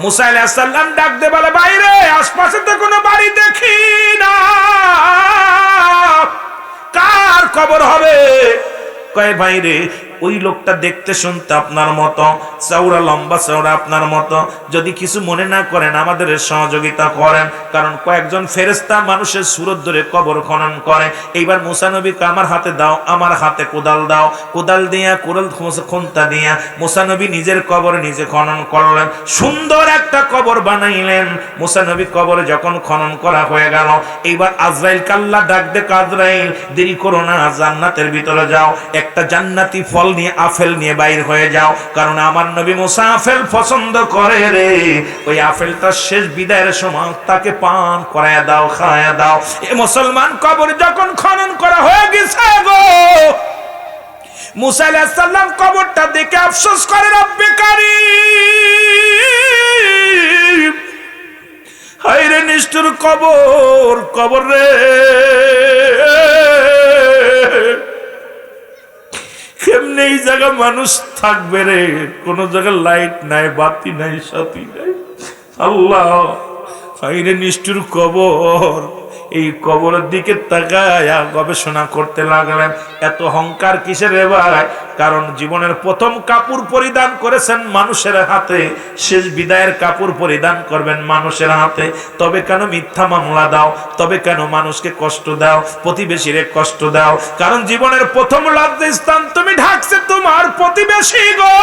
মুসা আলাইহিস সালাম ডাক দিয়ে বলে, বাইরে আশপাশে তো কোনো বাড়ি দেখি না, কার কবর হবে? কয় বাইরে ওই লোকটা দেখতে শুনতে আপনার মতো, চওড়া লম্বা চওড়া আপনার মতো। যদি কিছু মনে না করেন আমাদের সহযোগিতা করেন, কারণ কয়েকজন ফেরেশতা মানুষের সুরত ধরে কবর খনন করে। এইবার মুসা নবীকে আমার হাতে দাও, আমার হাতে কোদাল দাও। কোদাল দিয়া কোদাল খুন্তা দিয়া মুসা নবী নিজের কবর নিজে খনন করলেন, সুন্দর একটা কবর বানাইলেন। মুসা নবী কবরে যখন খনন করা হয়ে গেল, এইবার আজরাইল কাল্লা ডাক দে, আজরাইল দেরি করো না, জান্নাতের ভিতরে যাও, একটা জান্নাতি ফল নিয়ে আপেল নিয়ে বাইর হয়ে যাও, কারণ আমার নবী মুসা আপেল পছন্দ করে রে। ওই আপেলটা শেষ বিদায়ের সময় তাকে পান করায় দাও, খাওয়ায় দাও। এ মুসলমান, কবর যখন খনন করা হয়ে গেছে গো, মুসা আলাইহিস সালাম কবরটা দেখে আফসোস করে, রব্বে কারীম, হায় রে নিষ্ঠুর কবর, কবর রে, কেমনে এই জায়গা মানুষ থাকবে রে? কোন জায়গায় লাইট নাই, বাতি নাই, সাথী নাই। আল্লাহ, হায়রে নিষ্ঠুর কবর। এই কবরের দিকে তাকায়া গবেষণা করতে লাগলেন, এত অহংকার কিসের রে ভাই? কারণ জীবনের প্রথম কাপড় পরিধান করেছেন মানুষের হাতে, শেষ বিদায়ের কাপড় পরিধান করবেন মানুষের হাতে। তবে কেন মিথ্যা মামলা দাও? তবে কেন মানুষকে কষ্ট দাও, প্রতিবেশীরে কষ্ট দাও? কারণ জীবনের প্রথম লজ্জাস্থান তুমি ঢাকছে তোমার প্রতিবেশী গো।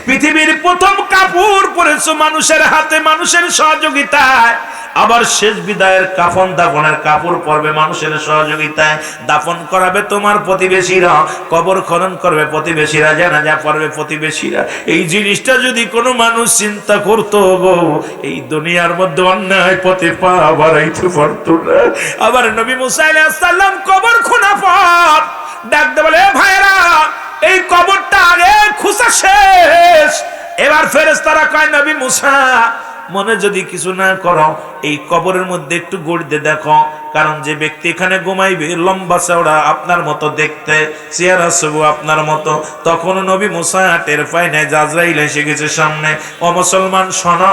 পৃথিবীর প্রথম কাপড় পরেছো মানুষের হাতে, মানুষের সহযোগিতায়। আবার শেষ বিদায়ের কাফন দাফনের কাপড় পরবে মানুষের সহযোগিতায়। দাফন করাবে তোমার প্রতিবেশীরা, কবর খনন করবে প্রতিবেশীরা, জানাজা পড়বে প্রতিবেশীরা। এই জিনিসটা যদি কোনো মানুষ চিন্তা করতো গো, এই দুনিয়ার মধ্যে অন্যায় পথে পা বাড়াইতে পারতো না। আবার নবী মুসা আলাইহিস সালাম কবর খোঁড়া পর ডাক দে বলে, ভাইরা এই কবরটা আগে খুঁজা শেষ। এবার ফেরেশতারা কয়, নবী মুসা, মনে যদি কিছু না করো, এই কবরের মধ্যে একটু গড়িয়ে দেখো, কারণ যে ব্যক্তি এখানে ঘুমাইবে লম্বা চওড়া আপনার মতো দেখতে, চেহারা সবু আপনার মতো। তখন নবী মুসা টের পায় নাই আজরাইল এসে গেছে সামনে। ও মুসলমান শোনো,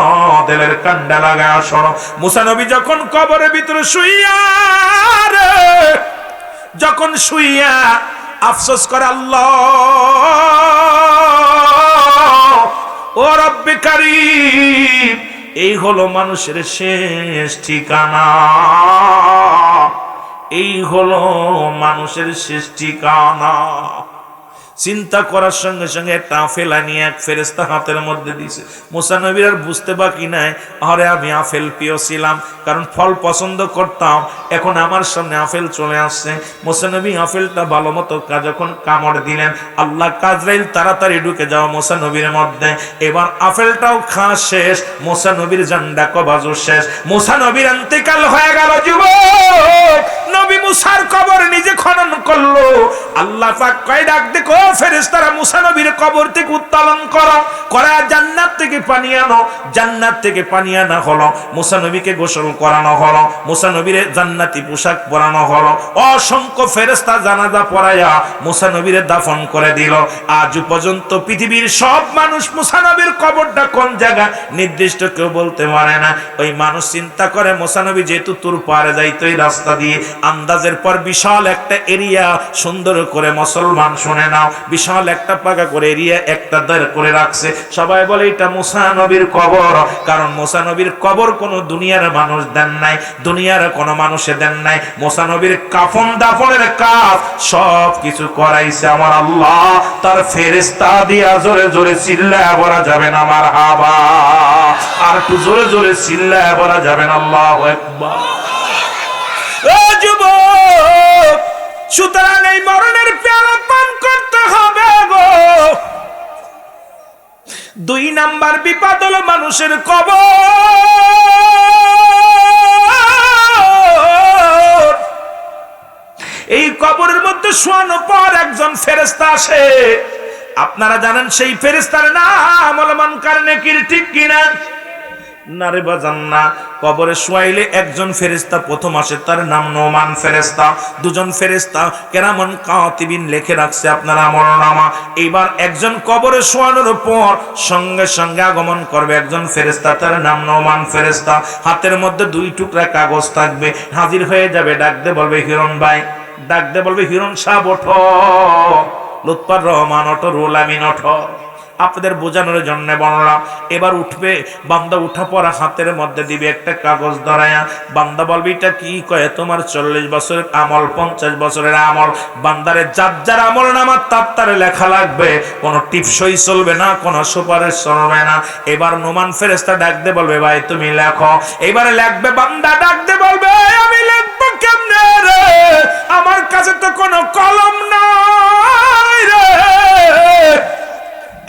দিলের কান্ডা লাগা শোনো। মুসা নবী যখন কবরের ভিতরে শুইয়া যখন শুইয়া আফসোস করে, আল্লাহ ও রব্বে কারীম, এই হলো মানুষের শেষ ঠিকানা, এই হলো মানুষের শেষ ঠিকানা। চিন্তা করার সঙ্গে সঙ্গে একটা আপেল আনিয়ে এক ফেরেশতা হাতের মধ্যে দিয়েছে। মুসা নবীর আর বুঝতে বাকি নাই, আরে আমি আপেল প্রিয় ছিলাম, কারণ ফল পছন্দ করতাম, এখন আমার সামনে আপেল চলে আসছে। মুসা নবী আপেলটা ভালো মতো যখন কামড় দিলেন, আল্লাহ আজরাইল তাড়াতাড়ি ঢুকে যাও মুসা নবীর মধ্যে। এবার আপেলটাও খাওয়া শেষ, মুসা নবীর জান্ডা কবাজও শেষ, মুসা নবীর ইন্তেকাল হয়ে গেল। যুবক, নবী মুসার কবর নিজে খনন করলো। আল্লাহ পাক কয়, ডাক দেখো ফেরেশতারা, মুসা নবীর কবর থেকে উত্তোলন করো, করা জান্নাত থেকে পানি আনো। জান্নাত থেকে পানি আনা হলো, মুসা নবীকে গোসল করানো হলো, মুসা নবীর জান্নাতি পোশাক পরানো হলো। অসংখ্য ফেরেশতা জানাজা পড়ায়া মুসা নবীর দাফন করে দিল। আজ পর্যন্ত পৃথিবীর সব মানুষ মুসা নবীর কবরটা কোন জায়গা নির্দিষ্ট কেউ বলতে পারে না। ওই মানুষ চিন্তা করে, মুসা নবী যেহেতু তুর পারে যাইতো এই রাস্তা দিয়ে, আন্দাজের পর বিশাল একটা এরিয়া সুন্দর করে, মুসলমান শুনে নাও, বিশাল একটা পাকা করে এরিয়া একটা দাঁড় করে রাখছে। সবাই বলে এটা মুসা নবীর কবর, কারণ মুসা নবীর কবর কোনো দুনিয়ার মানুষ দেন নাই, দুনিয়ার কোনো মানুষে দেন নাই। মুসা নবীর কাফন দাফনের কাজ সব কিছু করাইছে আমার আল্লাহ, তার ফেরেশতা দিয়া। জোরে জোরে চিল্লায়া বলা যাবেন আমার হাবা, আর একটু জোরে জোরে চিল্লায়া বলা যাবেন আল্লাহু আকবার। ও যুবক, সুতরাং এই মরণের পেয়ালা পান করতে হবে গো। 2 নাম্বার বিপদ হলো মানুষের কবর। এই কবরের মধ্যে শোয়ানোর পর একজন ফেরেশতা আসে, আপনারা জানেন সেই ফেরেশতার নাম হলো মুনকার নাকির, ঠিক কিনা? না রে বাজান না। কবরে শোয়াইলে একজন ফেরেশতা প্রথম আসে, তার নাম নোমান ফেরেশতা। দুজন ফেরেশতা কেরামান কাতিবিন লিখে রাখছে আপনার আমলনামা। এইবার একজন কবরে শোয়ানোর পর সঙ্গে সঙ্গে আগমন করবে একজন ফেরেশতা, তার নাম নোমান ফেরেশতা। হাতের মধ্যে 2 টুকরা কাগজ থাকবে, হাজির হয়ে যাবে। ডাকতে বলবে হিরণ ভাই, ডাকতে বলবে হিরণ সাহেব ওঠো, লুৎফর রহমান ওঠো, রুহুল আমিন ওঠো। আপনাদের বোঝানোর জন্য বললাম। এবার উঠবে বান্দা, উঠা পড়া হাতের মধ্যে দিবে একটা কাগজ ধরায়া। বান্দা বলবে এটা কি? কয়ে তোমার 40 বছরের আমল, 50 বছরের আমল। বান্দারে যার যার আমল নামা তার লেখা লাগবে, কোনো টিপসই চলবে না, কোনো সুপারিশ চলবে না। এবার নোমান ফেরেশতা ডাকতে বলবে ভাই তুমি লেখো। এবারে লিখবে বান্দা, ডাকতে বলবে আমি লিখবো কেমনে রে, আমার কাছে তো কোনো কলম নাই রে,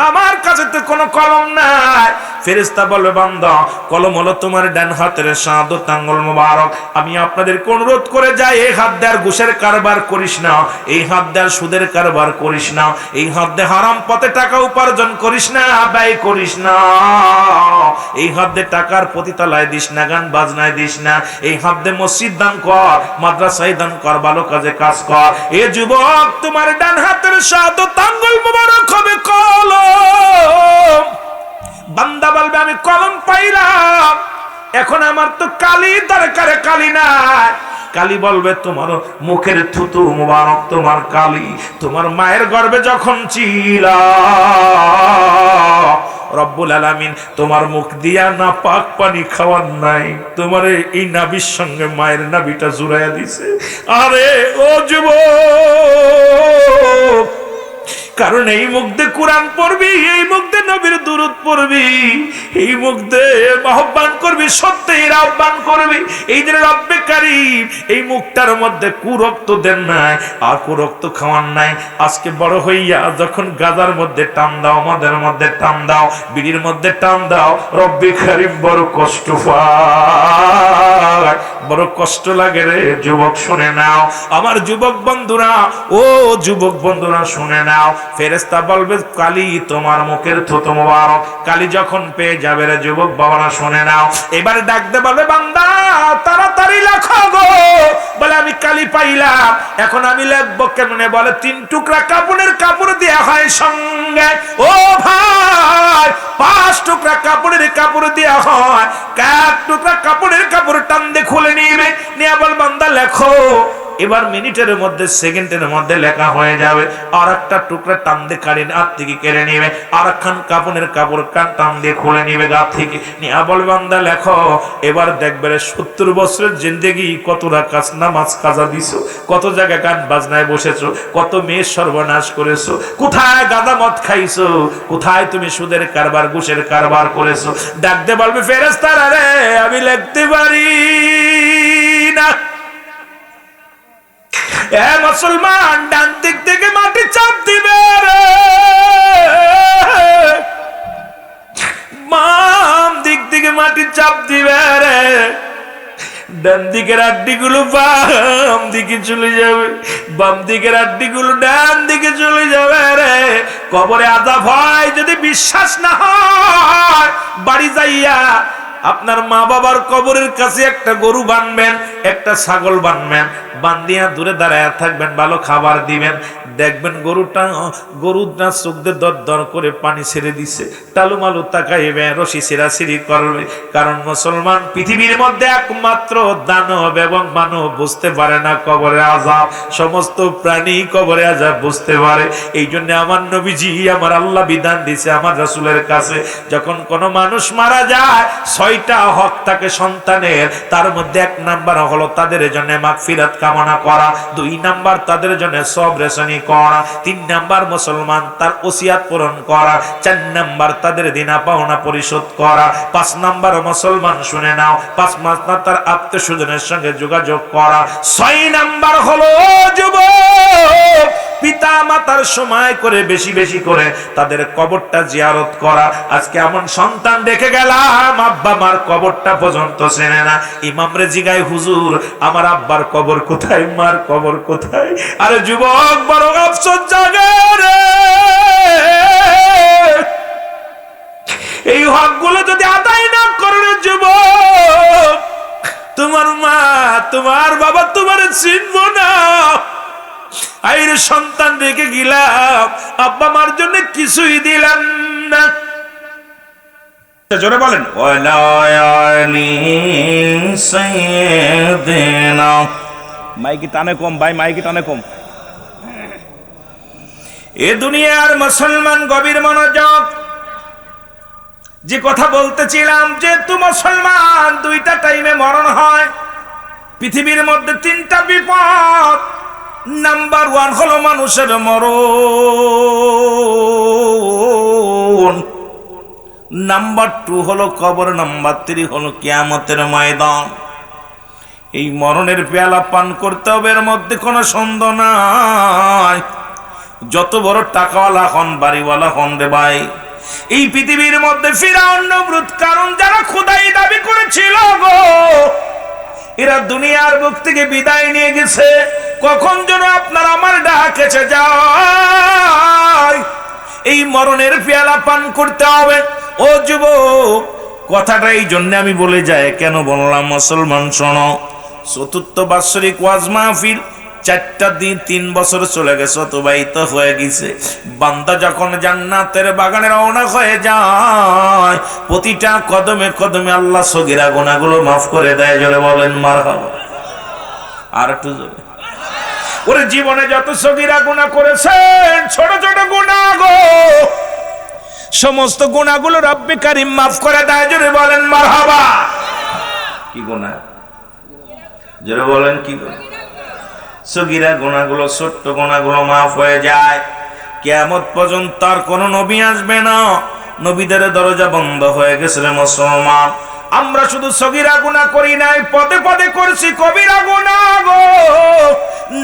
আমার কাছে তো কোনো কলম নাই। ফেরেশতা বলবে বান্দা কলম হলো তোমার ডান হাতের শাহাদাত আঙ্গুল মোবারক। আমি আপনাদেরকে অনুরোধ করে যাই, এই হাত দিয়ে আর ঘুষের কারবার করিস না, এই হাত দিয়ে আর সুদের কারবার করিস না, এই হাত দিয়ে হারাম পথে টাকা উপার্জন করিস না, ব্যয় করিস না, এই হাত দিয়ে টাকার পতিতালায় দিস না, গান বাজনায় দিস না, এই হাত দিয়ে মসজিদ দান কর, মাদ্রাসায় দান কর, ভালো কাজে কাজ কর। এ যুবক তোমার ডান হাতের শাহাদাত আঙ্গুল মোবারক হবে কলম। বান্দা বলবে আমি কলম পাইলাম, এখন আমার তো কালি দরকারে, কালি নাই। কালি বলবে তোমার মুখের থুতু মুবারক তোমার কালি, তোমার মায়ের গর্ভে যখন ছিলা রব্বুল আলামিন তোমার মুখ দিয়া না পাক পানি খাওয়ার নাই, তোমার এই নাভির সঙ্গে মায়ের নাভিটা জুড়াইয়া দিছে। আরে ও যুবক, কারণ এই মুখ দিয়ে কোরআন পড়বি, এই মুখ দিয়ে নবীর দুরূদ পড়বি, এই মুখ দিয়ে আহ্বান করবি, সত্যের আহ্বান করবি। এই যে রব্বে কারীম এই মুখটার মধ্যে কুরক্ত দেন নাই, আর কুরক্ত খাওয়ান নাই। আজকে বড় হইয়া যখন গাজার মধ্যে টান দাও, আমাদের মধ্যে টান দাও, বিড়ির মধ্যে টান দাও, রব্বে কারীম বড় কষ্ট পায়, বড় কষ্ট লাগে রে যুবক। শুনে নাও আমার যুবক বন্ধুরা, ও যুবক বন্ধুরা শুনে নাও। ফেরেশতা বলবে কালি তোমার মুখের থুতু মোবারক, কালি যখন পেয়ে যাবে রে যুবক বাবারা শুনে নাও। এবারে ডাকতে বলবে বান্দা তাড়াতাড়ি লেখো গো। বলে আমি কালি পাইলাম, এখন আমি লিখবো কেমনে? বলে 3 টুকরা কাপড়ের কাপড় দেয়া হয় সঙ্গে। ও ভাই 5 টুকরা কাপড়ের কাপড় দেয়া হয়, 1 টুকরা কাপড়ের কাপড় টান দিয়ে খুলে নিবে, নিয়ে বল বান্দা লেখো। এবার মিনিটের মধ্যে সেকেন্ডের মধ্যে লেখা হয়ে যাবে। আর একটা টুকরা টান দিয়ে কাড়ি হাত থেকে কেড়ে নিবে, আর একখান কাপড়ের কাপড় কান টান দিয়ে খুলে নিবে গা থেকে, নিয়ে বল বান্দা লেখো। এবার দেখবে 70 বছরের জিন্দেগি কত রাকাত নামাজ কাজা দিছো, কত জায়গায় গান বাজনায় বসেছো, কত মেয়ের সর্বনাশ করেছো, কোথায় গাঁদা মদ খাইছো, কোথায় তুমি সুদের কারবার ঘুষের কারবার করেছো। ডাকতে বলবে ফেরেশতারা রে আমি লিখতে পারি না। এ মুসলমান ডান দিক থেকে মাটি চাপ দিবে রে, বাম দিক থেকে মাটি চাপ দিবে রে, ডান দিকের আড্ডিগুলো বাম দিকে চলে যাবে, বাম দিকের আড্ডিগুলো ডান দিকে চলে যাবে রে। কবরে আযাব হয় যদি বিশ্বাস না হয়, বাড়ি যাইয়া আপনার মা বাবার কবরের কাছে একটা গরু বানবেন, একটা ছাগল বানবেন, বান্দিয়া দূরে দাঁড়ায় থাকবেন, ভালো খাবার দিবেন। দেখবেন গরুটা চোখ দিয়ে দর দর করে পানি ছেড়ে দিছে, টালু মালু তাকাইবে, রশি ছিঁড়াছিঁড়ি করবে। কারণ মুসলমান পৃথিবীর মধ্যে একমাত্র দানব এবং মানব বুঝতে পারে না কবরে আযাব, সমস্ত প্রাণী কবরে আযাব বুঝতে পারে। এই জন্য আমার নবীজি, আমার আল্লাহ বিধান দিছে আমার রাসূলের কাছে, যখন কোনো মানুষ মারা যায় 6টা হক থাকে সন্তানের, তার মধ্যে 1 নাম্বার হলো তাদের জন্য মাগফিরাত কামনা করা, 2 নাম্বার তাদের জন্য সবর রেশনি করা, 3 নাম্বার মুসলমান তার ওসিয়াত পূরণ করা, 4 নাম্বার তাদের দেনা পাওনা পরিশোধ করা, 5 নাম্বার মুসলমান শুনে নাও 5 নাম্বার তার আত্মীয়স্বজনের সঙ্গে যোগাযোগ করা, 6 নাম্বার হলো যুবক পিতা মাতার সময় করে বেশি বেশি করে তাদের কবরটা জিয়ারত করা। আজকে এমন সন্তান রেখে গেলাম আব্বা মার কবরটা পর্যন্ত চেনে না। ইমাম রে জিগায় হুজুর আমার আব্বার কবর কোথায়, মার কবর কোথায়? আরে যুবক বড় আফসোস জাগে রে, এই হকগুলো যদি আদায় না করে যুবক, তোমার মা তোমার বাবা তোমার চিনবো না। আইরে সন্তান রেখে গেলাম, আব্বা মার জন্য কিছুই দিলাম না। জোরে বলেন মাইকি টানে কম ভাই, মাইকি টানে কম। এ দুনিয়ার মুসলমান গভীর মনোযোগ। যে কথা বলতেছিলাম, যেহেতু মুসলমান দুইটা টাইমে মরণ হয়। পৃথিবীর মধ্যে তিনটা বিপদ। নাম্বার 1 হলো মানুষের মরণ, নাম্বার 2 হলো কবর, নাম্বার 3 হলো কিয়ামতের ময়দান। এই মরণের পেয়ালা পান করতে হবে, এর মধ্যে কোনো সন্দেহ নাই। যত বড় টাকাওয়ালা হন, বাড়িওয়ালা হন রে ভাই, এই পৃথিবীর মধ্যে ফিরাউন, নমরুদ, কারণ যারা খোদাই দাবি করেছিল গো, এরা দুনিয়ার বুক থেকে বিদায় নিয়ে গেছে। কখন যেন আপনার আমার ডাকেছে যায়, এই মরণের পেয়ালা পান করতে হবে। ও যুবক, কথাটা এই জন্য আমি বলে যাই, কেন বললাম মুসলমান শোনো, চতুর্থ বাৎসরিক ওয়াজ মাহফিল 4টা দিন 3 বছর চলে গেছে, অতিবাহিত হয়ে গেছে। বান্দা যখন জান্নাতের বাগানে রওনা হয়ে যায়, প্রতিটা কদমে কদমে আল্লাহ সগীরা গুনাহগুলো মাফ করে দেয়। জোরে বলেন মারহাবা। আর একটু জোরে। ওরে জীবনে যত সগীরা গুনাহ করেছেন, ছোট ছোট গুনাহ গো, সমস্ত গুনাহগুলো রব্বে কারীম মাফ করে দেয়। জোরে বলেন মারহাবা। কি গুনাহ? জোরে বলেন কি গুনাহ? সগীরা গুনাহগুলো, ছোট্ট গুনাহগুলো মাফ হয়ে যায়। কিয়ামত পর্যন্ত আর কোন নবী আসবে না, নবীদের দরজা বন্ধ হয়ে গেছে রে মুসলমান। আমরা শুধু সগীরা গুনাহ করি নাই, পদে পদে করছি কবিরা গুনাহ গো।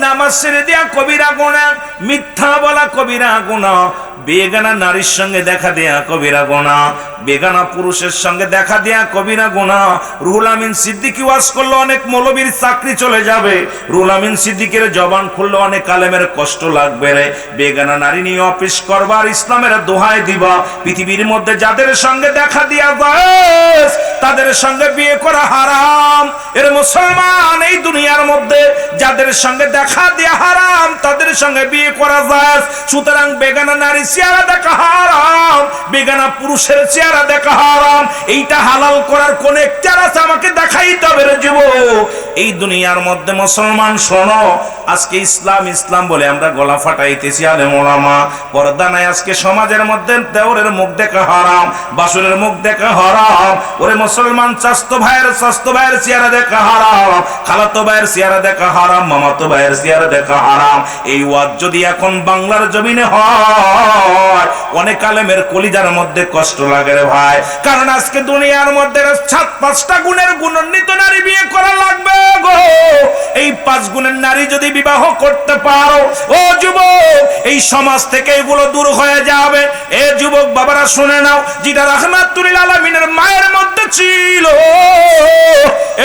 নামাজ ছেড়ে দেয়া কবিরা গুনাহ, মিথ্যা বলা কবিরা গুনাহ, বেগানা নারীর সঙ্গে দেখা দেয়া কবিরা গুনাহ, বেগানা পুরুষের সঙ্গে দেখা দেয়া কবিরা গুনাহ। রুহুল আমিন সিদ্দিকী ওয়াজ করলে অনেক মৌলবীর চাকরি চলে যাবে, রুহুল আমিন সিদ্দিকের জবান খুললে অনেক আলেমের কষ্ট লাগবে রে। বেগানা নারী নিয়ে অফিস করবার, ইসলামের দোহাই দিবা। পৃথিবীর মধ্যে যাদের সঙ্গে দেখা দিয়া যায়, তাদের সঙ্গে বিয়ে করা হারাম। এর মুসলমান, এই দুনিয়ার মধ্যে যাদের সঙ্গে দেখা দেয়া হারাম, তাদের সঙ্গে বিয়ে করা যায়। সুতরাং বেগানা নারী চেহারা দেখা হারাম, বেগানা পুরুষের চেহারা দেখা হারাম। এইটা হালাল করার কোন একটা আছে আমাকে দেখাইতে হবে রে যুবক। এই দুনিয়ার মধ্যে মুসলমান শোনো, আজকে ইসলাম ইসলাম বলে আমরা গলা ফাটাইতেছি। আলেম ওলামা পর্দা নাই। আজকে সমাজের মধ্যে দেওরের মুখ দেখা হারাম, বাসুরের মুখ দেখা হারাম। ওরে মুসলমান, চাস্তো ভাইয়ের চেহারা দেখা হারাম, খালাতো ভাইয়ের চেহারা দেখা হারাম, মামাতো ভাইয়ের চেহারা দেখা হারাম। এই ওয়াজ যদি এখন বাংলার জমিনে হয়, অনেক আলেমের কলিজার মধ্যে কষ্ট লাগে রে ভাই। কারণ আজকে দুনিয়ার মধ্যে 5টা গুণের গুণান্বিত নারী বিয়ে করা লাগবে গো। এই 5 গুণের নারী যদি বিবাহ করতে পারো, ও যুবক, এই সমাজ থেকে এগুলো দূর হয়ে যাবে। এ যুবক বাবারা শুনে নাও, যেটা রাহমাতুল আলামিনের মায়ের মধ্যে ছিল।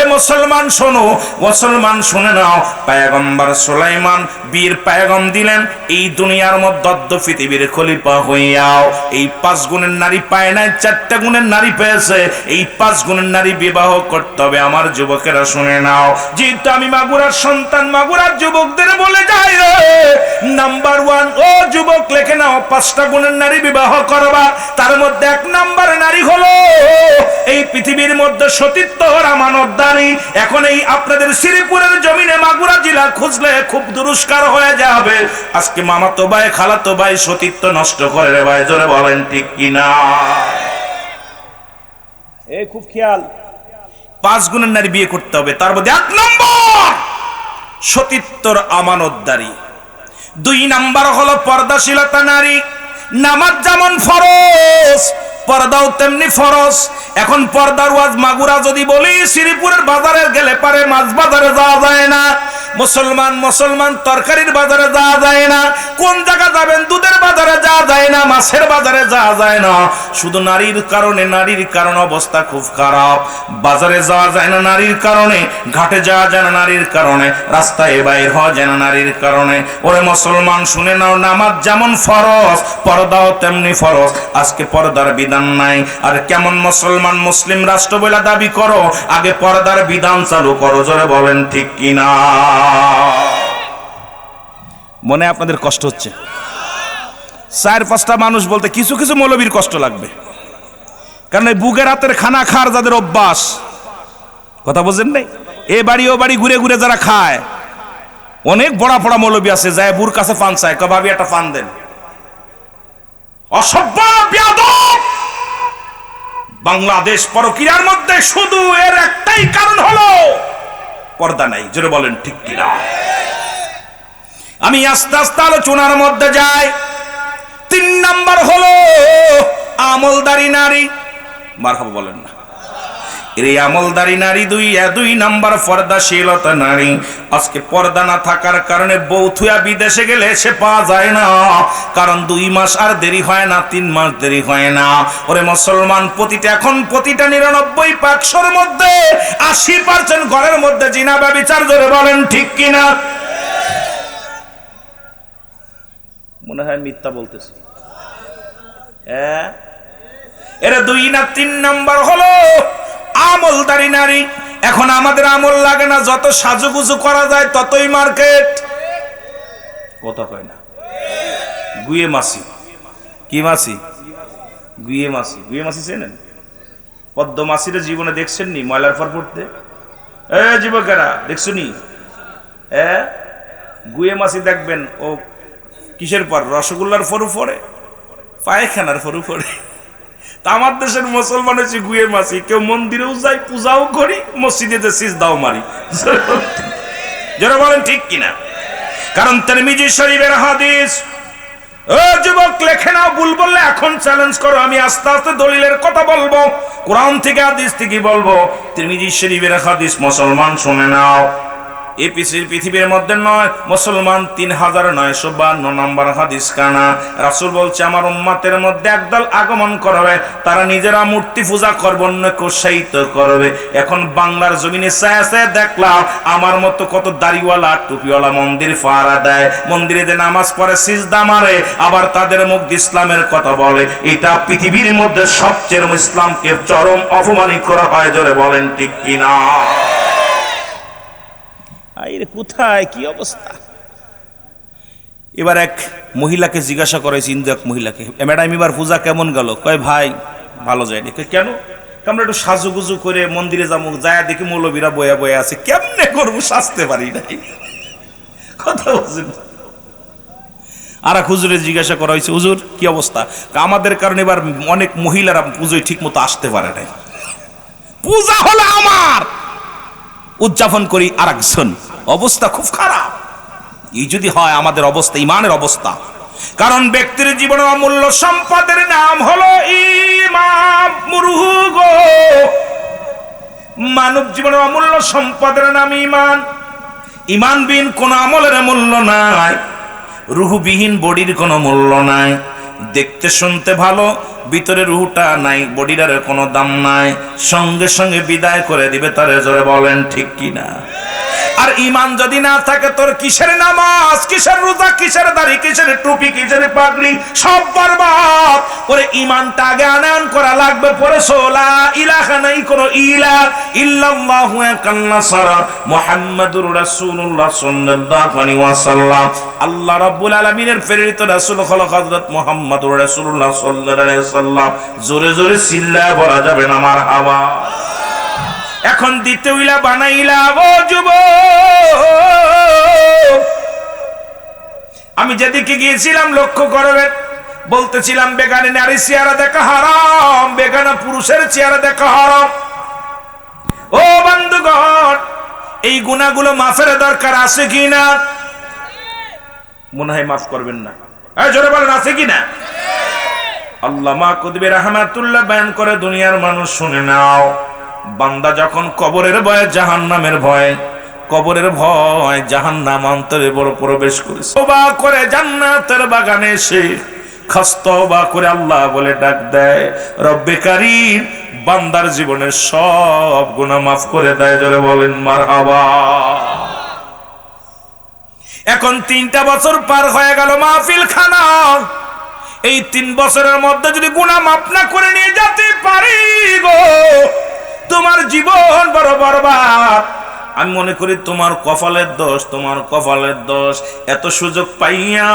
এ মুসলমান শোনো, মুসলমান শুনে নাও, পয়গম্বর সুলাইমান বীর পয়গম দিলেন, এই দুনিয়ার মধ্যে পৃথিবীর খলিফা হইয়াও এই 5 গুণের নারী পায় নাই, 4টা গুণের নারী পেয়েছে। এই 5 গুণের নারী বিবাহ করতে হবে। আমার যুবকেরা শুনে নাও, যেহেতু আমি মাগুরার সন্তান, মাগুরার যুবকদের বলে যাই রে, নাম্বার 1, ও যুবক লেখে নাও, 5টা গুণের নারী বিবাহ করবা। তার মধ্যে 1 নাম্বার নারী হলো এই পৃথিবীর মধ্যে সতীত্বর আমানতদারী। এখন এই আপনাদের শ্রীপুরের জমিনে মাগুরা জেলা খুঁজলে খুব দুরস্কার হয়ে যাবে। আজকে মামাতো ভাই, খালাতো ভাই সতীত্ব নষ্ট করে রে ভাই। জোরে বলেন ঠিক কিনা? এই খুব খেয়াল, 5 গুণের নারী বিয়ে করতে হবে। তার মধ্যে 1 নম্বর সতীত্বর আমানতদারী, 2 নাম্বার হলো পর্দাশীলতা নারী। নামাজ যেমন ফরজ, পর্দাও তেমনি ফরজ। এখন পর্দার ওয়াজ মাগুরা যদি বলি, শ্রীপুরের বাজারে গেলে পারে মাছ বাজারে যাওয়া যায় না। মুসলমান তরকারির বাজারে যাওয়া যায় না, কোন জায়গা যাবেন দুধের বাজারে যাওয়া যায় না, মাছের বাজারে যাওয়া যায় না, শুধু নারীর কারণে অবস্থা খুব খারাপ। বাজারে যাওয়া যায় না নারীর কারণে, ঘাটে যাওয়া যায় না নারীর কারণে, রাস্তায় বাইর হওয়া যায় না নারীর কারণে। ওরে মুসলমান শুনে নাও, নামাজ যেমন ফরজ পর্দাও তেমনি ফরজ। আজকে পর্দার বিধান নাই, আর কেমন মুসলমান মুসলিম রাষ্ট্র বলে দাবি করো, আগে পর্দার বিধান চালু করো। জোরে বলেন ঠিক কিনা? মনে আপনাদের কষ্ট হচ্ছে? 4-5টা মানুষ বলতে কিছু কিছু মৌলবীর কষ্ট লাগবে, কারণ এই বুকের হাতের খানা খার যাদের অভ্যাস, কথা বোঝেন নাই, এ বাড়ি ও বাড়ি ঘুরে ঘুরে যারা খায়, অনেক বড়া পড়া মৌলবী আছে যায় বুর কাছে ফান চায়, ভাবি একটা ফান দেন। অসভ্য বেয়াদব! বাংলাদেশ পরকীয়ার মধ্যে শুধু এর একটাই কারণ হলো পর্দা নাই। জোরে বলেন ঠিক কিনা? আমি আস্তে আস্তে আলোচনার মধ্যে যাই। 3 নাম্বার হলো আমলদারি নারী। মারহাবা বলেন না? এই আমলদারি নারী। 2 নাম্বার পর্দাশীলতা নারী। আজকে পর্দা না থাকার কারণে বউ থুয়া বিদেশে গেলে সে পাওয়া যায় না, কারণ 2 মাস আর দেরি হয় না, 3 মাস দেরি হয় না। ওরে মুসলমান, প্রতিটা 99% মধ্যে 80% ঘরের মধ্যে জিনা ব্যভিচার। জোরে বলেন ঠিক কিনা? মনে হয় মিথ্যা বলতেছি। এর 2 না 3 নাম্বার হলো আমলদারি নারী। এখন আমাদের আমল লাগে না, যত সাজুগুজু করা যায় ততই মার্কেট। কথা কয় না? গুয়ে মাসি। কি মাসি? গুয়ে মাসি। গুয়ে মাসি চেনেন? পদ্ম মাসির জীবনে দেখছেন নি ময়লার পর পড়তে? যুবকেরা দেখছুনি? গুয়ে মাসি দেখবেন ও কিসের পর? রসগোল্লার ফরু পড়ে, পায়খানার ফরু পড়ে। আমার দেশের মুসলমান হচ্ছে গুয়ে মাসি। কেউ মন্দিরেও যাই, পূজাও করি, মসজিদে সিজদাও মারি। যারা বলেন ঠিক কিনা? কারণ তিরমিজি শরীফের হাদিস। ও যুবক লেখে নাও, ভুল বললে এখন চ্যালেঞ্জ করো, আমি আস্তে আস্তে দলিলের কথা বলবো, কোরআন থেকে হাদিস থেকে বলবো। তিরমিজি শরীফের হাদিস, মুসলমান শুনে নাও। এই পৃথিবীর মধ্যে নয় মুসলমান 3952 নম্বর হাদিস কানা। রাসূল বলছে, আমার উম্মতের মধ্যে একদল আগমন করবে, তারা নিজেরা মূর্তি পূজা করবে, অন্যকে উৎসাহিত করবে। এখন বাংলার জমিনে চায় দেখলাম আমার মতো কত দাড়িওয়ালা টুপিওয়ালা মন্দির পাহারা দেয়, মন্দিরে যে নামাজ পড়ে সিজদা মারে, আবার তাদের মুখ দিয়ে ইসলামের কথা বলে। এটা পৃথিবীর মধ্যে সবচেয়ে ইসলামকে চরম অপমানিত করা হয়। জোরে বলেন ঠিক কিনা? কোথায় কি অবস্থা? এবার এক মহিলাকে জিজ্ঞাসা করেছি, ইন্দু এক মহিলাকে, ম্যাডাম এবার পূজা কেমন গেল? কয় ভাই ভালো যায়নি। কেন? আমরা একটু সাজুগুজু করে মন্দিরে যাবো, যায় দেখি মৌলবীরা বয়া বয়া আছে, কেমনে করবো, সাজতে পারি নাই। কথা বলছেন? আর এক হুজুরে জিজ্ঞাসা করা হয়েছে, হুজুর কি অবস্থা? আমাদের কারণে এবার অনেক মহিলারা পুজোয় ঠিক মতো আসতে পারে নাই। পূজা হলো আমার, উদযাপন করি আরেকজন। অবস্থা খুব খারাপ। এই যদি হয় আমাদের অবস্থা, ইমানের অবস্থা। কারণ ব্যক্তির জীবনে অমূল্য সম্পদের নাম হলো ঈমান। মুরুহু গো, মানব জীবনের অমূল্য সম্পদের নাম ঈমান। ঈমানবিহীন কোন আমলের মূল্য নাই, রুহবিহীন বডির কোনো মূল্য নাই। দেখতে শুনতে ভালো, ভিতরে রুহটা নাই, বডিটার কোনো দাম নাই, সঙ্গে সঙ্গে বিদায় করে দিবে তারে। জোরে বলেন ঠিক কিনা? আর ঈমান যদি না থাকে, তোর কিসের নামাজ, কিসের রোজা, কিসের দাড়ি, কিসের টুপি, কিসের পাগড়ি, সব বরবাদ। ওরে ঈমানটা আগে আনয়ন করা লাগবে। পরে লা ইলাহা, নাই কোন ইলাহ ইল্লাল্লাহু কান্নাসারা মুহাম্মাদুর রাসূলুল্লাহ সাল্লাল্লাহু আলাইহি ওয়াসাল্লাম। আল্লাহ রাব্বুল আলামিনের প্রেরিত রাসূল হলো হযরত মুহাম্মাদুর রাসূলুল্লাহ সাল্লাল্লাহু আলাইহি ওয়াসাল্লাম। জোরে জোরে চিল্লায় বলা যাবে না মারহাবা। এখন দিতে হইলা বানাইলা। ও যুবক, আমি যেদিকে গিয়েছিলাম লক্ষ্য করবেন, বলতেছিলাম বেগানে নারী চেহারা দেখা হারাম, বেগানা পুরুষের চেহারা দেখা হারাম। ও বন্ধুগণ, এই গুনাহগুলো মাফের দরকার আছে কিনা? মনে হয় মাফ করবেন না। জোরে বলেন আছে কিনা? আল্লামা কুতুবী রাহমাতুল্লাহ বয়ান করে, দুনিয়ার মানুষ শুনে নাও, বান্দা যখন কবরের ভয়ে, জাহান্নামের ভয়ে, কবরের ভয়, জাহান্নাম অন্তরে বড় প্রবেশ করেছে। তওবা করে জান্নাতের বাগানে এসে খাস্তওবা করে আল্লাহ বলে ডাক দেয়, রব্বে কারীম, বান্দার জীবনের সব গুনাহ মাফ করে দেয়। জোরে বলেন মারহাবা। এখন 3টা বছর পার হয়ে গেল মাহফিল খানা। এই 3 বছরের মধ্যে যদি গুনাহ মাফ না করে নিয়ে যেতে পারি গো, তোমার জীবন বড় বরবাদ। আমি মনে করি তোমার কপালের দোষ, তোমার কপালের দোষ। এত সুযোগ পাইয়া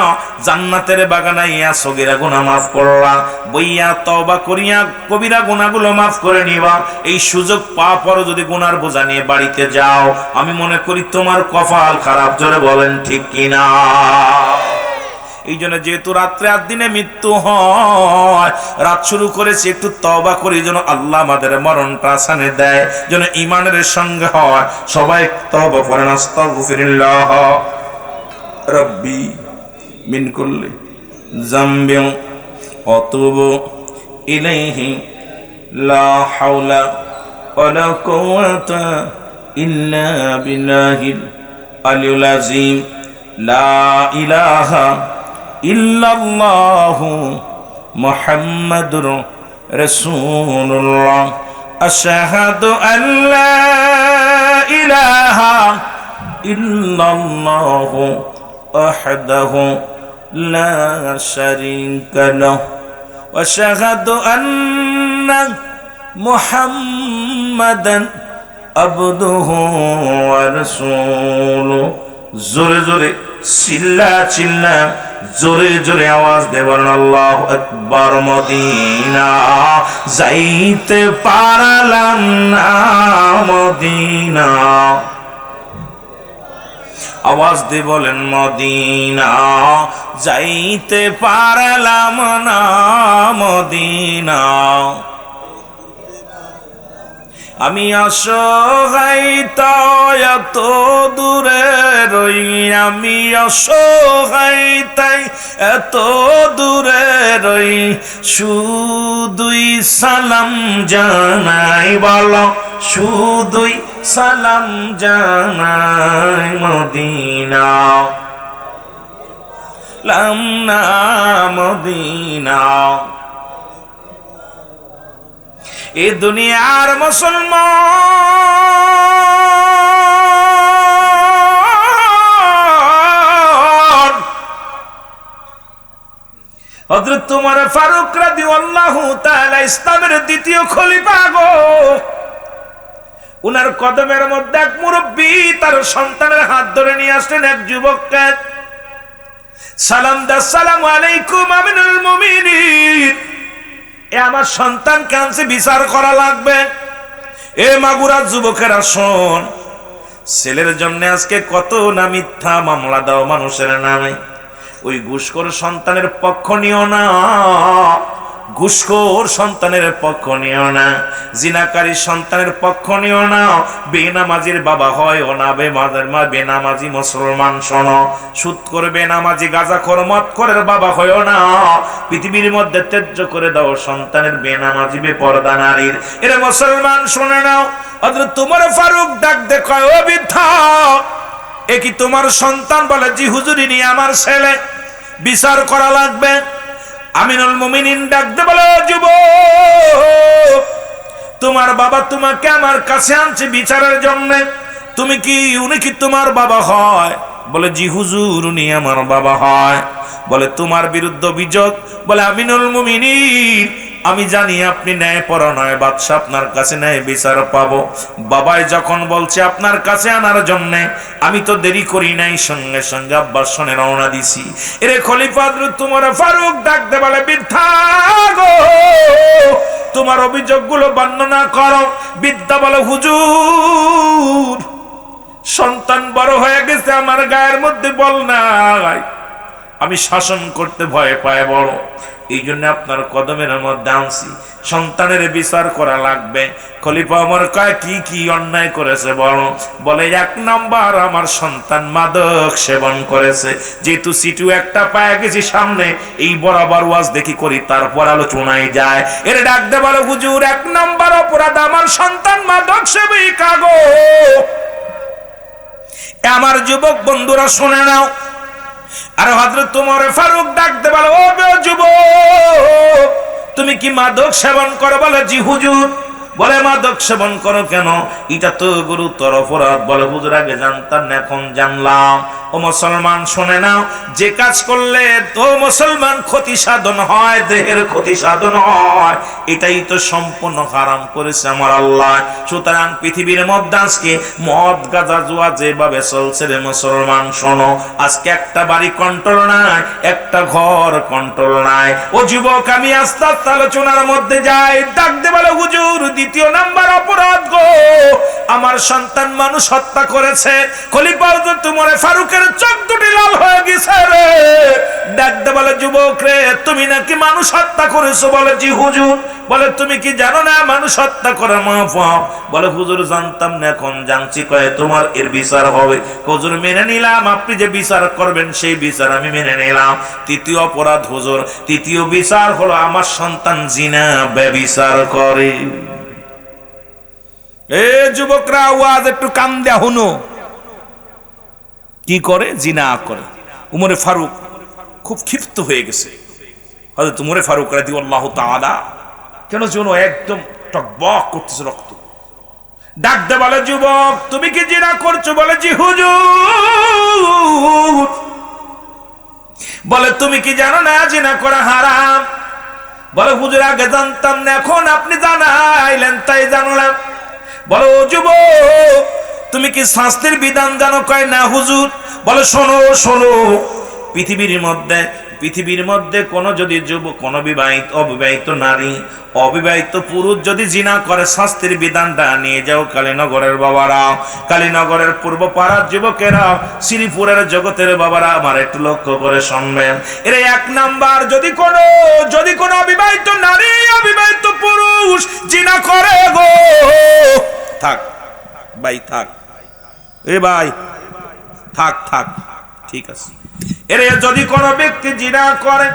জান্নাতের বাগানাইয়া সগীরা গুনাহ মাফ করলা, বইয়া তওবা করিয়া কবিরা গুনাহগুলো মাফ করে নিবা। এই সুযোগ পাওয়ার পর যদি গুনার বোঝা নিয়ে বাড়িতে যাও, আমি মনে করি তোমার কপাল খারাপ। জোরে বলেন ঠিক কিনা? এই জন্য যেহেতু রাত্রে আর দিনে মৃত্যু হয়, রাত শুরু করেছি একটু তওবা করি যেন আল্লাহ আমাদের মরণটা আসানে দেয়, যেন ঈমানের সঙ্গে হয়। সবাই তওবা করেন, আস্তাগফিরুল্লাহ রাব্বি মিন কুল্লি যামবিন ওয়া তুবু ইলাইহি লা হাওলা ওয়ালা কুওয়াতা ইল্লা বিল্লাহিল আলিয়্যিল আযীম। লা ইলাহা ইল্লাল্লাহু মুহাম্মাদুর রাসূলুল্লাহ। আশহাদু আল্লা ইলাহা ইল্লাল্লাহু ওয়াহদাহু লা শারীকা লাহু ওয়া আশহাদু আন্না মুহাম্মাদান আবদুহু ওয়া রাসূলুহু। জোরে জোরে চিল্লা চিল্লা জোরে জোরে আওয়াজ দেবেন আল্লাহু আকবার। মদিনা যাইতে পারলাম না, মদিনা। আওয়াজ দিয়ে বলেন মদিনা যাইতে পারলাম না, মদিনা। আমি অসহায় তাই এত দূরে রই, আমি অসহায় তাই এত দূরে রই, শুধুই সালাম জানাই। বলো শুধুই সালাম জানাই, মদিনা লাম না, মদিনা। এ দুনিয়ার মুসলমান হযরত ওমর ফারুক রাদিয়াল্লাহু তাআলা ইসলামের দ্বিতীয় খলিফা গো। উনার কদমের মধ্যে এক মুরব্বী তার সন্তানের হাত ধরে নিয়ে আসলেন এক যুবককে। সালাম দা, আসসালামু আলাইকুম আমিনুল মুমিনিন, এ আমার সন্তান কাছে বিচার করা লাগবে। এ মাগুরার যুবকেরা শোন, ছেলের জন্য আজকে কত না মিথ্যা মামলা দাও মানুষের নামে। ওই ঘুষখোর সন্তানের পক্ষ নিও না, ঘুষখোর সন্তানের পক্ষ নিও না, জিনাকারী সন্তানের পক্ষ নিও না। বেনামাজির বাবা হয় ও না বেনামাজি মুসলমান। শোনো, সুদ করে বেনামাজি গাঁজাখোর মদখোরের বাবা হয় না। পৃথিবীর মধ্যে ত্যায্য করে দাও সন্তানের বেনামাজি বেপরদা নারীর। এরা মুসলমান শুনে নাও। হযরত ওমর ফারুক ডাক দে কয়, ও বৃদ্ধা, এ কি তোমার সন্তান? বলে জি হুজুরি, নিয়ে আমার ছেলে, বিচার করা লাগবে। আমিনুল মুমিনিন ডাক দে বলে, যুবক, তোমার বাবা তোমাকে আমার কাছে আনছে বিচারের জন্য, তুমি কি উনি কি তোমার বাবা হয়? বলে জি হুজুর, উনি আমার বাবা হয়। বলে তোমার বিরুদ্ধে অভিযোগ? বলে আমিনুল মুমিনিন, আমি জানি আপনি ন্যায়পরায়ণ, বাদশা আপনার কাছে ন্যায় বিচার পাবো। বাবাই যখন বলছে আপনার কাছে আনার জন্য, আমি তো দেরি করি নাই, সঙ্গে সঙ্গে আব্বার সনে রওনা দিছি। এরে খলিফা হযরত ওমর ফারুক ডাকতে বলে, বৃদ্ধা গো, তোমার অভিযোগগুলো বর্ণনা করো। বৃদ্ধা বলে, হুজুর, সন্তান বড় হয়ে গেছে, আমার গায়ের মধ্যে বল নাই, আমি শাসন করতে ভয় পাই বড়, এই জন্য আপনার কদমের মধ্যে আনছি, সন্তানের বিচার করা লাগবে। খলিফা ওমর কয়, কি কি অন্যায় করেছে বলো? বলে 1 নাম্বার, আমার সন্তান মাদক সেবন করেছে। যেহেতু সিটু একটা পায়ে গেছি সামনে, এই বরাবর ওয়াজ দেখি করি, তারপর আলোচনায় যায়। এর ডাক দে বলো, হুজুর, 1 নাম্বার অপরাধ, আমার সন্তান মাদক সেবিকা গো। আমার যুবক বন্ধুরা শুনে নাও। আর হযরত ওমর ফারুক ডাকতে বলে, ও যুবক, তুমি কি মাদক সেবন করো? বলে, জি হুজুর। বলে, মাদক সেবন করো কেন? এটা তো গুরুতর অপরাধ। বলে, হুজুর আগে জানতাম না, এখন জানলাম। ও মুসলমান শুনে নাও, যে কাজ করলে তো মুসলমান ক্ষতি সাধন হয়, দেহের ক্ষতি সাধন হয়, এটাই তো সম্পূর্ণ হারাম করেছে আমার আল্লাহ। সুতরাং পৃথিবীর মধ্যে আজকে মদ গাঁজা জুয়া যেভাবে চলছে রে মুসলমান, শোনো, আজকে একটা বাড়ি কন্ট্রোল নাই, একটা ঘর কন্ট্রোল নাই। ও যুবক, আমি আস্তে আস্তে আলোচনার মধ্যে যাই। ডাকতে বলে, হুজুর দ্বিতীয় নাম্বার অপরাধ গো, আমার সন্তান মানুষ হত্যা করেছে। খলিফা হযরত ওমর ফারুকের চোখ দুটি লাল হয়ে গেছে রে। ডাকতে বলে, যুবক রে, তুমি নাকি মানুষ হত্যা করেছো? বলে, জি হুজুর। বলে, তুমি কি জানো না মানুষ হত্যা করা মাফ? বলে, হুজুর জানতাম না, এখন জানছি। কয়ে, তোমার এর বিচার হবে। হুজুর মেনে নিলাম, আপনি যে বিচার করবেন সেই বিচার আমি মেনে নিলাম। তৃতীয় অপরাধ হুজুর, তৃতীয় বিচার হলো আমার সন্তান জিনা ব্যভিচার করে। এ যুবকরা, ওয়াজ একটু কান দেয়া হুনো। কি করে? জিনা করে। উমরে ফারুক খুব ক্ষিপ্ত হয়ে গেছে। হযরত উমরে ফারুক রাদিয়াল্লাহু তাআলা কেন যেন একদম টকবক করতেছে রক্ত। ডাকতে বলে, যুবক তুমি কি জিনা করছো? বলে, জি হুজুর। বলে, তুমি কি জানো না জিনা করা হারাম? বলে, হুজুর আগে জানতাম না, এখন আপনি জানাইলেন তাই জানলাম। বলো, যুবক তুমি কি শাস্তির বিধান জানো? কয়, না হুজুর। বলে, শোনো শোনো, পৃথিবীর মধ্যে কোন যদি যুবক, কোন অবিবাহিত নারী, অবিবাহিত পুরুষ যদি জিনা করে, শাস্তির বিধানটা নিয়ে যাও কালীনগরের বাবারা, কালীনগরের পূর্ব পাড়ার যুবকেরা, শ্রীপুরের জগতের বাবারা, আমার একটু লক্ষ্য করে শুনবেন। এর এক নাম্বার, যদি কোনো অবিবাহিত নারী, অবিবাহিত পুরুষ জিনা করে গো, থাক ভাই, থাক, এ ভাই থাক, ঠিক আছে। এর যদি কোন ব্যক্তি জিনা করে,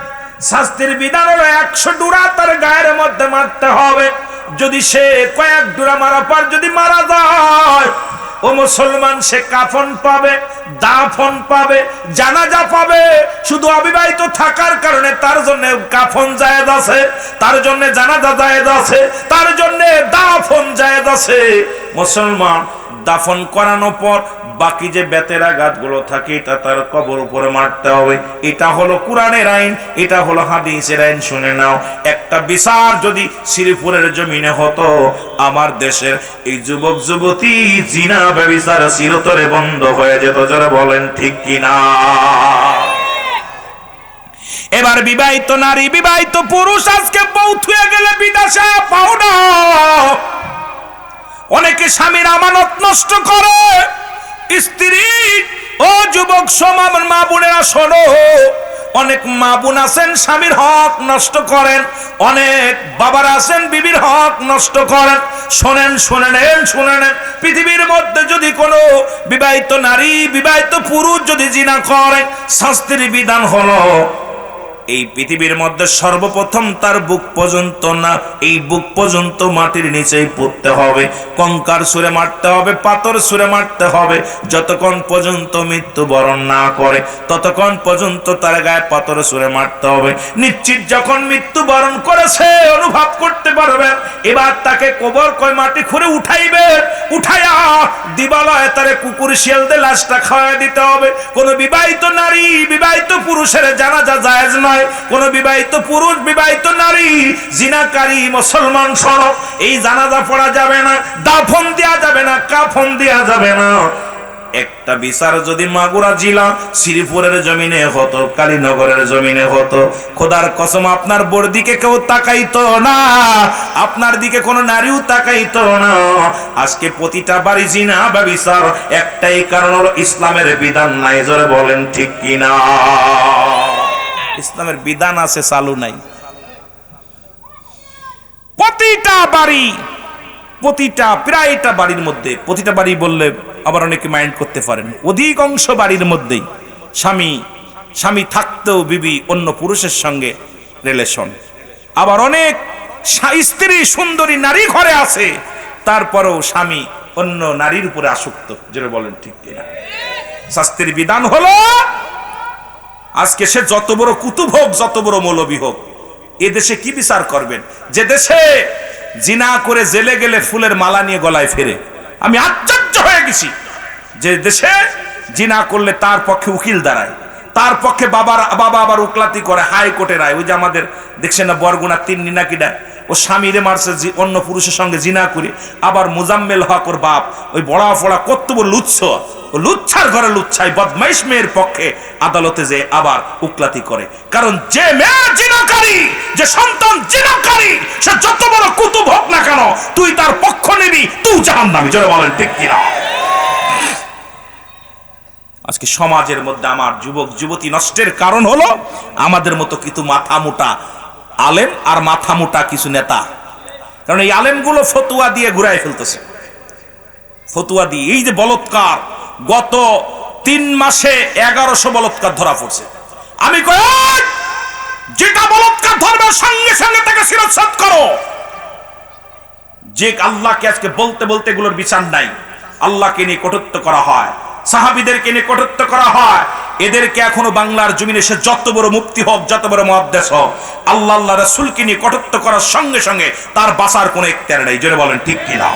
শাস্তির বিধান হলো 100 ডুরা তার গায়ের মধ্যে মারতে হবে। যদি সে কয়েক ডুরা মারা পর যদি মারা যায়, ও মুসলমান, সে কাফন পাবে, দাফন পাবে, জানাজা পাবে। শুধু অবিবাহিত থাকার কারণে তার জন্য কাফন জায়েজ আছে, তার জন্য জানাজা জায়েজ আছে, তার জন্য দাফন জায়েজ আছে। মুসলমান, দাফন করানোর পর বাকি যে বেতের আঘাতগুলো থাকে এটা তার কবর উপরে মারতে হবে। এটা হলো কোরআনের আইন, এটা হলো হাদিসের আইন। শুনে নাও, একটা বিচার যদি শ্রীপুরের জমিনে হতো, আমার দেশের এই যুবক যুবতী জিনা ব্যভিচার চিরতরে বন্ধ হয়ে যেত। যারা বলেন ঠিক কিনা? এবার বিবাহিত নারী, বিবাহিত পুরুষ আজকে বউ থুয়ে গেলে বিদেশে পাও না। অনেকে স্বামীর আমানত নষ্ট করে, স্ত্রী। ও যুবক সমাজ মা বোনেরা শোনো, অনেক মা বোন আছেন স্বামীর হক নষ্ট করেন, অনেক বাবারা আছেন বিবির হক নষ্ট করেন। শোনেন, পৃথিবীর মধ্যে যদি কোনো বিবাহিত নারী, বিবাহিত পুরুষ যদি জিনা করে, শাস্তির বিধান হলো এই পৃথিবীর মধ্যে সর্বপ্রথম তার বুক পর্যন্ত না, এই বুক পর্যন্ত মাটির নিচেই পুঁততে হবে, কঙ্কার সুরে মারতে হবে, পাথর সুরে মারতে হবে। যতক্ষণ পর্যন্ত মৃত্যুবরণ না করে ততক্ষণ পর্যন্ত তার গায়ে পাথর সুরে মারতে হবে। নিশ্চিত যখন মৃত্যুবরণ করেছে, অনুভব করতে পারবেন, এবার তাকে কবর মাটি খুঁড়ে উঠাইয়া দিবালয়ে তারে কুকুর শিয়ালদের লাশটা খাওয়া দিতে হবে। কোন বিবাহিত নারী, বিবাহিত পুরুষের জানাজা জায়েজ নয়। কোন বিবাহিত পুরুষ, বিবাহিত নারী জিনাকারী, মুসলমান শোনো, এই জানাজা পড়া যাবে না, দাফন দেয়া যাবে না, কাফন দেয়া যাবে না। একটা বিচার যদি মাগুরা জেলা শ্রীপুরের জমিনে হতো, কালীনগরের জমিনে হতো, খোদার কসম আপনার বোর দিকে কেউ তাকাইতো না, আপনার দিকে কোনো নারীও তাকাইতো না। আজকে প্রতিটা বাড়ি জিনা বা বিচার, একটাই কারণ হলো ইসলামের বিধান নাই। জোরে বলেন ঠিক কিনা? ইসলামের বিধান আছে, চালু নাই। প্রতিটা বাড়ি, প্রায়টা বাড়ির মধ্যে, প্রতিটা বাড়ি বললে আবার অনেকে মাইন্ড করতে পারেন, অধিকাংশ বাড়ির মধ্যেই স্বামী থাকতেও বিবি অন্য পুরুষের সঙ্গে রিলেশন। আবার অনেক স্ত্রী, সুন্দরী নারী ঘরে আছে, তারপরেও স্বামী অন্য নারীর উপরে আসক্ত। যেটা বলেন ঠিক কিনা? শাস্তির বিধান হলো আজকে সে যত বড় কুতুব হোক, যত বড় মৌলবী হোক, এ দেশে কি বিচার করবেন? যে দেশে জিনা করে জেলে গেলে ফুলের মালা নিয়ে গলায় ফেরে। আমি আশ্চর্য হয়ে গেছি যে দেশে জিনা করলে তার পক্ষে উকিল দাঁড়ায়, তার পক্ষে বাবা আবার উকলাতি করে হাইকোর্টের রায়। ওই যে আমাদের দেখছেন না বরগুনা তিন্নি নাকিডা, ও স্বামীরে মারছে অন্য পুরুষের সঙ্গে জিনা করে, আবার মুজাম্মেল হক ওর বাপ ওই বড়া ফড়া কর্তব্য লুচ্ছ, ও লুচ্ছার ঘরে লুচ্ছাই বদমাইশ মেয়ের পক্ষে আদালতে যে আবার উকলাতি করে। কারণ যে মেয়ে জিনাকারী, যে সন্তান জিনাকারী, সে যত বড় কুতুব হোক না কেন, তুই তার পক্ষ নিবি, তুই জাহান্নামী। জোরে বলেন ঠিক কিনা? আজকে সমাজের মধ্যে আমার যুবক যুবতী নষ্টের কারণ হলো আমাদের মতো কিছু মাথা মোটা আলেম আর মাথা মোটা কিছু নেতা। কারণ এই আলেমগুলো ফতুয়া দিয়ে ঘুরাই ফেলতেছে, ফতুয়া দিয়ে। এই যে বলৎকার, গত 3 মাসে 1100 বলৎকার ধরা পড়ছে। আমি কই যেটা বলৎকার ধরবে সঙ্গে সঙ্গে তাকে শিরচ্ছেদ করো। যে আল্লাহকে আজকে বলতে বলতে এগুলোর বিচার নাই। আল্লাহকে নিয়ে কটূক্তি করা হয়, সাহাবীদেরকে নিয়ে কটূক্তি করা হয়। এদেরকে এখনো বাংলার জমিনে সে যত বড় মুফতি হোক, যত বড় মুহাদ্দিস হোক, আল্লাহ রাসূলকে নিয়ে কটূক্তি করার সঙ্গে সঙ্গে তার বাঁচার কোনো ইখতিয়ার নেই। জোরে বলেন ঠিক কিনা?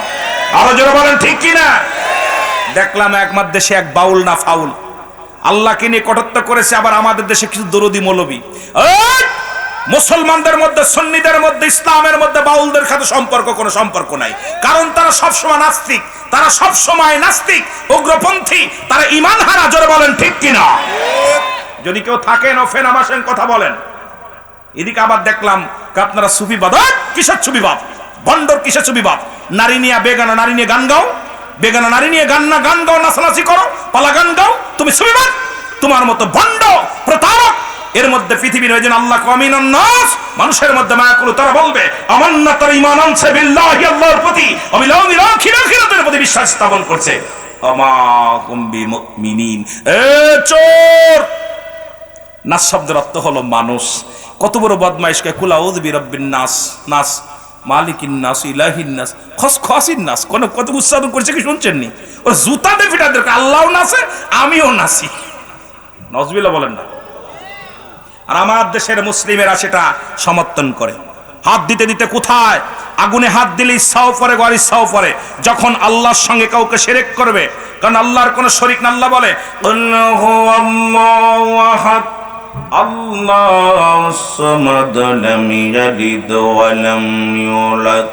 আরো জোরে বলেন ঠিক কিনা? দেখলাম একমাত্র দেশে এক বাউল না ফাউল আল্লাহকে নিয়ে কটূক্তি করেছে, আবার আমাদের দেশে কিছু দরদি মৌলবী। মুসলমানদের মধ্যে, সুন্নিদের মধ্যে, ইসলামের মধ্যে বাউলদের সাথে কোনো সম্পর্ক নাই। কারণ তারা সবসময় নাস্তিক, তারা সবসময় নাস্তিক, উগ্রপন্থী, তারা ঈমান হারা। জোরে বলেন ঠিক কিনা? যদি কেউ থাকেন ও ফেনামাসেন কথা বলেন। এদিকে আবার দেখলাম আপনারা সুফিবাদ। কিসের সুফিবাদ? বন্ডর কিসের সুফিবাদ? নারী নিয়ে বেগানা নারী নিয়ে গান গাও, বেগানা নারী নিয়ে গান গাও, নাচানাচি করো, পালা গান গাও, তুমি সুফিবাদ? তোমার মতো বন্ড প্রতারক এর মধ্যে পৃথিবীর ওই যে আল্লাহ কামিনান নাস, মানুষের মধ্যে মায়া করো, তারা বলবে আমান্না তার ঈমান আনছে বিল্লাহি, আল্লাহর প্রতি, অবিল আখিরাতের প্রতি বিশ্বাস স্থাপন করছে। আমা কুম বিমুমিনিন। এ চোর! নাস শব্দের অর্থ হলো মানুষ। কত বড় বদমাইশকে কুল আউযু বিরাব্বিন নাস, নাস মালিকিন নাস, ইলাহিন নাস, খসখসিন নাস। কত উচ্চারণ করছে কি শুনছেন নি? ওর জুতা দিয়ে ফিটাদের আল্লাহও নাচে, আমিও নাচি। নাউজুবিল্লাহ বলেন না? আর আমার দেশের মুসলিমেরা সেটা সমর্থন করে। হাত দিতে দিতে কোথায় আগুনে হাত দিলে ইচ্ছাও পরে, গর ইচ্ছাও পরে। যখন আল্লাহর সঙ্গে কাউকে শিরক করবে, কারণ আল্লাহর কোনো শরীক না। আল্লাহ বলে আল্লাহু আল্লাহু আহাদ আল্লাহুস সামাদ লাম ইয়ালিদ ওয়া লাম ইউলাদ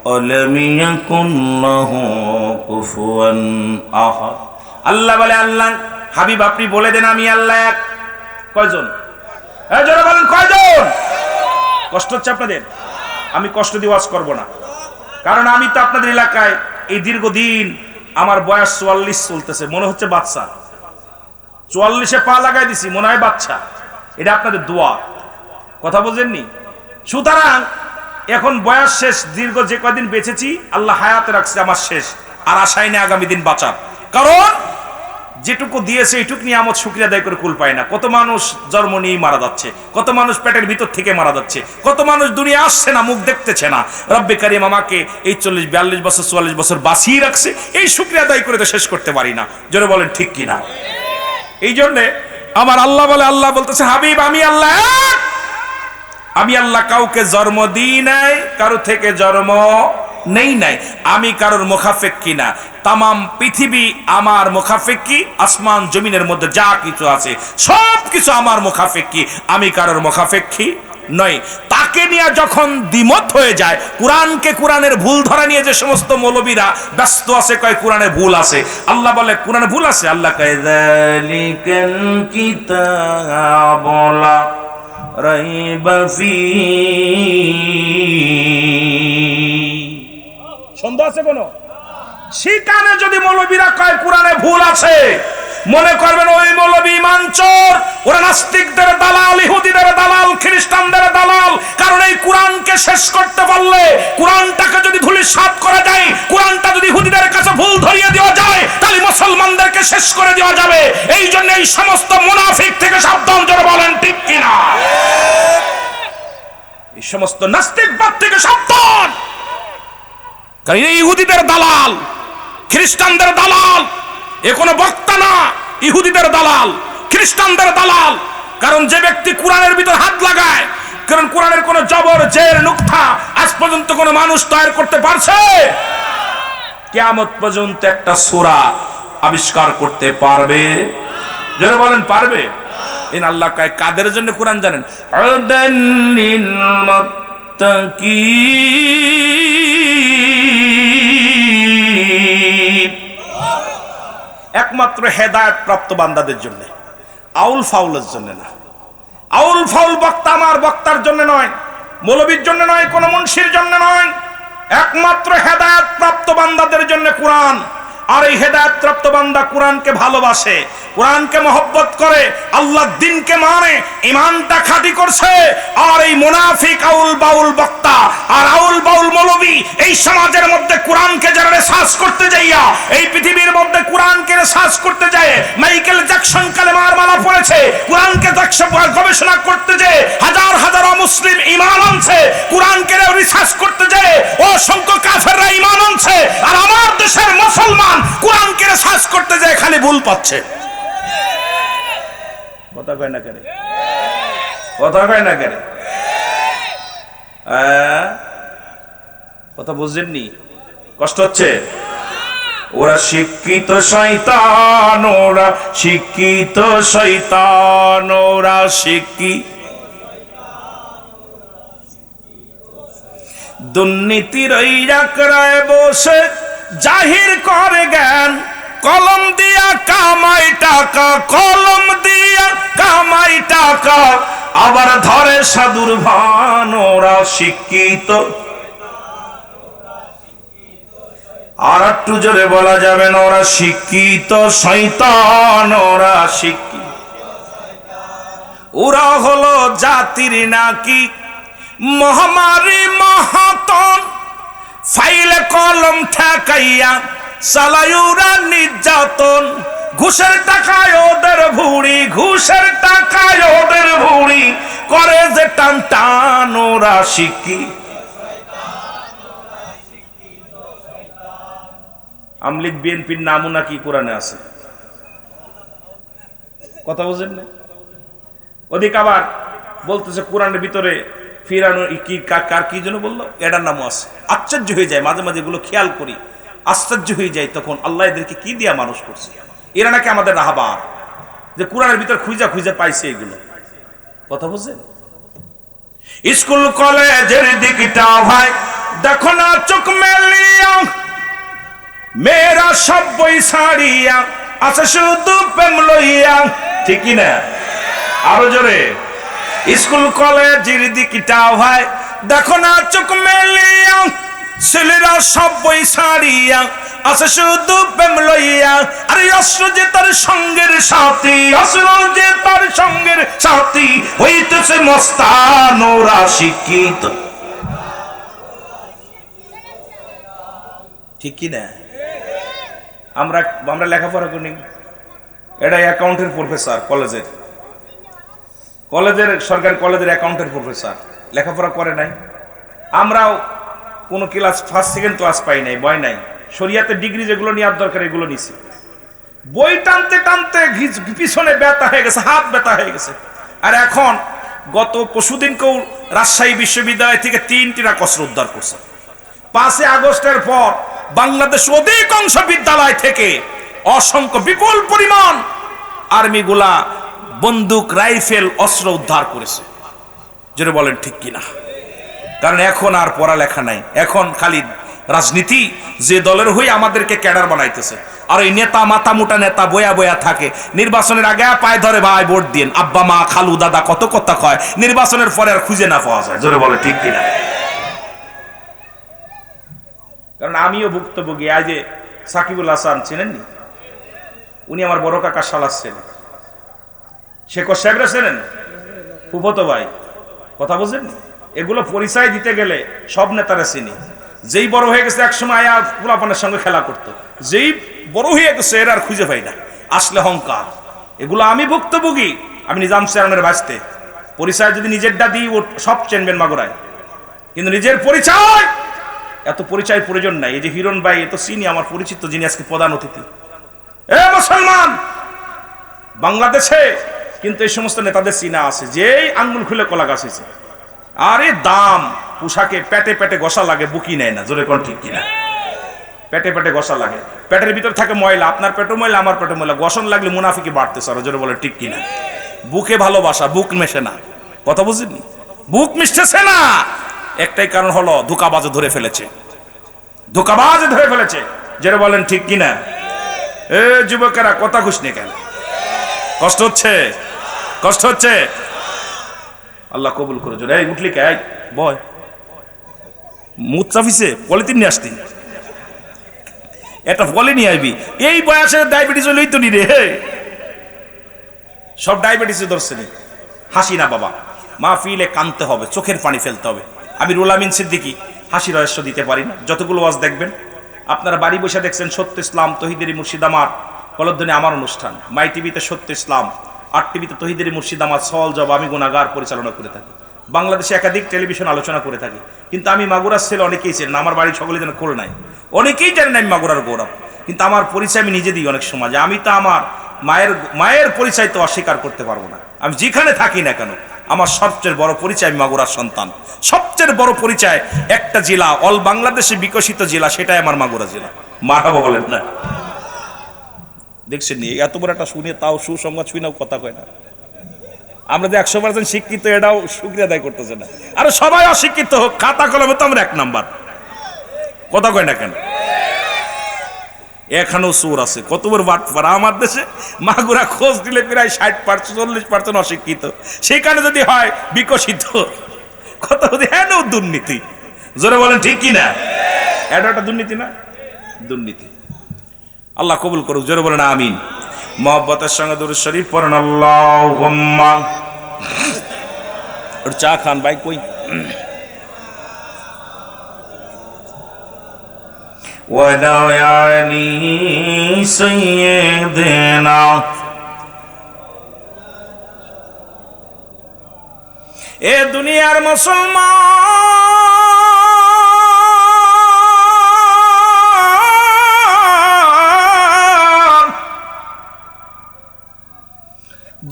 ওয়া লাম ইয়াকুল লাহু কুফুয়ান আহাদ। আল্লাহ বলে, আল্লাহ হাবিব আপনি বলে দেন আমি আল্লাহ এক। কয়জন? জোরে বলেন কয়জন? কষ্ট হচ্ছে আপনাদের? আমি কষ্ট দিয়ে ওয়াজ করব না, কারণ আমি তো আপনাদের এলাকায় এই দীর্ঘদিন, আমার বয়স 44 চলতেছে, মনে হচ্ছে বাচ্চা। 44-এ পা লাগাই দিছি, মনে হয় বাচ্চা। এটা আপনাদের দোয়া, কথা বুঝেননি? সুতরাং এখন বয়স শেষ, দীর্ঘ যে কয়দিন বেঁচেছি আল্লাহ হায়াতে রাখছে, আমার শেষ। আর আশাই নেই আগামী দিন বাঁচার। কারণ যেটুকু দিয়েছে এইটুক নিয়ে আমার শুকরিয়া আদায় করে কুল পায় না। কত মানুষ জন্ম নিয়েই মারা যাচ্ছে, কত মানুষ পেটের ভিতর থেকে মারা যাচ্ছে, কত মানুষ দুনিয়া আসছে না, মুখ দেখতেছে না। রব্বে কারিম আমাকে এই 40-42 বছর 44 বছর বাঁচিয়ে রাখছে, এই শুকরিয়া আদায় করে তো শেষ করতে পারি না। জোরে বলেন ঠিক কিনা? এই জন্যে আমার আল্লাহ বলে, আল্লাহ বলতেছে হাবিব আমি আল্লাহ এক। আমি আল্লাহ কাউকে জন্ম দিই নাই, কারো থেকে জন্ম নেই নাই। আমি কারোর মুখাফেক্ষী না। তামাম পৃথিবী আমার মুখাফেক্ষী, আসমান জমিনের মধ্যে যা কিছু আছে সব কিছু আমার মুখাফেক্ষী, আমি কারোর মুখাফেক্ষী নয়। তাকে নিয়ে যখন দ্বিমত হয়ে যায়, কোরআনকে, কোরআনের ভুল ধরা নিয়ে যে সমস্ত মৌলবীরা ব্যস্ত আছে, কয় কোরআনে ভুল আছে। আল্লাহ বলে কোরআনে ভুল আছে। আল্লাহ কয় যালিকাল কিতাবু লা রাইবা ফীহি। সন্দেহ আছে কোনো? সেখানে যদি মৌলবীরা কয় কোরআনে ভুল আছে, মনে করবেন ওই মৌলবী ঈমান চোর, ওরা নাস্তিকদের দালাল, ইহুদিদের দালাল, খ্রিস্টানদের দালাল। কারণ এই কোরআনকে শেষ করতে পারলে, কোরআনটাকে যদি ধূলিসাৎ করা যায়, কোরআনটা যদি ইহুদিদের কাছে ভুল ধরিয়ে দেওয়া যায়, তাহলে মুসলমানদেরকে শেষ করে দেওয়া যাবে। এই জন্য এই সমস্ত মুনাফিক থেকে সাবধান। জোরে বলেন ঠিক কিনা? এই সমস্ত নাস্তিকবাদ থেকে সাবধান। কারণ এই ইহুদিদের দালাল, খ্রিস্টানদের দালাল, এ কোনো বক্তা না, ইহুদিদের দালাল, খ্রিস্টানদের দালাল। কারণ যে ব্যক্তি কোরআনের ভিতর হাত লাগায়, কারণ কোরআনের কোন জবর জের নুকতা আজ পর্যন্ত কোন মানুষ তৈরি করতে পারছে? কিয়ামত পর্যন্ত একটা সূরা আবিষ্কার করতে পারবে? যারা বলেন পারবে। ইন আল্লাহ কয় কাদের জন্য কোরআন জানেন? আদাল্লিল মুত্তাকিন, একমাত্র হেদায়েত প্রাপ্ত বান্দাদের জন্য, আউল ফাউলের জন্য না। আউল ফাউল বক্তা আমার বক্তার জন্য নয়, মৌলবীর জন্য নয়, কোন মুন্সির জন্য নয়, একমাত্র হেদায়েত প্রাপ্ত বান্দাদের জন্য কোরআন। আর এই হেদায়েত প্রাপ্ত বান্দা কোরআনকে ভালোবাসে, কোরআনকে মহব্বত করে, আল্লাহর দ্বীনকে মানে, ঈমানটা খাঁটি করছে। আর এই মুনাফিক আউল বাউল বক্তা আর আউল বাউল মৌলবী এই সমাজের মধ্যে কোরআনকে যারা রিসার্চ করতে যাইয়া, এই পৃথিবীর মধ্যে কোরআনকে রিসার্চ করতে যায়, মাইকেল জ্যাকসন কালেমার মালা পড়েছে, কোরআনকে গবেষণা করতে যায় হাজার হাজার মুসলিম ঈমান আনছে, কোরআনকে রিসার্চ করতে যায় অসংখ্য কাফেররা ঈমান আনছে। আর আমার দেশের মুসলমান কোরআনকে রিসার্চ করতে যায় খালি ভুল পাচ্ছে। কথা কয় না কেন? কথা কয় না কেন? কথা বুঝছেননি? কষ্ট হচ্ছে? ওরা শিক্ষিত শয়তান, ওরা শিক্ষিত শয়তান, ওরা শিক্ষিত দুর্নীতির ওই রাকড়ায় বসে জাহির করে জ্ঞান, কলম দিয়া কামাই টাকা, কলম দিয়া কামাই টাকা, আবার ধরে সাধুর ভান, ওরা শিক্ষিত। আর একটু জোরে বলা যাবে না, ওরা শিক্ষিত শয়তান, ওরা শিক্ষিত। ওরা হলো জাতির নাকি মহামারী মহাতন, ফাইলে কলম ঠেকাইয়া চালায়ুরা নির্যাতন, ঘুষের টাকায় ওদের ভুড়ি, ঘুষের টাকায় ওদের ভুড়ি, করে যে টান টান, ওরা শিক্ষিত। আমলিগ বিএনপির নামও নাকি কোরআনে আছে। কথা বুঝেন না? ওদিক আবার বলতেছে কোরআনের ভিতরে ফিরানো কি কার কি যেন বললো, এটার নামও আছে। আশ্চর্য হয়ে যায় মাঝে মাঝে এগুলো খেয়াল করি, আশ্চর্য হয়ে যায় তখন আল্লাহ এদেরকে কি দিয়া মানুষ করছে। এরা নাকি আমাদের রাহবার, যে কোরআনের ভিতর খুঁজা খুঁজা পাইছে এগুলো। কথা বুঝেন? স্কুল কলেজের দিকটা ভাই দেখো না চোখ মেলিয়া, মেয়েরা সব বই ছাড়িয়া আছে শুধু প্রেম লইয়া, ঠিক না? আরো জোরে। স্কুল কলেজের দিকটা ভাই দেখো না চোখ মেলিয়া, ছেলেরা সব বই ছাড়িয়া আছে শুধু প্রেম লইয়া। আরে অস্ত্র যে তার সঙ্গের সাথী, অস্ত্র যে তার সঙ্গের সাথী, হইতেছে মস্তান, ওরা শিক্ষিত। ঠিক কি না? আমরা লেখাপড়া করি, এটা অ্যাকাউন্টের প্রফেসর কলেজের, সরকারি কলেজের অ্যাকাউন্টের প্রফেসর, লেখাপড়া করে নাই। আমরাও কোনো ক্লাস ফার্স্ট সেকেন্ড ক্লাস পাই নাই, বই নাই। শরিয়াতে ডিগ্রি যেগুলো নেওয়ার দরকার এগুলো নিছি। বই টানতে টানতে পিছনে ব্যথা হয়ে গেছে, হাত ব্যথা হয়ে গেছে। আর এখন গত পরশুদিনকেও রাজশাহী বিশ্ববিদ্যালয় থেকে 3টি অস্ত্র উদ্ধার করছে। 5 আগস্টের পর বাংলাদেশ অধিকাংশ বিদ্যালয় থেকে অসংখ্য বিপুল পরিমাণ আর্মিগুলা বন্দুক, রাইফেল, অস্ত্র উদ্ধার করেছে। যেটা বলেন ঠিক কিনা? কারণ এখন আর পড়ালেখা নাই, এখন খালি রাজনীতি। যে দলের হয়ে আমাদেরকে ক্যাডার বানাইতেছে। আর এই নেতা, মাথা মোটা নেতা বয়া বয়া থাকে, নির্বাচনের আগে পায়ে ধরে ভাই ভোট দিন, আব্বা মা খালু দাদা কত কথা কয়, নির্বাচনের পরে আর খুঁজে না পাওয়া যায়। জোরে বলে ঠিক কিনা? কারণ আমিও ভুক্তভোগী। আজ যে সাকিবুল হাসান চেনেননি? উনি আমার বড় কাকা শালাস ছিলেন। শেখ সাহেবরা চেনেন? ফুফতো ভাই। কথা বুঝেননি? এগুলো পরিচয় দিতে গেলে সব নেতারা চিনি। যেই বড় হয়ে গেছে একসময় আয়া পোলাপানের সঙ্গে খেলা করতো, যেই বড় হয়ে গেছে এর আর খুঁজে পাই না, আসলে অহংকার। এগুলো আমি ভুক্তভোগী। আমি নিজাম চেয়ারম্যানের বাঁচতে পরিচয় যদি নিজেরটা দিই ও সব চেনবেন মাগুরায়, কিন্তু নিজের পরিচয় এত পরিচয় প্রয়োজন নাই। এই যে হিরণ ভাই, এত চিনি, আমার পরিচিত, যিনি আজকে প্রধান অতিথি। এ মুসলমান, বাংলাদেশে কিন্তু এই সমস্ত নেতাদের চিনা আছে যে আঙ্গুল খুলে কলা গাছ হয়েছে। আরে দাম পোশাকে পেটে পেটে ঘষা লাগে, বুকি নেয় না। জোরে কোন ঠিক কিনা? পেটে পেটে ঘষা লাগে, পেটের ভিতর থাকে ময়লা, আপনার পেটে ময়লা আমার পেটে ময়লা, ঘষণ লাগলে মুনাফিকি বাড়তেছে। আর জোরে বলে ঠিক কিনা? বুকে ভালোবাসা, বুক মেশে না। কথা বুঝিনি? বুক মিশতেছে না, একটাই কারণ হলো ধোঁকাবাজে ধরে ফেলেছে, ধোঁকাবাজে ধরে ফেলেছে। জোরে বলেন ঠিক কিনা? এ যুবকেরা কথা খুশনি কেন? কষ্ট হচ্ছে, কষ্ট হচ্ছে। আল্লাহ কবুল করে। জোরে এই উঠলি কে? বয় মুখ চাপিছে, পলিথিন নিয়ে আসতি, একটা ফলে নিয়ে আসবি। এই বয়সে ডায়াবেটিস হলেই তো নি রে, সব ডায়াবেটিস ধরছে নি। হাসি না বাবা, মাহফিলে কানতে হবে, চোখের পানি ফেলতে হবে। আমি রুল আমিন সিদ্দিকী হাসি রহস্য দিতে পারি না। যতগুলো ওয়াজ দেখবেন আপনারা বাড়ি বসে দেখছেন সত্য ইসলাম, তহিদেরি মুর্শিদ আমার, কলধ্বনি আমার অনুষ্ঠান, মাই টিভিতে সত্য ইসলাম, আর টিভিতে তহিদেরি মুর্শিদ আমার, সওয়াল জবাব আমি গুনাহগার পরিচালনা করে থাকি। বাংলাদেশে একাধিক টেলিভিশন আলোচনা করে থাকি। কিন্তু আমি মাগুরার ছেলে, অনেকেই চেনেন, আমার বাড়ি সকলে যেন খোল নাই, অনেকেই জানেন আমি মাগুরার গৌরব। কিন্তু আমার পরিচয় আমি নিজে দিই অনেক সময়, যে আমি তো আমার মায়ের পরিচয় তো অস্বীকার করতে পারবো না। আমি যেখানে থাকি না কেন, আমার সবচেয়ে বড় পরিচয় আমি মাগুরার সন্তান। সবচেয়ে বড় পরিচয় একটা জেলা, অল বাংলাদেশে বিকশিত জেলা, সেটাই আমার মাগুরা জেলা। মারহাবা বলেন না? দেখছেন নি এত বড় একটা শুনে তাও সুসংবাদ শুনেও কথা কয় না। আমরা যে 100% শিক্ষিত এটাও শুকরিয়া আদায় করতেছে না। আর সবাই অশিক্ষিত হোক, খাতা কলমে তো আমরা 1 নাম্বার। কথা কয় না কেন? এখানেও চোর আছে, কত বড় বাটপাড়া আমার দেশে। মাগুরা খোঁজ দিলে প্রায় 60% 40% অশিক্ষিত, সেখানে যদি হয় বিকশিত, কত হেন দুর্নীতি। জোরে বলেন ঠিক কি না? এটা একটা দুর্নীতি না? দুর্নীতি। আল্লাহ কবুল করুক। জোরে বলেন আমিন। মহব্বতের সঙ্গে দুরূদ শরীফ পড়েন আল্লাহুম্মা। ওর চা খান ভাই কই? ওয়াদায়ানি সাইয়্যিদিনা। এ দুনিয়ার মুসলমান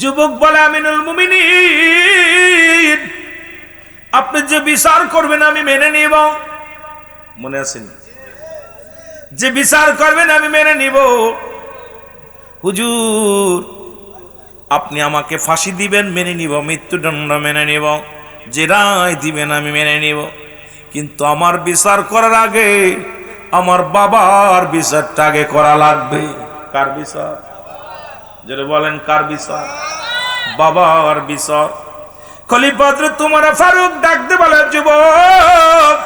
যুবক বলে, আমিনুল মুমিনিন আপনি যে বিচার করবেন আমি মেনে নিব। মনে আছেন? যে বিচার করবেন আমি মেনে নিব। হুজুর আপনি আমাকে ফাঁসি দিবেন মেনে নিব, মৃত্যুদণ্ড মেনে নিব, যে রায় দিবেন আমি মেনে নিব। কিন্তু আমার বিচার করার আগে আমার বাবার বিচারটা আগে করা লাগবে। কার বিচার? যারা বলেন কার বিচার? বাবার বিচার। খলিফা হযরত ওমর ফারুক ডাকতে বলে, যুবক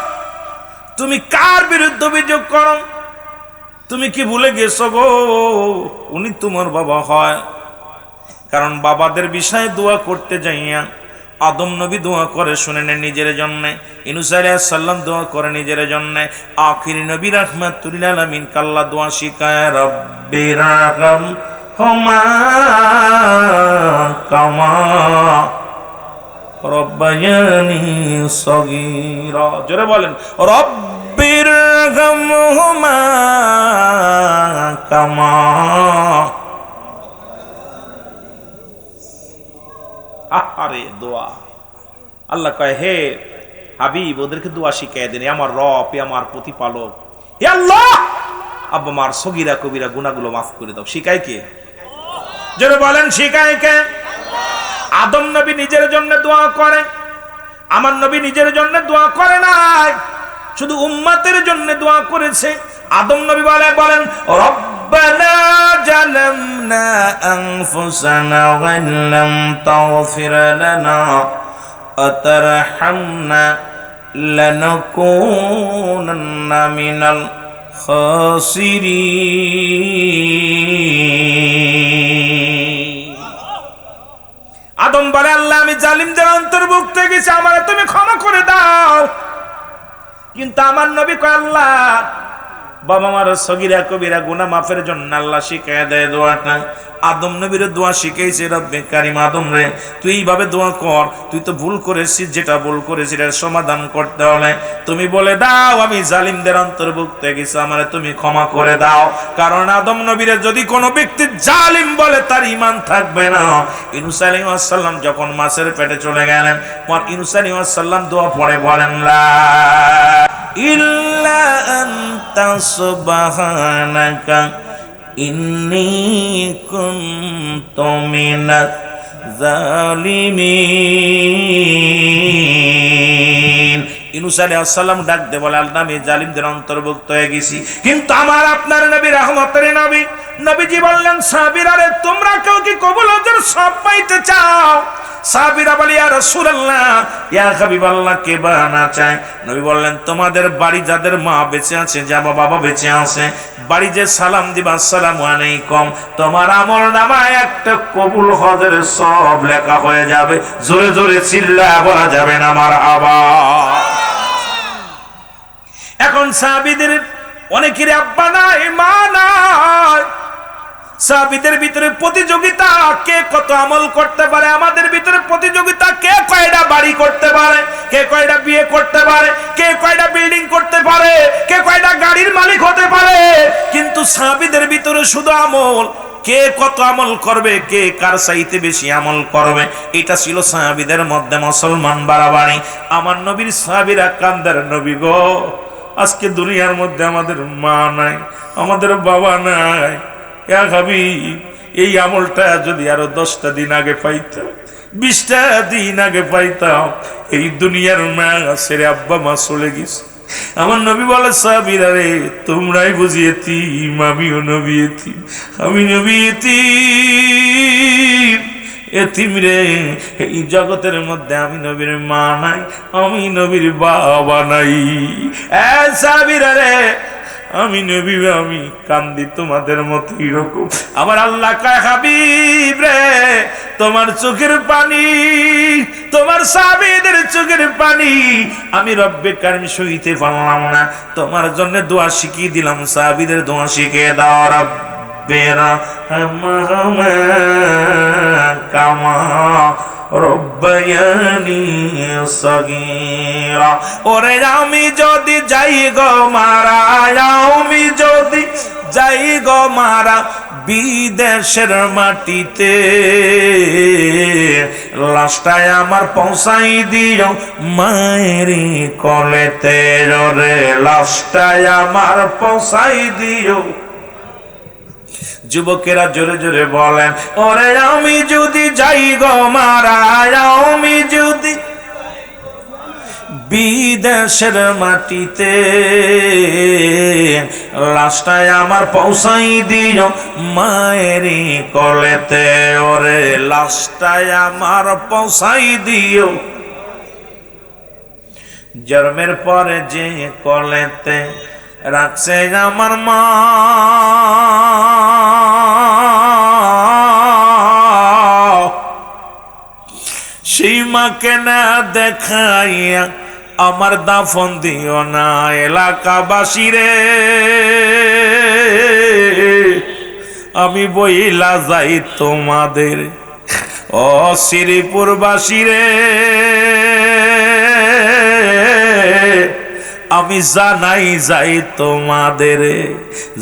তুমি কার বিরুদ্ধে অভিযোগ করো? তুমি কি ভুলে গেছো গো উনি তোমার বাবা হয়? কারণ বাবাদের বিষয়ে দোয়া করতে যাইয়া আদম নবী দোয়া করে শুনে নেন নিজের জন্য, ইউনূস আলাইহিস সালাম দোয়া করে নিজের জন্য, আখির নবী রাহমাতুল লিল আলামিন কাল্লা দোয়া শিখায়, রব্বিরহাম হুমা কামা রব্বায়ানি সগীরা। জোরে বলেন রব্বিরহামহুমা কামা। আরে দোয়া আল্লাহ কয়, হে হাবিব ওদেরকে দোয়া শিখাই দেন, আমার রব, আমার প্রতিপালক, হে আল্লাহ আব্বা মার সগীরা কবিরা গুনাহগুলো মাফ করে দাও। শিখায় কে? যারা বলেন শিখায় কে? আদম নবী নিজের জন্য দোয়া করে, আমার নবী নিজের জন্য দোয়া করে নাই, শুধু উম্মতের জন্য দোয়া করেছে। আদম নবী বলেন রব্বানা জালামনা আনফুসানা ওয়া লাম তাগফির লানা ওয়া তারহামনা লানাকুনান্না মিনাল খাসিরিন। আদম বলে, আল্লাহ আমি জালিমদের অন্তর্ভুক্ত হয়ে গেছি, আমারে তুমি ক্ষমা করে দাও। কিন্তু আমার নবী কয়, আল্লাহ বাবা মার সগীরা কবিরা গুনাহ মাফের জন্য আল্লাহ শিখায় দেয় দোয়াটা। আদম নবীর দোয়া শিখাইছে, রব্বে কারিম আদম রে তুই এইভাবে দোয়া কর, তুই তো ভুল করেছিস, যেটা ভুল করেছিস এর সমাধান করতে হলে তুমি বলে দাও আমি জালিমদের অন্তর্ভুক্ত হয়ে গেছি, আমারে তুমি ক্ষমা করে দাও। কারণ আদম নবীরে যদি কোনো ব্যক্তি জালিম বলে তার ঈমান থাকবে না। ইউনূস আলাইহিস সালাম যখন মাছের পেটে চলে গেলেন, ইউনূস আলাইহিস সালাম দোয়া পড়ে বলেন লা ইল্লা আনতা সুবহানাকা ইন্নী কুনতু মিনাজ জালিমিন। ইউনূস আলাইহিস সালাম ডাক দে বলে আল্লাহ আমি জালিমদের অন্তর্ভুক্ত হয়ে গেছি। কিন্তু আমার আপনার নবী রহমতের নবী, নবীজি বললেন সাহাবীরা রে তোমরা কেউ কি কবুল হজের সব পাইতে চাও? সাহাবীরা বলে ইয়া রাসূলুল্লাহ ইয়া হাবিবাল্লাহ কে বা না চায়? নবী বললেন তোমাদের বাড়ি যাদের মা বেঁচে আছে, যা বাবা বেঁচে আছে, বাড়ি যে সালাম দিবা আসসালামু আলাইকুম, তোমার আমল নামায় একটা কবুল হজের সব লেখা হয়ে যাবে। জোরে জোরে চিল্লায়া বলা যাবে না মারহাবা। এখন সাহাবীদের অনেকের আব্বা নাই মা নাই, সাহাবীদের ভিতরে প্রতিযোগিতা কে কত আমল করতে পারে, আমাদের ভিতরে প্রতিযোগিতা কে কয়টা বাড়ি করতে পারে, কে কয়টা বিয়ে করতে পারে, কে কয়টা বিল্ডিং করতে পারে, কে কয়টা গাড়ির মালিক হতে পারে। কিন্তু সাহাবীদের ভিতরে শুধু আমল, কে কত আমল করবে, কে কার চাইতে বেশি আমল করবে, এটা ছিল সাহাবীদের মধ্যে মুসলমান বাড়াবাড়ি। আমার নবীর সাহাবীরা কান্দার নবী গো আজকে দুনিয়ার মধ্যে আমাদের মা নাই, আমাদের বাবা নাই, ইয়া হাবিব এই আমলটা যদি আরো 10টা দিন আগে পাইতাম, 20টা দিন আগে পাইতাম, এই দুনিয়ার মা ছেড়ে আব্বা মা চলে গেছে। আমার নবী বলে সাহাবীরা রে তোমরাই বুঝি এতিম, আমিও নবী এতিম, আমি নবী এতিম, এতিম রে এই জগতের মধ্যে আমি নবীর মা নাই, আমি নবীর বাবা নাই। সাহাবীরা রে আমি নবী আমি কান্দি তোমাদের মতো এরকম। আমার আল্লাহ কয় হাবিব রে তোমার চোখের পানি, তোমার সাহাবীদের চোখের পানি আমি রব্বে কারিম সইতে পারলাম না, তোমার জন্য দোয়া শিখিয়ে দিলাম, সাহাবীদের দোয়া শিখিয়ে দাও। রব্বেরা হামহামা কামা রব্বায়ানি সগীরা। ওরে আমি যদি যাই গো মারা, আমি যদি যাই গো মারা বিদেশের মাটিতে, লাশটায় আমার পৌঁছাই দিও মায়েরি কলেতে, রে লাশটায় আমার পৌঁছাই দিও। যুবকেরা জোরে জোরে বলেন ওরে আমি যদি যাই গো মারা, আমি যদি বিদেশের মাটিতে, লাশটায় আমার পৌঁছাই দিও মায়েরি কলেতে, ওরে লাশটায় আমার পৌঁছাই দিও। জন্মের পরে যে কলেতে রাখছে আমার মা, সেই মাকে না দেখাইয়া আমার দাফন দিও না এলাকাবাসী রে, আমি বইলা যাই তোমাদের ও শ্রীপুরবাসী রে, আমি জানাই যাই তোমাদের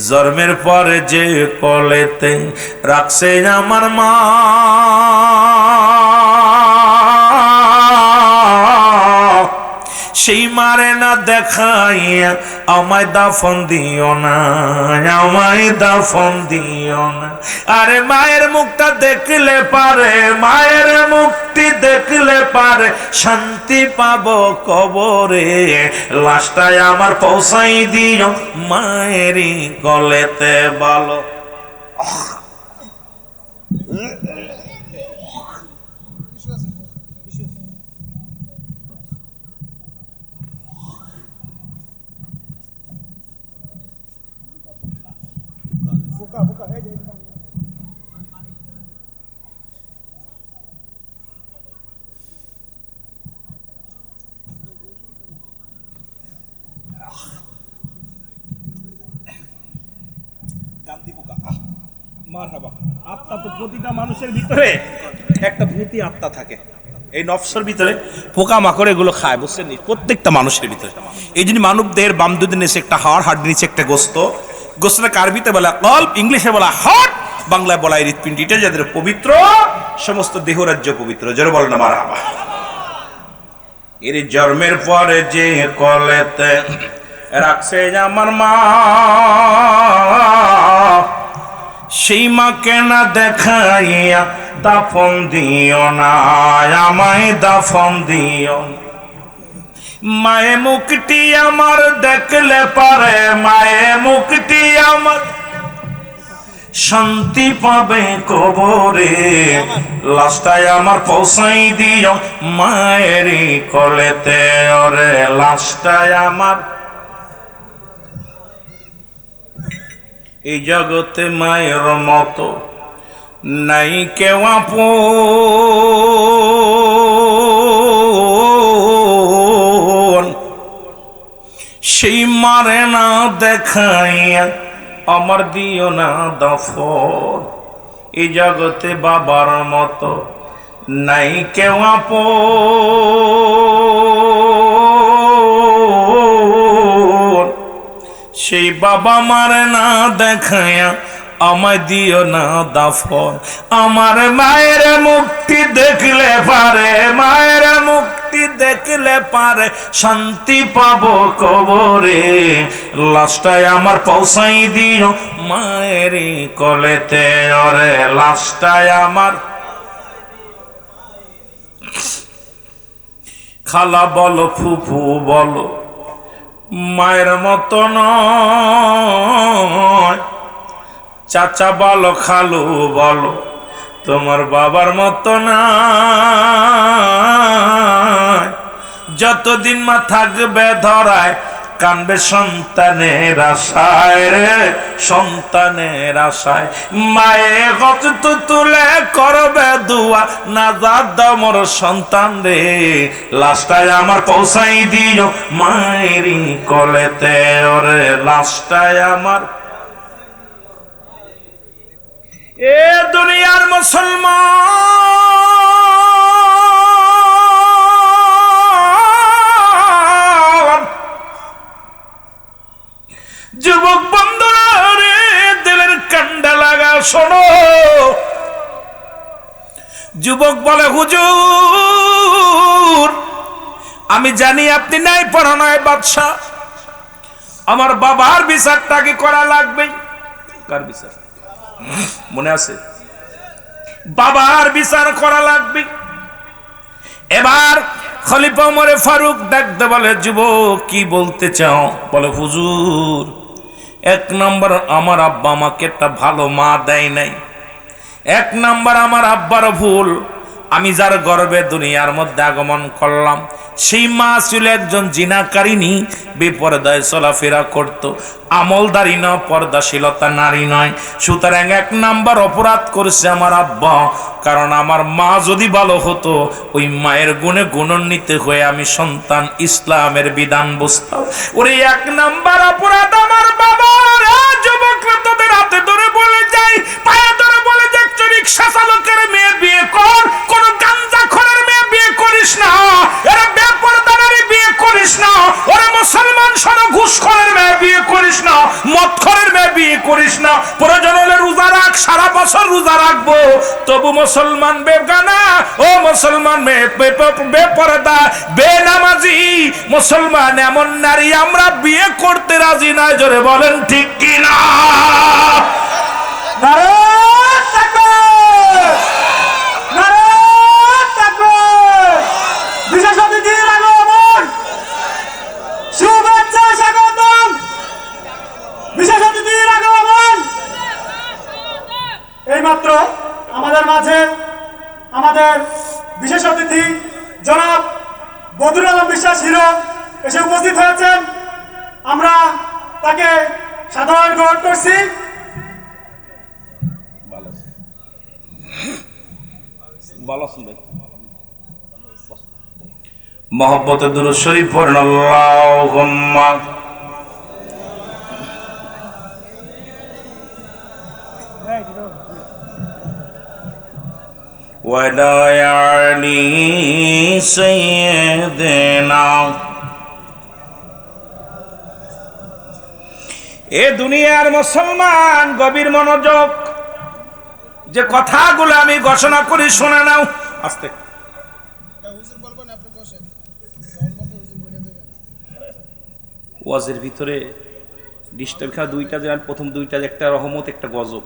জন্মের পরে যে কলেতে রাখছে আমার মা, সেই মারে না দেখাইয়া আমায় দাফন দিও না, আমায় দাফন দিও না। আরে মায়ের মুখটা দেখলে পারে, মায়ের মুক্তি দেখলে পারে শান্তি পাবো কবরে, লাশটায় আমার পৌঁছাই দিও মায়েরই গলেতে বলো। মারহাবা। আত্মা তো প্রতিটা মানুষের ভিতরে একটা ভূতি আত্মা থাকে, এই নফসের ভিতরে পোকা মাকড় এগুলো খায়, বুঝছেন? প্রত্যেকটা মানুষের ভিতরে। এই জন্য মানব দেহের বাম দুদিন নিচে একটা হাড়, হাড় নিচে একটা গোস্ত, গোস্তটা কার্বিতে বলা কল্প, ইংলিশে বলা হার্ট, বাংলায় বলা হৃৎপিণ্ড। এটা যাদের পবিত্র, সমস্ত দেহরাজ্য পবিত্র। যারা বলেন না মারহাবা। এর জন্মের পরে যে কলেতে রাখছে আমার মা, সেই মাকে না দেখাইয়া দাফন দিও না, আমায় দাফন দিও। মায়ে মুক্তি আমার দেখলে পারে, মায়ে মুক্তি আমার শান্তি পাবে কবরে, লাশটায় আমার পৌঁছাই দিও মায়েরই কলেতে, ওরে লাশটায় আমার। এই জগতে মায়ের মতো নাই কেউ আপন, সেই মারে না দেখাইয়া আমার দিও না দফন। এই জগতে বাবার মতো নাই কেউ আপন, সেই বাবা মারে না দেখায়া আমায় দিও না দাফন। আমার মায়ের মুক্তি দেখলে পারে, মায়ের মুক্তি দেখলে পারে শান্তি পাবো কবরে, লাশটায় আমার পৌঁছাই দিও মায়েরই কলেতে, ওরে লাশটায় আমার। খালা বলো ফুফু বলো মায়ের মতো নয়, চাচা বলো খালু বলো তোমার বাবার মতো না। যতদিন মা থাকবে ধরায় কানবে সন্তানের আশায় রে, সন্তানের আশায়। মায়ে কত তুলে করবে দুয়া, না দাদা মোর সন্তান রে, লাশটায় আমার পৌঁছাই দিও মায়েরই কলেতে, ওরে লাশটায় আমার। এ দুনিয়ার মুসলমান যুবক বন্ধুরা রে, দিলের কান্ডা লাগা শোনো। যুবক বলে হুজুর আমি জানি আপনি নাই পড়া নয় বাদশা, আমার বাবার বিচারটা কি করা লাগবে? কার বিচার মনে আছে? বাবার বিচার করা লাগবে। এবার খলিফা ওমর ফারুক ডাকতে বলে যুবক কি বলতে চাও? বলে হুজুর এক নাম্বার আমার আব্বা আমাকে একটা ভালো মা দেয় নাই, এক নাম্বার আমার আব্বার ভুল, আমি যার গর্বে দুনিয়ার মধ্যে আগমন করলাম সেই মা ছিল একজন জিনাকারিনী, বেপরদায় চলাফেরা করত, আমলদারি না, পর্দাশীলতা নারী নয়। সুতরাং এক নাম্বার অপরাধ করেছে আমার আব্বা, কারণ আমার মা যদি ভালো হতো ওই মায়ের গুণে গুণান্বিত হয়ে আমি সন্তান ইসলামের বিধান বুঝতাম। ওরে এক নাম্বার অপরাধ আমার বাবার। যুবকরা তোদের হাতে ধরে বলে যাই, পায়ে ধরে বলে যাই, রিক্সা চালকের মেয়ে বিয়ে কর, কোন গাঞ্জাখোরের মেয়ে বিয়ে করিস না, এরা বেপরদারের বিয়ে করিস না, ওরা মুসলমান শোনো ঘুষখোরের মেয়ে বিয়ে করিস না, মদখোরের মেয়ে বিয়ে করিস না। প্রয়োজন হলে রোজা রাখ, সারা বছর রোজা রাখবো, তবু মুসলমান বেগানা, ও মুসলমান মেয়ে বেপরদা বেনামাজি মুসলমান এমন নারী আমরা বিয়ে করতে রাজি নয়। জোরে বলেন ঠিক কিনা? এইমাত্র আমাদের মাঝে আমাদের বিশেষ অতিথি জনাব বদরুল আলম বিশ্বাস হিরো এসে উপস্থিত হয়েছেন। আমরা তাকে সাধারণ গ্রহণ করছি। মহব্বতে দুরূদ শরীফ পড়েন আল্লাহুম্মা। وعلى آل سيدنا এ দুনিয়ার মুসলমান গভীর মনোযোগ, যে কথাগুলো আমি ঘোষণা করি শুনে নাও। আস্তে ওয়াজের ভিতরে ডিস্টার্ব খা দুইটা, যে প্রথম দুইটা, একটা রহমত একটা গজব।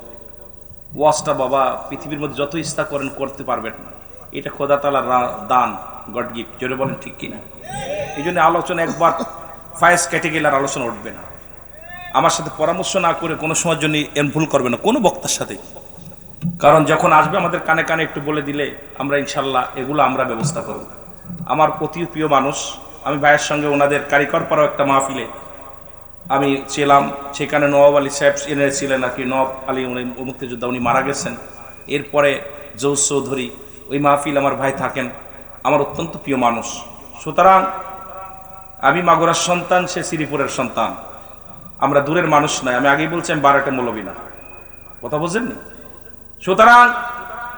ওয়াজটা বাবা পৃথিবীর মধ্যে যত ইচ্ছা করেন করতে পারবেন না, এটা খোদা তাআলার দান, গড গিফট। জোরে বলেন ঠিক কিনা? এই জন্য আলোচনা একবার ফায়েজ কেটে গেলে আর আলোচনা উঠবে না। আমার সাথে পরামর্শ না করে কোনো সময়ের জন্য ভুল করবে না কোনো বক্তার সাথে, কারণ যখন আসবে আমাদের কানে কানে একটু বলে দিলে আমরা ইনশাল্লাহ এগুলো আমরা ব্যবস্থা করব। আমার অতি প্রিয় মানুষ, আমি ভাইয়ের সঙ্গে ওনাদের কারিকর পাড়াও একটা মাহফিলে আমি ছিলাম, সেখানে নওয়াব আলী সাহেব এনেছিলেন আর কি। নওয়াব আলী উনি মুক্তিযোদ্ধা, উনি মারা গেছেন। এরপরে জৌস চৌধুরী, ওই মাহফিল আমার ভাই থাকেন, আমার অত্যন্ত প্রিয় মানুষ। সুতরাং আমি মাগুরার সন্তান, সে শ্রীপুরের সন্তান, আমরা দূরের মানুষ নয়। আমি আগেই বলছি আমি বারোটা মৌলবী না, কথা বুঝেননি? সুতরাং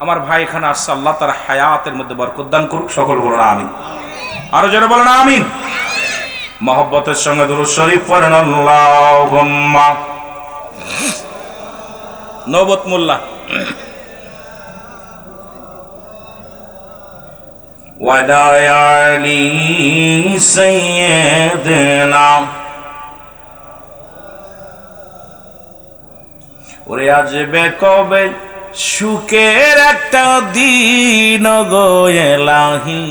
আমার ভাই এখানে আসছে, আল্লাহ তার হায়াতের মধ্যে বরকত দান করুক, সকল বলুন আমিন। আরো যারা বলেন আমিন। মহব্বতের সঙ্গে দুরূদ শরীফ পড়েন আল্লাহুম্মা। নওবত মোল্লা ওয়ালা আলি সাইয়্যিদিনা। ওরে আসবে কবে সুখের একটা দিন গো এলাহি,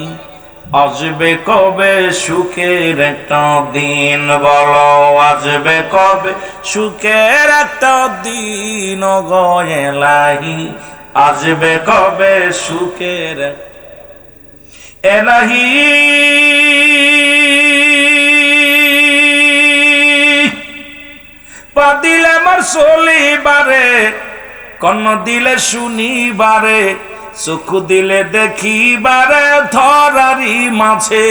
আসবে কবে সুখের একটা দিন, বলো আসবে কবে সুখের একটা দিন গো এলাহি, আসবে কবে সুখের এলাহি। পা দিলে আমার চলিবারে, কর্ণ দিলে শুনিবারে, চক্ষু দিলে দেখিবারে ধরারি মাঝে,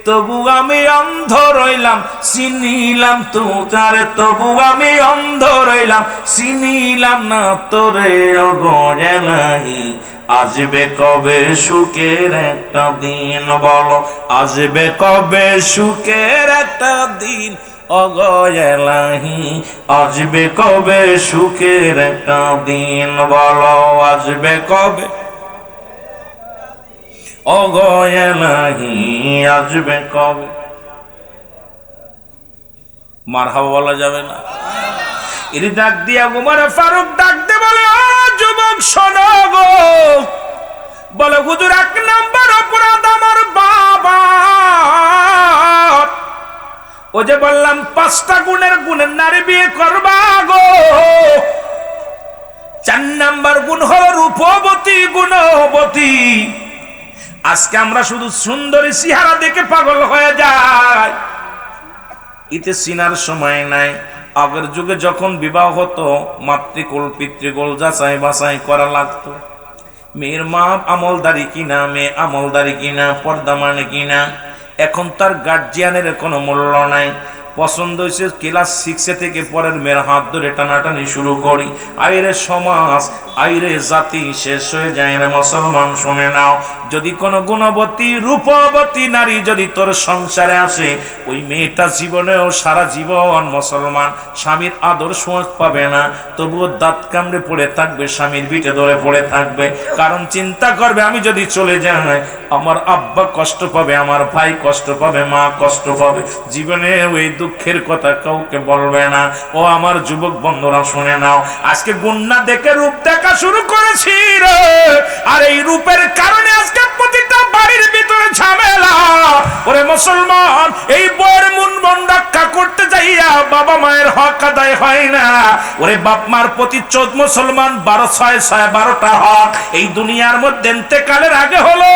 তবু আমি অন্ধ রইলাম চিনিলাম তোরে, তবু আমি অন্ধ রইলাম চিনিলাম না তোরে অগরেলাহি। আসবে কবে সুখের একটা দিন, বলো আসবে কবে সুখের একটা দিন অগয়েলাহি, আসবে কবে সুখের একটা দিন, বলো আসবে কবে অগয়েলাহি, আসবে কবে। মারহাবা বলা যাবে না? এর ডাক দিয়া উমর ফারুক ডাক দে বলে, ও যুবক শোনো গো, বলে হুজুর এক নাম্বার অপরাধ আমার বাবা, ও যে বললাম 5টা গুণের নারী বিয়ে করবা গো, 4 নাম্বার গুণ হলো রূপবতী গুণবতী। আজকে আমরা শুধু সুন্দরী চেহারা দেখে পাগল হয়ে যাই, ইতে চিনার সময় নাই। আগের যুগে যখন বিবাহ হতো মাতৃকুল পিতৃকুল যাচাই বাছাই করা লাগতো, মেয়ের মা আমলদারি কিনা, মেয়ে আমলদারি কিনা, পর্দা মানে কিনা। এখন তার গার্জিয়ানের কোনো মূল্য নাই। পছন্দ হয়েছে ক্লাস 6 থেকে পরের মেয়ের হাত ধরে টানাটানি শুরু করি, আইরে সমাজ আইরে জাতি শেষ হয়ে যায় না। মুসলমান শুনে নাও, যদি কোনো গুণবতী রূপবতী নারী যদি তোর সংসারে আসে, ওই মেয়েটা জীবনেও সারা জীবন মুসলমান স্বামীর আদর সোঁয়াজ পাবে না, তবুও দাঁত কামড়ে পড়ে থাকবে, স্বামীর পিঠে ধরে পড়ে থাকবে। কারণ চিন্তা করবে আমি যদি চলে যাই আমার আব্বা কষ্ট পাবে, আমার ভাই কষ্ট পাবে, মা কষ্ট পাবে। জীবনে ওই দুঃখের কথা কাউকে বলবে না। ও আমার যুবক বন্ধুরা শুনে নাও, আজকে গুন্না দেখে রূপ দেখা শুরু করেছি রে, আর এই রূপের কারণে আজকে প্রতিটা বাড়ির ভিতরে ঝামেলা। ওরে মুসলমান, এই বইয়ের মন রক্ষা করতে যাইয়া বাবা মায়ের হক আদায় হয় না। ওরে বাপ মার প্রতি 14 মুসলমান 12/6 হক এই দুনিয়ার মধ্যে ইন্তেকালের আগে হলো,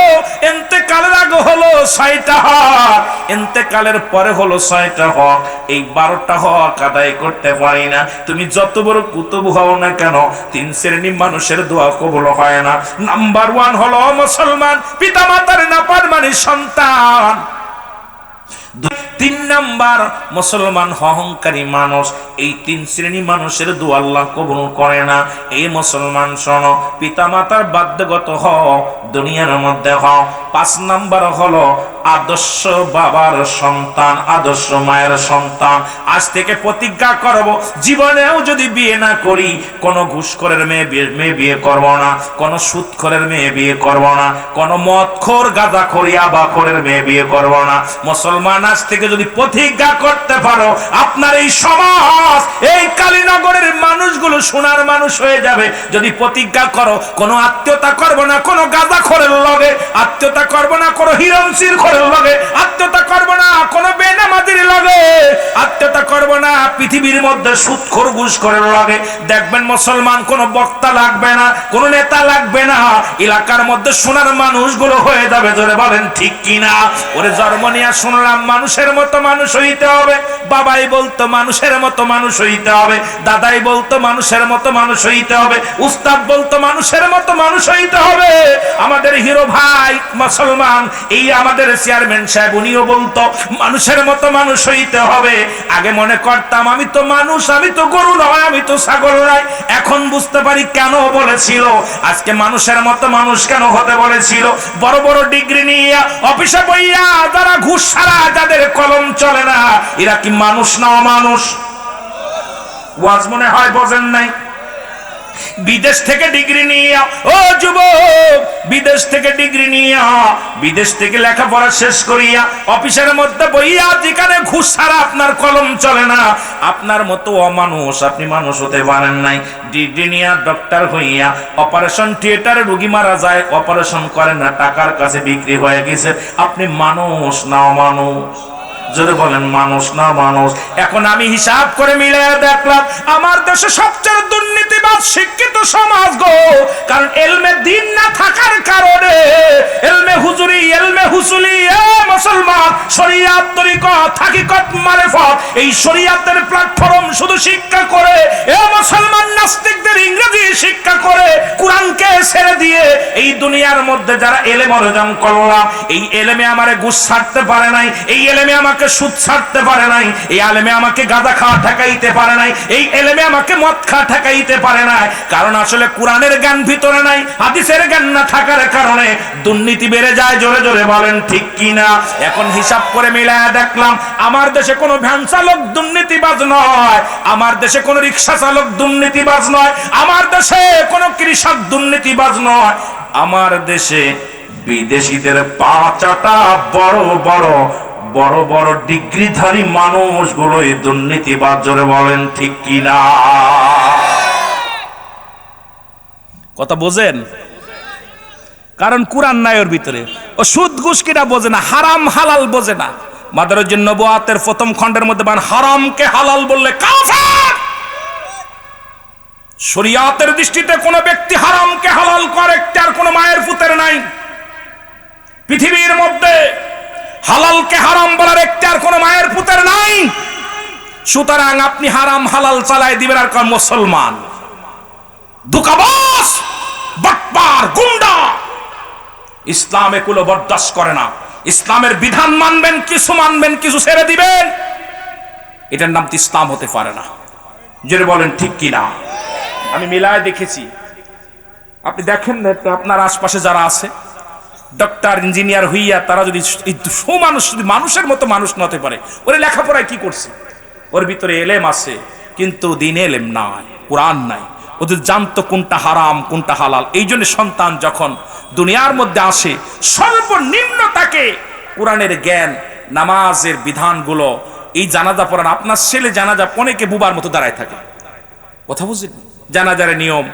ইন্তেকালের আগে হলো 6টা হক, ইন্তেকালের পরে হলো 6টা হক। এই 12টা হক আদায় করতে পারি না। তুমি যত বড় কুতুব হও না কেন, 3 শ্রেণীর মানুষের দোয়া কবুল হয় না। নাম্বার 1 হলো মুসলমান পিতা মাতার নাফরমানি সন্তান, তিন নাম্বার মুসলমান অহংকারী মানুষ। এই তিন শ্রেণী মানুষের দোয়া আল্লাহ কবুল করে না। এই মুসলমান শোনো, পিতা মাতার বাধ্যগত হও, দুনিয়ার মধ্যে হও। 5 নাম্বার হলো আদর্শ বাবার সন্তান, আদর্শ মায়ের সন্তান। আজ থেকে প্রতিজ্ঞা করব, জীবনেও যদি বিয়ে না করি, কোন ঘুষখোরের মেয়ে বিয়ে করব না, কোন সুদখোরের মেয়ে বিয়ে করব না, কোন মদখোর গাঁজাখোর ইয়াবাখোরের মেয়ে বিয়ে করব না। মুসলমান আজ থেকে যদি প্রতিজ্ঞা করতে পারো, আপনার এই সমাজ, এই কালীনগরের মানুষগুলো সোনার মানুষ হয়ে যাবে। যদি প্রতিজ্ঞা করো, কোনো আত্মীয়তা করব না কোনো গাঁজাখোরের লগে, আত্মীয়তা করব না কোনো হিরণশির খোরের লগে, আত্মীয়তা করব না কোনো বেনামাজির লগে, আত্মীয়তা করব না পৃথিবীর মধ্যে সুদখোর ঘুষখোরের লগে। দেখবেন মুসলমান কোনো বক্তা লাগবে না, কোনো নেতা লাগবে না, এলাকার মধ্যে সোনার মানুষগুলো হয়ে যাবে। জোরে বলেন ঠিক কিনা? ওরে জন্ম নিয়ে শুনলাম মানুষের মতো মানুষ হইতে হবে, বাবাই বলতো মানুষের মতো মানুষ হইতে হবে, দাদাই বলতো মানুষের মতো মানুষ হইতে হবে, উস্তাদ বলতো মানুষের মতো মানুষ হইতে হবে। আমাদের হিরো ভাই মুসলমান, এই আমাদের চেয়ারম্যান সাহেব, উনিও বলতো মানুষের মতো মানুষ হইতে হবে। আগে মনে করতাম আমি তো মানুষ, আমি তো গরু নয়, আমি তো ছাগল নয়। এখন বুঝতে পারি কেন বলেছিল। আজকে মানুষের মতো মানুষ কেন হতে বলেছিল? বড় বড় ডিগ্রি নিয়ে অফিসে বইয়া যারা ঘুষ ছাড়া, যাদের কলম চলে না, এরা কি মানুষ না অমানুষ? ওয়াজ মনে হয় বোঝেন নাই। বিদেশ থেকে ডিগ্রি নিয়ে, ও যুবক, বিদেশ থেকে ডিগ্রি নিয়ে, বিদেশ থেকে লেখাপড়া শেষ করিয়া অফিসের মধ্যে বইয়া, যেখানে ঘুষ ছাড়া আপনার কলম চলে না, আপনার মতো অমানুষ আপনি মানুষ হতে পারেন নাই। ডিগ্রি নিয়ে ডক্টর হইয়া অপারেশন থিয়েটারে রোগী মারা যায়, অপারেশন করেন না, টাকার কাছে বিক্রি হয়ে গেছে। আপনি মানুষ না অমানুষ? জোরে বলেন মানুষ না মানুষ? এখন আমি হিসাব করে মিলাইয়া দেখলাম, আমার দেশে সবচেয়ে দুর্নীতিবাদ শিক্ষিত সমাজ গো। কারণ এলমে দিন না থাকার কারণে, এলমে হুজুরি, এলমে হুসুলি, মুসলমান শরিয়াত তরিকত হাকিকত মারিফত, এই শরিয়াতের প্ল্যাটফর্ম শুধু শিক্ষা করে, মুসলমান নাস্তিকদের ইংরেজি শিক্ষা করে, কোরআনকে ছেড়ে দিয়ে এই দুনিয়ার মধ্যে যারা এলেম অর্জন করলাম, এই এলেমে আমারে ঘুষ ছাড়তে পারে নাই, এই এলেমে আমাকে সুদ ছাড়তে পারে নাই, এই আলেমে আমাকে গাঁজা খাওয়া ঠেকাইতে পারে নাই, এই এলেমে আমাকে মদ খাওয়া ঠেকাইতে পারে নাই। কারণ আসলে কোরআনের জ্ঞান ভিতরে নাই, হাদিসের জ্ঞান না থাকার কারণে দুর্নীতি বেড়ে যায়। জোরে জোরে বলেন ঠিক কিনা? এখন হিসাব করে মিলায়া দেখলাম, আমার দেশে কোনো ভ্যান চালক দুর্নীতিবাজ নয়, আমার দেশে কোনো রিক্সা চালক দুর্নীতিবাজ নয়, আমার দেশে কোনো কৃষক দুর্নীতিবাজ নয়, আমার দেশে বিদেশিদের পাঁচাটা বড় বড় বড় বড় ডিগ্রিধারী মানুষগুলো এই দুর্নীতিবাজ। জোরে বলেন ঠিক কিনা? কথা বোঝেন? কারণ কোরআন নাই ওর ভিতরে। ও সুদ ঘুষ কিনা বোঝে না, হারাম হালাল বোঝে না। মাদারুজ্জুন নবুয়াতের প্রথম খণ্ডের মধ্যে বান হারামকে হালাল বললে কাফের। শরিয়াতের দৃষ্টিতে কোন ব্যক্তি হারামকে হালাল করে, তার কোনো মায়ের পুতের নাই পৃথিবীর মধ্যে। হালালকে হারাম বলার একটি আর কোন মায়ের পুতের নাই। সুতরাং আপনি হারাম হালাল চালাই দিবেন আর কোন মুসলমান? ধোঁকাবাজ, বাটপার, গুন্ডা। ইসলাম এগুলো বরদাস্ত করে না। ইসলামের বিধান মানবেন, কিছু মানবেন, কিছু ছেড়ে দিবেন, এটার নাম তো ইসলাম হতে পারে না। জোরে বলেন ঠিক কিনা? আমি মিলায় দেখেছি, আপনি দেখেন না আপনার আশপাশে যারা আছে ডক্টর ইঞ্জিনিয়ার হইয়া, তারা যদি সুমানুষ, যদি মানুষের মতো মানুষ না হতে পারে, ওরে লেখাপড়ায় কি করছে? ওর ভিতরে এলেম আছে, কিন্তু দিনে এলেম নাই, কোরআন নাই। ওদের জানতো কোনটা হারাম কোনটা হালাল। এই জন্য সন্তান যখন দুনিয়ার মধ্যে আসে, সর্বনিম্ন তাকে কোরআনের জ্ঞান, নামাজের বিধানগুলো, এই জানাজা পড়ান। আপনার ছেলে জানাজা অনেকে বুবার মতো দাঁড়ায় থাকে, কথা বুঝলেন? জানাজার নিয়ম,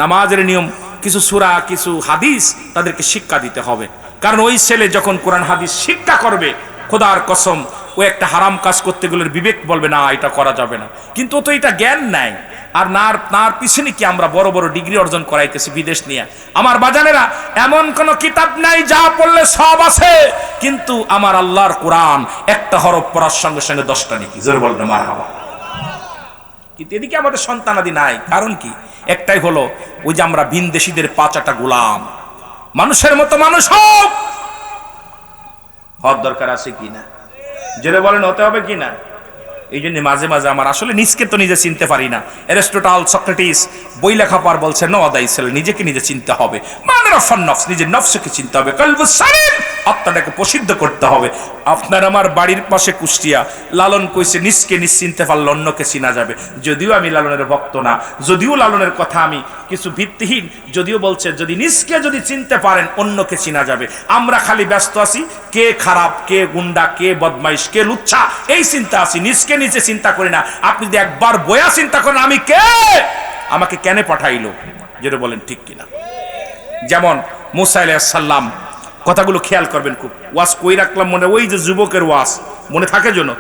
নামাজের নিয়ম, কিছু সূরা, কিছু হাদিস তাদেরকে শিক্ষা দিতে হবে। কারণ ওই ছেলে যখন কোরআন হাদিস শিক্ষা করবে, খোদার কসম ও একটা হারাম কাজ করতে গেলে বিবেক বলবে না এটা করা যাবে না, কিন্তু ও তো এটা জ্ঞান নাই। আর নার পিছনে কি আমরা বড় বড় ডিগ্রি অর্জন করাইতেছি বিদেশ নিয়ে। আমার বাজানেরা, এমন কোন কিতাব নাই যা পড়লে সব আছে, কিন্তু আমার আল্লাহর কোরআন একটা হরফ পড়ার সঙ্গে সঙ্গে 10টা নেকি। জোরে বলবে মারহাবা। কিন্তু এদিকে আমাদের সন্তানাদি নাই। কারণ কি? একটাই হলো, ওই যে আমরা ভিনদেশীদের পাঁচাটা গোলাম। মানুষের মতো মানুষ হওয়ার দরকার আছে কি না? জেনে বলেন হতে হবে কি না? এই জন্য মাঝে মাঝে আমার আসলে নিজকে তো নিজে চিনতে পারি না। অ্যারিস্টটল, সক্রেটিস বই লেখা পর বলছে নো দাই সেল, নিজেকে নিজে চিনতে হবে, মানে রফান নফস, নিজের নফসকে চিনতে হবে, কলবুস সালিম, আত্মাটাকে প্রসিদ্ধ করতে হবে। আপনার আমার বাড়ির পাশে কুষ্টিয়া, লালন কইছে নিজকে নিজ চিনতে পারলে অন্যকে চিনা যাবে। যদিও আমি লালনের ভক্ত না, যদিও লালনের কথা আমি কিছু ভিত্তিহীন, যদিও বলছে যদি নিজকে যদি চিনতে পারেন অন্যকে চিনা যাবে। আমরা খালি ব্যস্ত আছি কে খারাপ, কে গুন্ডা, কে বদমাইশ, কে লুচ্ছা, এই চিন্তা আছি, নিজকে নিজে চিন্তা করি না। আপনি যদি একবার বয়া চিন্তা করেন আমি কে, আমাকে কেন পাঠাইলো, যেটা বলেন ঠিক কিনা? যেমন মুসা আলাইহিস সালাম, কথাগুলো খেয়াল করবেন খুব। ওয়াজ কই রাখলাম মনে, ওই যে যুবকের ওয়াজ মনে থাকে জন্য,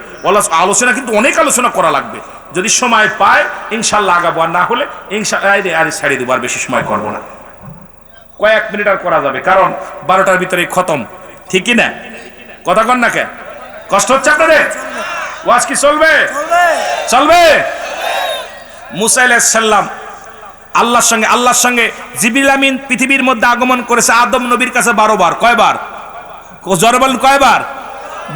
আলোচনা কিন্তু অনেক আলোচনা করা লাগবে। যদি সময় পায় ইনশাল্লাহ আগাবো, আর না হলে ইনশাল্লাহ আরে ছাড়িয়ে দেবো, আর বেশি সময় করবো না, কয়েক মিনিট আর করা যাবে, কারণ 12টার ভিতরে খতম, ঠিক কি না? কথা কন না কেন? কষ্ট হচ্ছে আপনাদের? ওয়াজ কি চলবে? চলবে। মুসা আলাইহিস সালাম আল্লাহর সঙ্গে জিবরিল আমিন পৃথিবীর মধ্যে আগমন করেছে আদম নবীর কাছে 12 বার। কয়বার? জোরে বলেন কয়বার?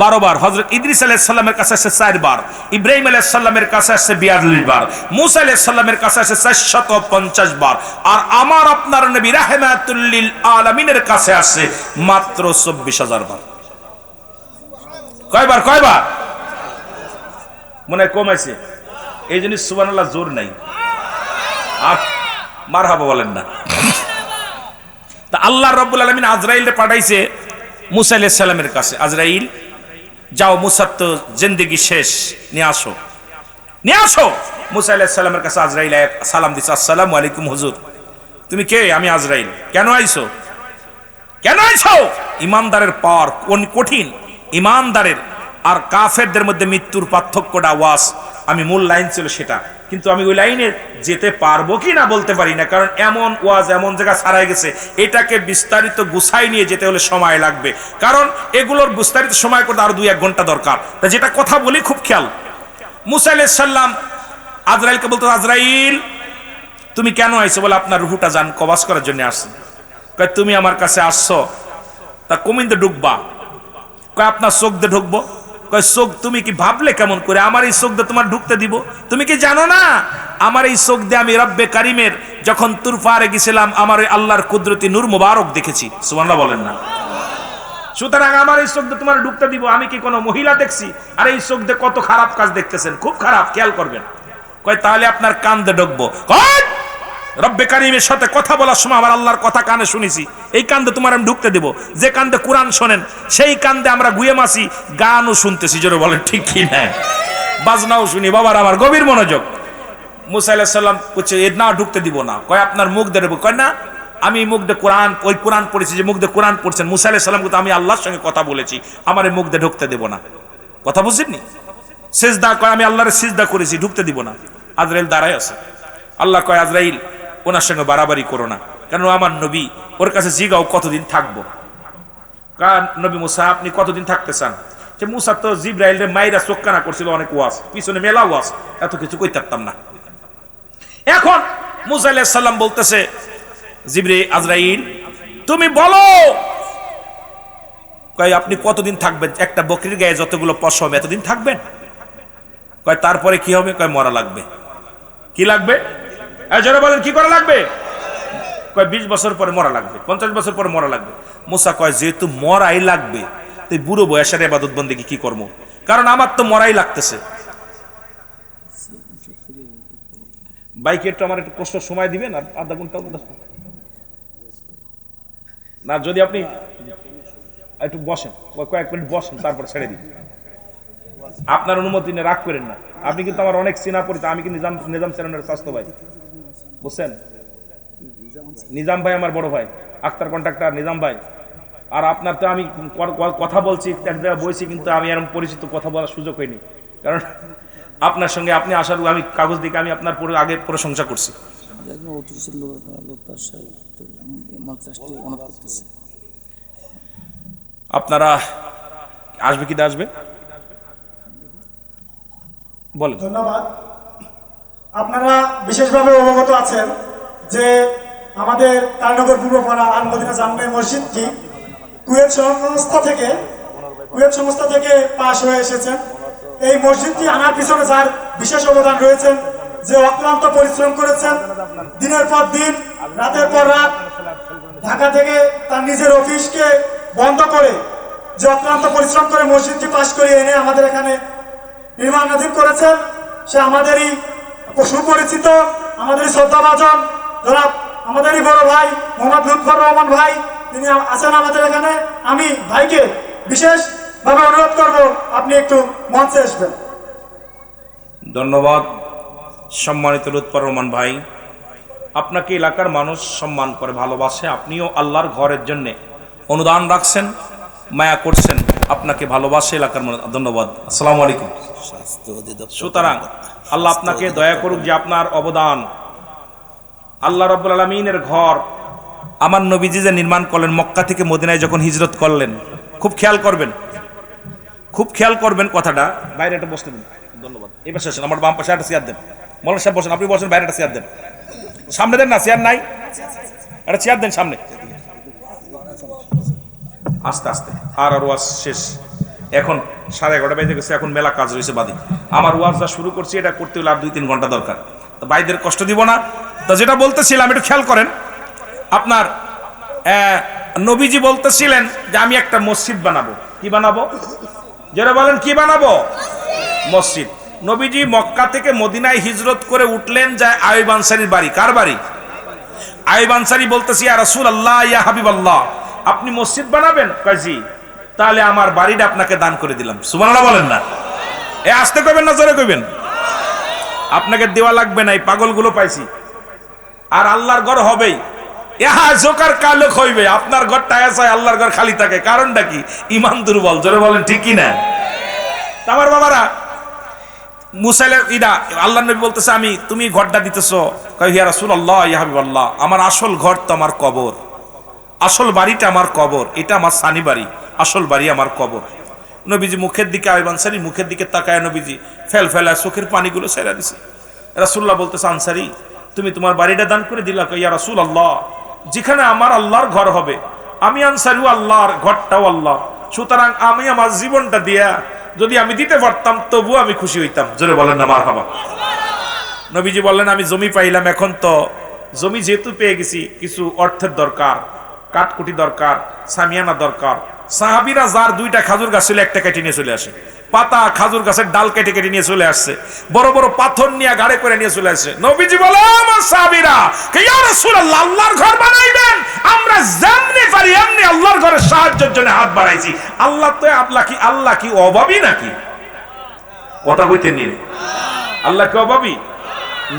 12 বার। হযরত ইদ্রিস আলাইহিস সালামের কাছে আসছে 4 বার, ইব্রাহিম আলাইহিস সালামের কাছে আসছে 42 বার, মুসা আলাইহিস সালামের কাছে আসছে 450 বার, আর আমার আপনার নবী রাহমাতুল লিল আলামিনের কাছে আসছে মাত্র 24,000 বার। কয়বার? কয়বার? মনে হয় কমাইছে, এই জন্য সুবহানাল্লাহ জোর নাই, আর মারহাবা বলেন না। তা আল্লাহ রাব্বুল আলামিন আজরাইলকে পাঠাইছে মুসা আলাইহিস সালামের কাছে, আজরাইল যাও, মুসার তো জিন্দেগি শেষ, নিয়ে আসো, নিয়ে আসো। মুসা আলাইহিস সালামের কাছে আজরাইল সালাম দিছে, আসসালামু আলাইকুম হুজুর। তুমি কে? আমি আজরাইল। কেন আইছো? কেন আইছো? ইমানদারের পাওয়ার কোন কঠিন, ইমানদারের আর কাফেরদের মধ্যে মৃত্যুর পার্থক্যটা ওয়াজ, আমি মূল লাইন ছিল সেটা, কিন্তু আমি ওই লাইনে যেতে পারবো কি না বলতে পারি না, কারণ এমন ওয়াজ এমন জায়গা ছাড়াই গেছে, এটাকে বিস্তারিত গুছাই নিয়ে যেতে হলে সময় লাগবে, কারণ এগুলোর বিস্তারিত সময় করতে আরো 2-1 ঘন্টা দরকার। তা যেটা কথা বলি খুব খেয়াল। মুসা আলাইহিস সালাম আজরাইলকে বলতো, আজরাইল তুমি কেন আইছো? বলে আপনার রুহুটা জান কবাজ করার জন্য আসছে। কয় তুমি আমার কাছে আসছো, তা কমিন্দে ঢুকবা? কয় আপনার চোখ দিয়ে ঢুকবো। কয় চোখ তুমি কি ভাবলে কেমন করে, আমার এই চোখ দিয়ে তোমার ঢুকতে দিব? তুমি কি জানো না আমার এই চোখ দিয়ে আমি রব্বে কারিমের যখন তুর পাহাড়ে গেছিলাম, আমার ওই আল্লাহর কুদরতি নূর মুবারক দেখেছি। সুবহানাল্লাহ বলেন না? সুতরাং আমার এই চোখ দিয়ে তোমার ঢুকতে দিব? আমি কি কোনো মহিলা দেখছি? আর এই চোখ দিয়ে কত খারাপ কাজ দেখতেছেন, খুব খারাপ, খেয়াল করবেন। কয় তাহলে আপনার কান দিয়ে ঢুকবো। রব্বে কারিমের সাথে কথা বলার সময় আমার আল্লাহর কথা কানে শুনেছি, এই কান্দে তোমার আমি ঢুকতে দেব। যে কান্দে কোরআন শোনেন সেই কান্দে আমরা গুয়ে মাসি, গানও শুনতেছি, জোরে বলেন ঠিক কি না? বাজনাও শুনি, বাবার আমার গভীর মনোযোগ। মুসা আলাইহিস সালাম বলছে এ না ঢুকতে দিব না। কয় আপনার মুখ দিয়ে দেবো। কয় না, আমি মুখ দিয়ে কোরআন, ওই কোরআন পড়েছি, যে মুখ দিয়ে কোরআন পড়ছেন মুসা আলাইহিস সালাম কিন্তু আমি আল্লাহর সঙ্গে কথা বলেছি, আমার এই মুখ দিয়ে ঢুকতে দেব না। কথা বুঝছেননি? সিজদা কয় আমি আল্লাহর সিজদা করেছি, ঢুকতে দিব না। আজরাইল দাঁড়ায় আছে। আল্লাহ কয় আজরাইল ওনার সঙ্গে বাড়াবাড়ি করো না, কারণ আমার নবী, ওর কাছে জিগাও কতদিন থাকবো। নবী মুসা আপনি কতদিন থাকতে চান? যে মুসা তো জিব্রাইল রে মাইরা চোখকানা করছিল, অনেক ওয়াজ, পিছনে মেলা ওয়াজ, এত কিছু কই থাকতাম না। এখন মুসা আলাইহিস সালাম বলতেছে আজরাইল তুমি বলো, কয় আপনি কতদিন থাকবেন? একটা বকরির গায়ে যতগুলো পশম হবে এতদিন থাকবেন। কয় তারপরে কি হবে? কয় মরা লাগবে। কি লাগবে? যারা বলেন কি করা লাগবে? কয় 20 বছর পরে মরা লাগবে, 50 বছর পরে মরা লাগবে। মুসা কয় যেহেতু মরাই লাগবে, তুই বুড়ো বয়সের ইবাদত বন্দেগী কি করবো? কারণ আমার তো মরাই লাগতেছে। বাইকে একটু আমার একটু কষ্ট সময় দিবেন, আর আধা ঘন্টা না, যদি আপনি একটু বসেন, কয়েক মিনিট বসেন, তারপর ছেড়ে দিন। আপনার অনুমতি নিয়ে রাগ করেন না, আপনি কিন্তু আমার অনেক চেনা পরিচিত, আমি কিন্তু নিজাম চ্যানেলের স্বাস্থ্য ভাই, বুঝছেন? নিজাম ভাই আমার বড় ভাই, আক্তার কন্ট্রাক্টর নিজাম ভাই। আর আপনার তো আমি কথা বলছি, এক জায়গায় বলছি, কিন্তু আমি এরকম পরিচিত কথা বলার সুযোগ হয়নি, কারণ আপনার সঙ্গে আপনি আসার আমি কাগজ দিকে আমি আপনার আগে প্রশংসা করছি। আপনারা আসবে কি আসবে বলেন? ধন্যবাদ। আপনারা বিশেষভাবে অবগত আছেন যে আমাদের কালীনগর পূর্বপাড়া আল মদিনা জামে মসজিদটি কুয়েত সংস্থা থেকে কুয়েত সংস্থা থেকে পাশ হয়ে এসেছেন। এই মসজিদটি আনার পিছনে যার বিশেষ অবদান রয়েছেন, যে অক্লান্ত পরিশ্রম করেছেন, দিনের পর দিন রাতের পর রাত ঢাকা থেকে তার নিজের অফিসকে বন্ধ করে যে অক্লান্ত পরিশ্রম করে মসজিদটি পাশ করিয়ে এনে আমাদের এখানে নির্মাণাধীন করেছেন, সে আমাদেরই সুপরিচিত, আমাদেরই শ্রদ্ধাভাজন জনাব আমাদেরই বড় ভাই মোহাম্মদ লুৎফর রহমান ভাই, তিনি আছেন আমাদের এখানে। আমি ভাইকে বিশেষভাবে অনুরোধ করব আপনি একটু মঞ্চে আসবেন। ধন্যবাদ সম্মানিত লুৎফর রহমান ভাই, আপনাকে এলাকার মানুষ সম্মান করে ভালোবাসে, আপনিও আল্লাহর ঘরের জন্য অনুদান রাখছেন, মায়া করছেন, আপনাকে ভালোবাসে এলাকার মানুষ। ধন্যবাদ, আসসালামু আলাইকুম। সুতরাং আল্লাহ আপনাকে দয়া করুক যে আপনার অবদান, আল্লাহ রাব্বুল আলামিনের ঘর আমার নবীজি যে নির্মাণ করলেন মক্কা থেকে মদিনায় যখন হিজরত করলেন, খুব খেয়াল করবেন, খুব খেয়াল করবেন কথাটা। বাইরে একটা বসতে দিন, ধন্যবাদ। এই পাশে আসেন, আমার বাম পাশে একটা চেয়ার দেন, মৌলানা সাহেব বসেন, আপনি বসেন, বাইরে একটা চেয়ার দেন, সামনে দেন না, চেয়ার নাই, একটা চেয়ার দেন সামনে। আস্তে আস্তে আর ওয়াজ শেষ, এখন 11:30 বেজে গেছে, এখন মেলা কাজ রয়েছে বাদে। আমার ওয়াজ যা শুরু করছি এটা করতে হলে আর 2-3 ঘন্টা দরকার, তো ভাইদের কষ্ট দিব না। তো যেটা বলতেছিলাম একটু খেয়াল করেন, আপনার নবীজি বলতেছিলেন যে আমি একটা মসজিদ বানাবো। কি বানাবো? যারা বলেন কি বানাবো? মসজিদ। নবীজি মক্কা থেকে মদিনায় হিজরত করে উঠলেন, যায় আইয়ুব আনসারীর বাড়ি। কার বাড়ি? আইয়ুব আনসারী বলতেছি, ইয়া রাসূলুল্লাহ, ইয়া হাবিবাল্লাহ, আপনি মসজিদ বানাবেন? কাজী, তাহলে আমার বাড়িটা আপনাকে দান করে দিলাম। সুবহানাল্লাহ বলেন না, এ আস্তে কইবেন না জোরে কইবেন? আপনাকে দেওয়া লাগবে না, এই পাগলগুলো পাইছি। আর আল্লাহর ঘর হবেই, ইহা জোকার কালো হইবে, আপনার ঘরটা এসায় আল্লাহর ঘর খালি থাকে। কারণটা কি? ঈমান দুর্বল। জোরে বলেন ঠিক কি না? আমার বাবারা, মুসাইলের ইদা আল্লাহ নবী বলতেছে, আমি তুমি ঘরটা দিতেছো, কই ইয়া রাসূলুল্লাহ, ইয়া হাবিবাল্লাহ, আমার আসল ঘর তো আমার কবর, আসল বাড়িটা আমার কবর, এটা আমার সানি বাড়ি, আসল বাড়ি আমার কবর। নবীজি মুখের দিকে, আইয়ুব আনসারী মুখের দিকে তাকায় নবীজি ফেলা চোখের পানিগুলো ছেড়ে দিছে। রাসূলুল্লাহ বলতেছে, আনসারী তুমি তোমার বাড়িটা দান করে দিলা? ইয়া রাসূলুল্লাহ, যেখানে আমার আল্লাহর ঘর হবে, আমি আনসারীও আল্লাহর, ঘরটাও আল্লাহ, সুতরাং আমি আমার জীবনটা দিয়া যদি আমি দিতে পারতাম তবু আমি খুশি হইতাম। জোরে বলেন না মারহাবা। নবীজি বললেন, আমি জমি পাইলাম, এখন তো জমি যেহেতু পেয়ে গেছি, কিছু অর্থের দরকার, কাঠকুটি দরকার, সামিয়ানা দরকার। সাহাবীরা যার 2টা খাজুর গাছ ছিল, একটা কেটে নিয়ে চলে আসে, পাতা খাজুর গাছের ডাল কেটে কেটে নিয়ে চলে আসছে, বড় বড় পাথর নিয়ে গাড়ি করে নিয়ে চলে আসছে। নবীজি বলে, আমার সাহাবীরা, ইয়া রাসূলুল্লাহ, আল্লাহর ঘর বানাইবেন, আমরা যেমনি পারি এমনি আল্লাহর ঘরের সাহায্যের জন্য হাত বাড়াইছি। আল্লাহ তো আল্লাহ কি অভাবী নাকি? কথা কইতে নিয়ে আল্লাহ কি অভাবী?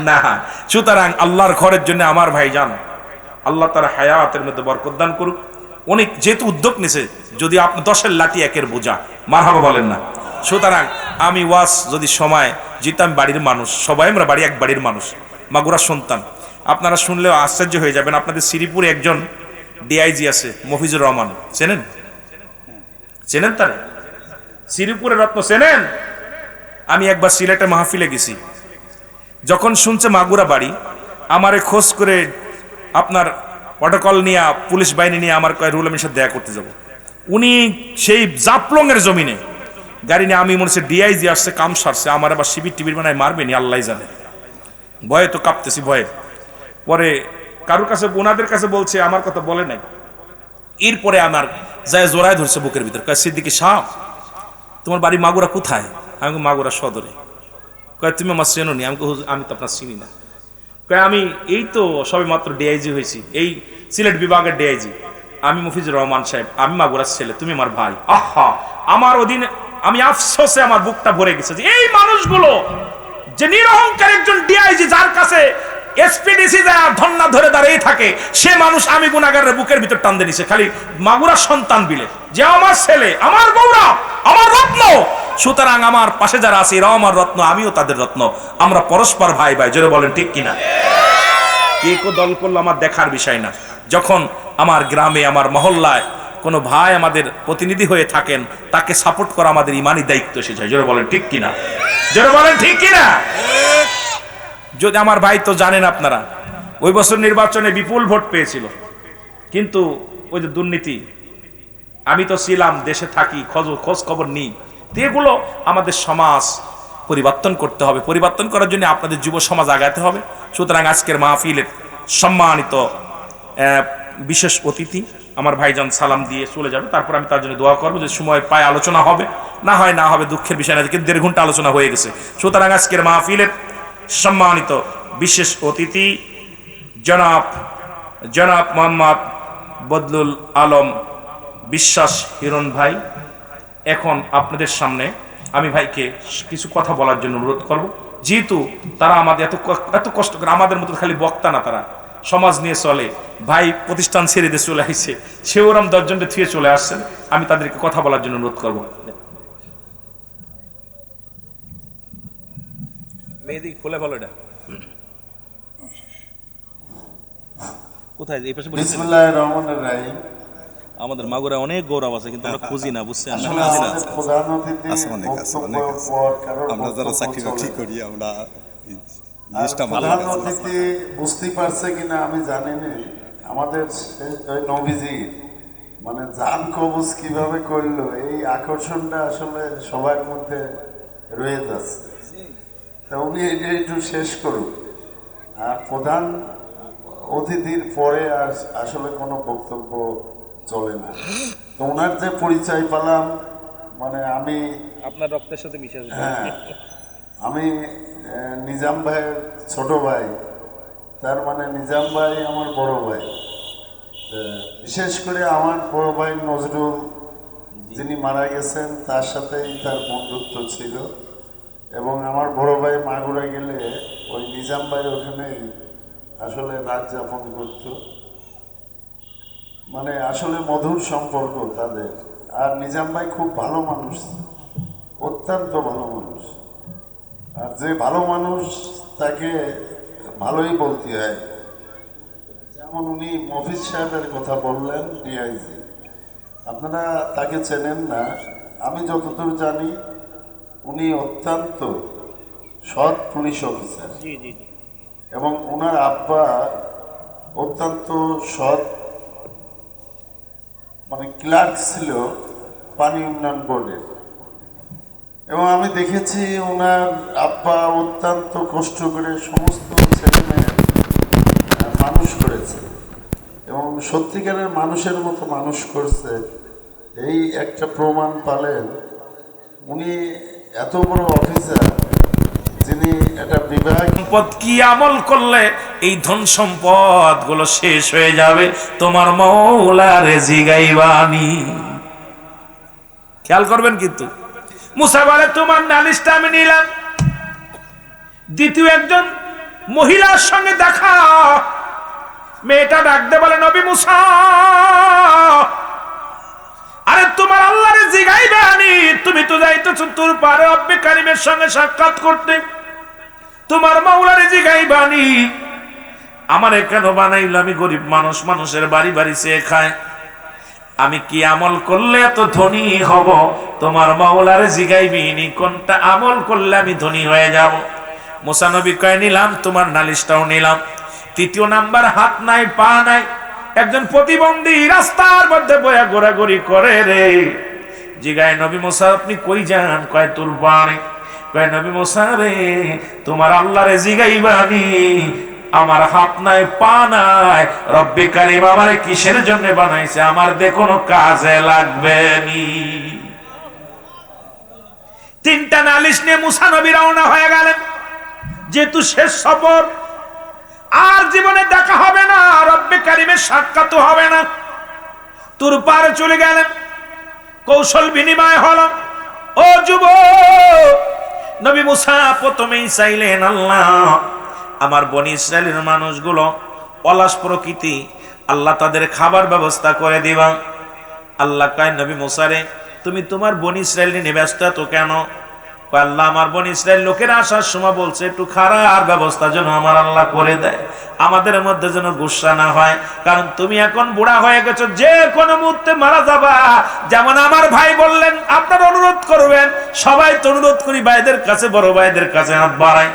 না। সুতরাং আল্লাহর ঘরের জন্য আমার ভাই যান, আল্লাহ তার হায়াতের মধ্যে বরকত দান করুক। অনেক যেহেতু উদ্যোগ নিছে, যদি আপনি 10-এর লাঠি 1-এর বোঝা, মারহাবা বলেন না। সুতরাং আমি ওয়াজ যদি সময় যেহেতু আমি বাড়ির মানুষ, সবাই আমরা এক বাড়ির মানুষ, মাগুরার সন্তান, আপনারা শুনলেও আশ্চর্য হয়ে যাবেন। আপনাদের শ্রীপুরে একজন ডিআইজি আছে, মফিজুর রহমান, চেনেন? চেনেন তারে? শ্রীপুরের রত্ন চেনেন? আমি একবার সিলেটে মাহফিলে গেছি, যখন শুনছে মাগুরা বাড়ি, আমারে খোঁজ করে আপনার প্রটোকল নিয়ে, পুলিশ বাহিনী নিয়ে আমার কয় রুল আমির সাথে দেখা করতে যাব। উনি সেই জাপলংয়ের জমিনে গাড়ি নিয়ে, আমি মনে হচ্ছে ডিআইজি আসছে, কাম সারছে, আমার আবার শিবির টিবির বানায় মারবে নি আল্লাহ জানে, ভয়ে তো কাঁপতেছি ভয়ে। পরে কারুর কাছে, ওনাদের কাছে বলছে, আমার কথা বলে নাই। এরপরে আমার যায় জোড়ায় ধরছে বুকের ভিতর, কয় সিদ্দিকী সাহেব, তোমার বাড়ি মাগুরা কোথায়? আমি মাগুরা সদরে। কয় তুমি আমার চেনো নি? আমি তো আপনার চিনি না। কয় আমি এই তো সবে মাত্র ডিআইজি হয়েছি, এই সিলেট বিভাগের ডিআইজি, আমি মফিজুর রহমান সাহেব, আমি মাগুরার ছেলে, তুমি আমার ভাই। আহা, আমার ওদিন আমি আফসোসে আমার বুকটা ভরে গেছে যে এই মানুষগুলো যে নিরহংকার একজন ডিআইজি, যার কাছে এসপিডিসি ধন্না ধরে দাঁড়িয়ে থাকে, সে মানুষ আমি গুনাহগারের বুকের ভিতর টান দিয়ে নিছে, খালি মাগুরার সন্তান বিলে, যে আমার ছেলে, আমার গৌরব, আমার রত্ন। সুতরাং আমার পাশে যারা আছে এরাও আমার রত্ন, আমিও তাদের রত্ন, আমরা পরস্পর ভাই ভাই। জোরে বলেন ঠিক কিনা? কে কো দল করলো আমার দেখার বিষয় না। যখন আমার গ্রামে, আমার মহল্লায় কোনো ভাই আমাদের প্রতিনিধি হয়ে থাকেন, তাকে সাপোর্ট করা আমাদের ইমানি দায়িত্ব এসে যায়। জোরে বলেন ঠিক কিনা? জোরে বলেন ঠিক কিনা? যদি আমার ভাই তো জানেন আপনারা, ওই বছর নির্বাচনে বিপুল ভোট পেয়েছিল, কিন্তু ওই যে দুর্নীতি, আমি তো ছিলাম, দেশে থাকি, খোঁজ খবর নিই। তো এগুলো আমাদের সমাজ পরিবর্তন করতে হবে। পরিবর্তন করার জন্য আপনাদের যুব সমাজ আগাতে হবে। সুতরাং আজকের মাহফিলের সম্মানিত বিশেষ অতিথি আমার ভাইজান সালাম দিয়ে চলে যাবে, তারপর আমি তার জন্য দোয়া করবো। যে সময় পায় আলোচনা হবে, না হয় দুঃখের বিষয় না, কিন্তু 1.5 ঘন্টা আলোচনা হয়ে গেছে। সুতরাং আজকের মাহফিলের সম্মানিত বিশেষ অতিথি জনাব মোহাম্মদ বদলুল আলম বিশ্বাস হিরণ ভাই, এখন আপনাদের সামনে আমি ভাইকে কিছু কথা বলার জন্য অনুরোধ করব। যেহেতু তারা আমাদের এত কষ্ট করে, আমাদের মতো খালি বক্তা না, তারা সমাজ নিয়ে চলে। ভাই প্রতিষ্ঠান ছেড়ে দিয়ে চলে আসছে, সে ওরম 10 জনকে থুয়ে চলে আসছেন। আমি তাদেরকে কথা বলার জন্য অনুরোধ করব। মেহেদি খুলে বলো, এটা কোথায়? এই পাশে। বিসমিল্লাহির রহমানির রহিম। আমাদের মাগুরা অনেক গৌরব আছে, কিন্তু আমরা খুঁজি না, বুঝছেন? আসলে আমাদের প্রধান অতিথি বক্তব্যের পর কারণ আমরা যারা চাকরি বাকরি করি আমরা প্রধান অতিথি বুঝতে পারছে কিনা আমি জানি না। আমাদের ওই নবীজি মানে জান কবজ কিভাবে করলো, এই আকর্ষণটা আসলে সবার মধ্যে রয়ে যাচ্ছে। তা উনি এটা একটু শেষ করুন। আর প্রধান অতিথির পরে আর আসলে কোনো বক্তব্য চলে না। তো ওনার যে পরিচয় পেলাম, মানে আমি আপনার রক্তের সাথে মিশে যাবে। হ্যাঁ, আমি নিজাম ভাইয়ের ছোট ভাই, তার মানে নিজাম ভাই আমার বড় ভাই। বিশেষ করে আমার বড় ভাই নজরুল যিনি মারা গেছেন, তার সাথেই তার বন্ধুত্ব ছিল। এবং আমার বড় ভাই মাগুরা গেলে ওই নিজাম ভাইয়ের ওখানেই আসলে রাত যাপন করত। মানে আসলে মধুর সম্পর্ক তাদের। আর নিজাম ভাই খুব ভালো মানুষ, অত্যন্ত ভালো মানুষ। আর যে ভালো মানুষ তাকে ভালোই বলতে হয়। যেমন উনি মফিজ সাহেবের কথা বললেন, ডিআইজি, আপনারা তাকে চেনেন না। আমি যতদূর জানি উনি অত্যন্ত সৎ পুলিশ অফিসার, এবং ওনার আব্বা অত্যন্ত সৎ মানে ক্লার্ক ছিল পানি উন্নয়ন বোর্ডের। এবং আমি দেখেছি ওনার আব্বা অত্যন্ত কষ্ট করে সমস্ত ছেলে মেয়ে মানুষ করেছে, এবং সত্যিকারের মানুষের মতো মানুষ করছে। এই একটা প্রমাণ পালেন। উনি এত বড় অফিসার, যিনি একটা বিভাগ। সম্পদ কি আমল করলে এই ধন সম্পদ গুলো শেষ হয়ে যাবে, তোমার মৌলারে জিগাইবানি। খেয়াল করবেন কিন্তু। মুসা বলে, তোমার নালিশটা আমি নিলাম। দ্বিতীয় একজন মহিলার সঙ্গে দেখা, মেয়েটা ডাকতে বলে, নবী মুসা, আরে তোমার আল্লাহরে জিগাইবানি, তুমি তো যাইতেছ তোর পারে রব্বে কারিমের সঙ্গে সাক্ষাৎ করতে, তোমার মাওলারে জিগাইবানি। আমারে কেন বানাইল? আমি গরিব মানুষ, মানুষের বাড়ি বাড়ি চেয়ে খায়। আমি কি আমল করলে এত ধনী হব? তোমার মাওলারে জিগাইবিনি কোনটা আমল করলে আমি ধনী হয়ে যাব। মুসা নবী কয়, নিলাম, তোমার নালিশটাও নিলাম। তৃতীয় নাম্বার, হাত নাই পা নাই, একজন প্রতিবন্ধী রাস্তার মধ্যে বয়া ঘোরাঘুরি করে রে। জিগায়, নবী মুসা আপনি কই যান? কয় তোর বাড়ি। কয়, নবী মুসা রে, তোমার আল্লাহরে জিগাইবানি, আমার হাত নাই পা নাই, রব্বে কারিম আমারে কিসের জন্য বানাইছে? আমার দে কোনো কাজে লাগবে নি। তিনটা নালিশ নিয়ে মুসা নবী রওনা হয়ে গেলেন। যেহেতু শেষ সফর, আর জীবনে দেখা হবে না, রব্বে কারিমের সাক্ষাৎ হবে না, তুর পারে চলে গেলেন। কৌশল বিনিময় হলো। ও যুবক, নবী মুসা প্রথমেই চাইলেন, আল্লাহ আমার বনি ইসরায়েলের মানুষগুলো অলস প্রকৃতি, আল্লাহ তাদের খাবার ব্যবস্থা করে দিবা। আল্লাহ কয়, নবী মুসা রে, তুমি তোমার বনি ইসরায়েল নিয়ে ব্যস্ত তো কেন? আল্লাহ আমার বনি ইসরায়েল লোকেরা আসার সময় বলছে একটু খারাপ ব্যবস্থা যেন আমার আল্লাহ করে দেয়, আমাদের মধ্যে যেন গুসা না হয়। কারণ তুমি এখন বুড়া হয়ে গেছো, যে কোনো মুহূর্তে মারা যাবা। যেমন আমার ভাই বললেন আপনার অনুরোধ করবেন, সবাই তো অনুরোধ করি ভাইদের কাছে, বড় ভাইদের কাছে হাত বাড়াই।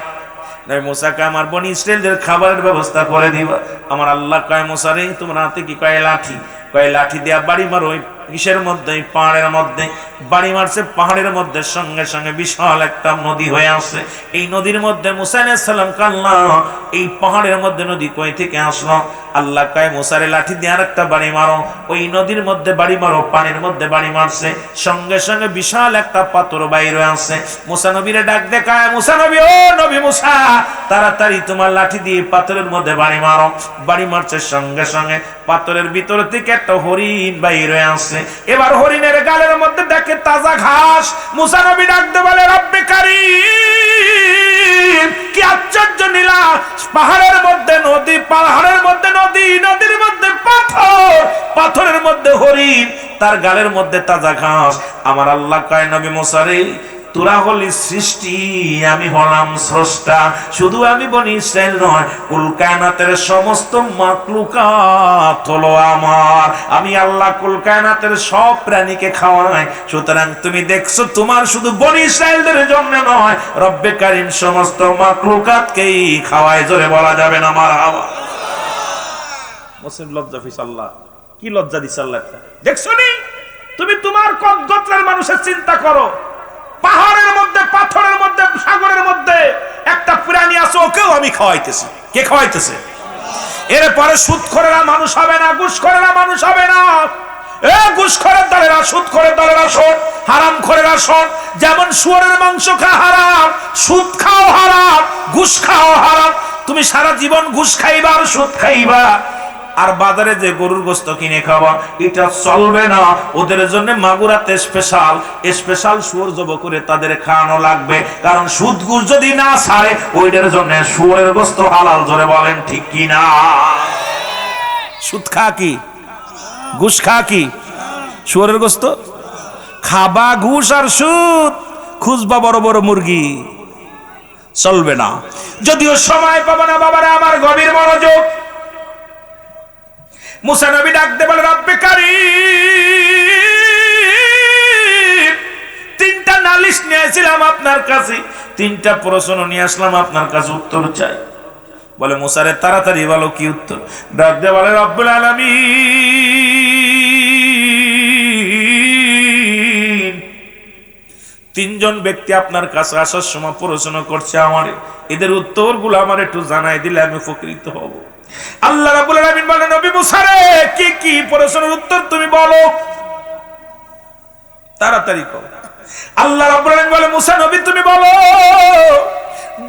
মুসাকে আমার বনি ইসরায়েলদের খাবারের ব্যবস্থা করে দিবা। আমার আল্লাহ কয়, মুসা রে তোমার হাতে কি? কয় লাঠি। কয় লাঠি দিয়া বাড়ি মারো, ওই কিসের মধ্যে? এই পাহাড়ের মধ্যে বাড়ি মারছে। পাহাড়ের মধ্যে সঙ্গে সঙ্গে বিশাল একটা নদী হয়ে আসছে। এই নদীর মধ্যে মুসা আলাইহিস সালাম কান্না, এই পাহাড়ের মধ্যে নদী কই থেকে আসলো? আল্লাহ কয় মুসারে লাঠি দিয়ে আরেকটা বাড়ি মারো, ওই নদীর মধ্যে বাড়ি মারো। পানির মধ্যে বাড়ি মারছে, সঙ্গে সঙ্গে বিশাল একটা পাথর বাইরে আসছে। মুসা নবীরে ডাক দেখায়, মুসা নবী, ও নবী মুসা, তাড়াতাড়ি তোমার লাঠি দিয়ে পাথরের মধ্যে বাড়ি মারো। বাড়ি মারছে, সঙ্গে সঙ্গে পাথরের ভিতর থেকে একটা হরিণ বাইরে আসছে। এবার হরিণের গালের মধ্যে দেখে তাজা ঘাস। মুসা নবী ডাকতে বলে, রব্বে কারীম, কি আশ্চর্য নীলা! পাহাড়ের মধ্যে নদী, পাহাড়ের মধ্যে নদী, নদীর মধ্যে পাথর, পাথরের মধ্যে হরিণ, তার গালের মধ্যে তাজা ঘাস। আমার আল্লাহ কয়, নবী মুসা রে, তোরা হলি সৃষ্টি, আমি হলাম স্রষ্টা। শুধু আমি বনি ইসরাইল নয়, কুল কায়নাতের সমস্ত মাখলুকাত হলো আমার। আমি আল্লাহ কুল কায়নাতের সব প্রাণীকে খাওয়াই। সুতরাং তুমি দেখছো, তোমার শুধু বনি ইসরাইলদের জন্য নয়, রব্বে কারীম সমস্ত মাখলুকাতকেই খাওয়ায়। জোরে বলা যাবে না মারহাবা। মুসলিম লজ্জা ফিস আল্লাহ, কি লজ্জা দিছে আল্লাহ। দেখছো নি, তুমি তোমার গোত্রের মানুষের চিন্তা করো। পাহাড়ের মধ্যে, পাথরের মধ্যে, সাগরের মধ্যে একটা প্রাণী আছে, ওকেও আমি খাওয়াইতেছি। কে খাওয়াইতেছে? এরপরে সুদখোরেরা মানুষ হবে না, ঘুষখোরেরা মানুষ হবে না। এ ঘুষখোরের দলেরা, সুদখোরের দলেরা শোন, হারামখোরেরা শোন। যেমন শুয়োরের মাংস খাওয়া হারাম, সুদ খাও হারাম, ঘুষ খাও হারাম। তুমি সারা জীবন ঘুষ খাইবা আর সুদ খাইবা, আর বাজারে যে গরুর গোস্ত কিনে খাওয়া, এটা চলবে না। ওদের জন্য মাগুরাতে স্পেশাল স্পেশাল শুয়োর জব করে তাদের খাওয়ানো লাগবে। কারণ সুদ ঘুষ যদি না ছাড়ে, ওইটার জন্য শুয়োরের গোস্ত হালাল। জোরে বলেন ঠিক কি না? সুদ খা কি, ঘুষ খা কি, শুয়োরের গোস্ত খাবা, ঘুষ আর সুদ খুঁজবা বড় বড় মুরগি, চলবে না। যদিও সময় পাবো না বাবারা, আমার গভীর মনোযোগ। মুসা নবী ডাকতে বলে, রব্বে কারীম, তিনটা নালিশ নিয়ে আসলাম আপনার কাছে, তিনটা প্রশ্ন নিয়ে আসলাম আপনার কাছে, উত্তর চাই। বলে মুসারে তাড়াতাড়ি বলো কি উত্তর। ডাকতে বলে, রব্বুল আলামিন, তিনজন ব্যক্তি আপনার কাছে আসার সময় প্রশ্ন করছে আমারে, এদের উত্তরগুলো আমার একটু জানাই দিলে আমি উপকৃত হব। আল্লাহ রাব্বুল আলামিন বলেন, নবী মুসা রে, কি কি প্রশ্নের উত্তর তুমি বলো, তাড়াতাড়ি করো। আল্লাহ রাব্বুল আলামিন বলে, মুসা নবী তুমি বলো।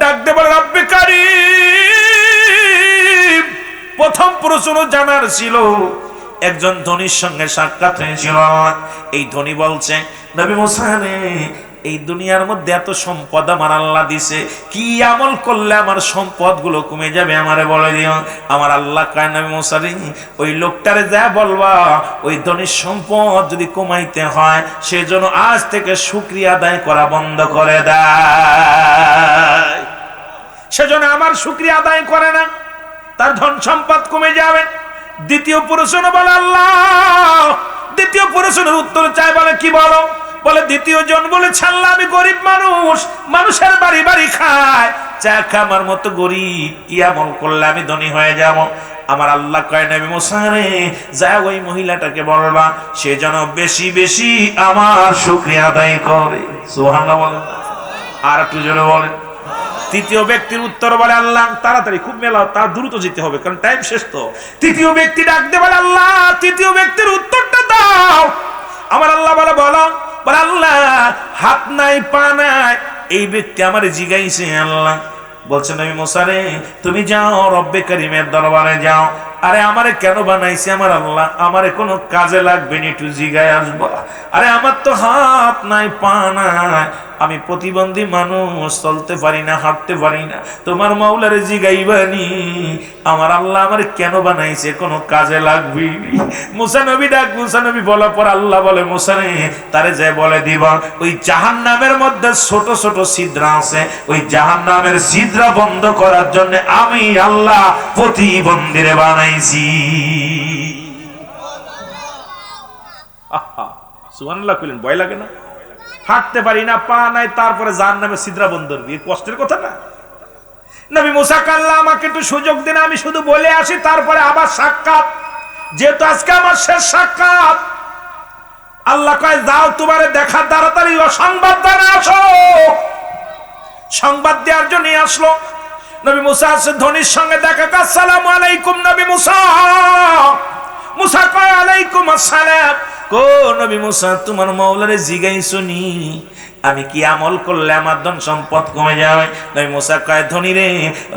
ডাক দে বলে, রব্বে কারীম, প্রথম প্রশ্ন জানার ছিল, একজন ধনীর সঙ্গে সাক্ষাৎ হয়েছিল। এই ধনী বলছে, নবী মুসা রে, এই দুনিয়ার মধ্যে এত সম্পদ আমার আল্লাহ দিছে, কি আমল করলে আমার সম্পদ গুলো কমে যাবে আমারে বলে দিও। আমার আল্লাহ কয়, নবী মুসা রে, ওই লোকটারে যা বলবা, ওই ধনীর সম্পদ যদি কমাইতে হয়, সেজন্য আজ থেকে শুকরিয়া আদায় করা বন্ধ করে দেয়। সেজন্য আমার শুকরিয়া আদায় করে না, তার ধন সম্পদ কমে যাবে। দ্বিতীয় প্রশ্ন বলে, আল্লাহ, দ্বিতীয় প্রশ্নের উত্তর চাই। বলে কি বলো? বলে দ্বিতীয় জন বলেছে, আল্লাহ, আমি গরিব মানুষ, মানুষের বাড়ি বাড়ি খায়, চা খামার মতো গরিব, কি আমল করলে আমি ধনী হয়ে যাব? আমার আল্লাহ কয়, নবী মুসা রে, যা ওই মহিলাটাকে বলবা, সে যেন বেশি বেশি আমার শুকরিয়া আদায় করে। সুবহানাল্লাহ বলেন, আর একটু জোরে বলেন। তৃতীয় ব্যক্তির উত্তর বলে, আল্লাহ, তাড়াতাড়ি, খুব মেলা, তার দ্রুত যেতে হবে, কারণ টাইম শেষ তো। তৃতীয় ব্যক্তি ডাকতে বলে, আল্লাহ, তৃতীয় ব্যক্তির উত্তরটা দাও। আমার আল্লাহ বলে, বলো। বলে, আল্লাহ, হাত নাই পা নাই। এই ব্যক্তি আমার জিগাইছে। আল্লাহ বলছেন, নবী মুসা রে, তুমি যাও রব্বে কারীমের দরবারে যাও। আরে আমারে কেন বানাইছে আমার আল্লাহ? আমারে কোনো কাজে লাগবে না, একটু জিগায় আসবো। আরে আমার তো হাত নাই পা নাই, আমি প্রতিবন্ধী মানুষ, চলতে পারি না, হাঁটতে পারি না। তোমার মাওলারে জিগাইবানি আমার আল্লাহ আমারে কেন বানাইছে, কোনো কাজে লাগবে। মুসা নবী ডাক, মুসা নবী বলার পর আল্লাহ বলে, মুসা রে, তারে যে বলে দিবা, ওই জাহান্নামের মধ্যে ছোট ছোট ছিদ্র আছে, ওই জাহান্নামের ছিদ্র বন্ধ করার জন্য আমি আল্লাহ প্রতিবন্ধীরে বানাইছি। সুবহানাল্লাহ কইলেন, ভয় লাগে না? হাঁটতে পারি না, পা নাই, তারপরে জাহান্নামের ছিদ্র বন্ধ করবি, কষ্টের কথা না? নবী মুসা, আল্লাহ আমাকে একটু সুযোগ দিন, আমি শুধু বলে আসি, তারপরে আবার সাক্ষাৎ। যেহেতু আজকে আমার শেষ সাক্ষাৎ, আল্লাহ কয় যাও তোমারে দেখা তাড়াতাড়ি সংবাদ জানা আসো। সংবাদ দেওয়ার জন্য আসলো। নবী মুসা আছে ধনির সঙ্গে দেখা। আসসালামু আলাইকুম নবী মুসা। মুসা কয় আলাইকুম আসসালাম। কো নবী মুসা তোমার মাওলারে জিগাইছনি আমি কি আমল করলে আমার ধন সম্পদ কমে যাবে? নবী মুসা কয় ধনী রে,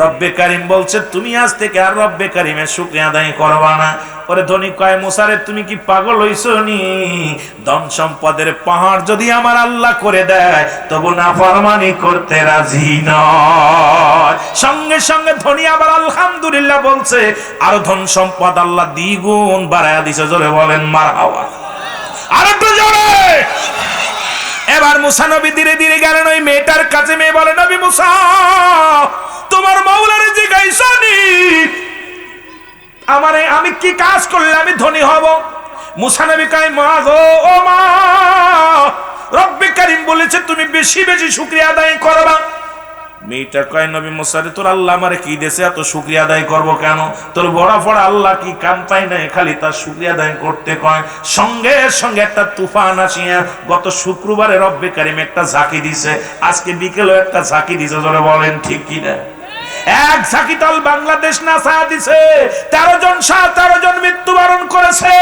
রব্বে কারিম বলছে তুমি আজ থেকে আর রব্বে কারিমের শুকরিয়া আদায় করবা না। পরে ধনী কয় মুসা রে তুমি কি পাগল হইছো নি? ধন সম্পদের পাহাড় যদি আমার আল্লাহ করে দেয় তবু নাফরমানি করতে রাজি নয়। সঙ্গে সঙ্গে ধনী আবার আলহামদুলিল্লাহ বলছে, আর ধন সম্পদ আল্লাহ দ্বিগুণ বাড়ায়া দিছে। জোরে বলেন মারহাবা। আর একটু জোরে। এবার মুসা নবী ধীরে ধীরে গেলেন ওই মেয়েটার কাছে। মেয়ে বলে নবী মুসা তোমার মাওলারে জিগাইছনি আমারে আমি কি কাজ করলে আমি ধনী হব? মুসা নবী কয় মা গো, ও মা, রব্বে কারিম বলেছে তুমি বেশি বেশি শুকরিয়া আদায় করবা। মেয়েটা কয় নবী মুসা রে তোর আল্লাহ আমারে কি দেশে এত শুকরিয়া আদায় করব কেন? তোর বড় বড় আল্লাহ কি কাম পাই নাই খালি তার শুকরিয়া আদায় করতে কয়? সঙ্গে সঙ্গে একটা তুফান আসিয়া গত শুক্রবারে রব্বে কারিম একটা ঝাঁকি দিছে, আজকে বিকেলে একটা ঝাঁকি দিছে। জোরে বলেন ঠিক কি না? এক ঝাঁকি তল বাংলাদেশ নাসা দিছে। 13 জন মৃত্যুবরণ করেছে।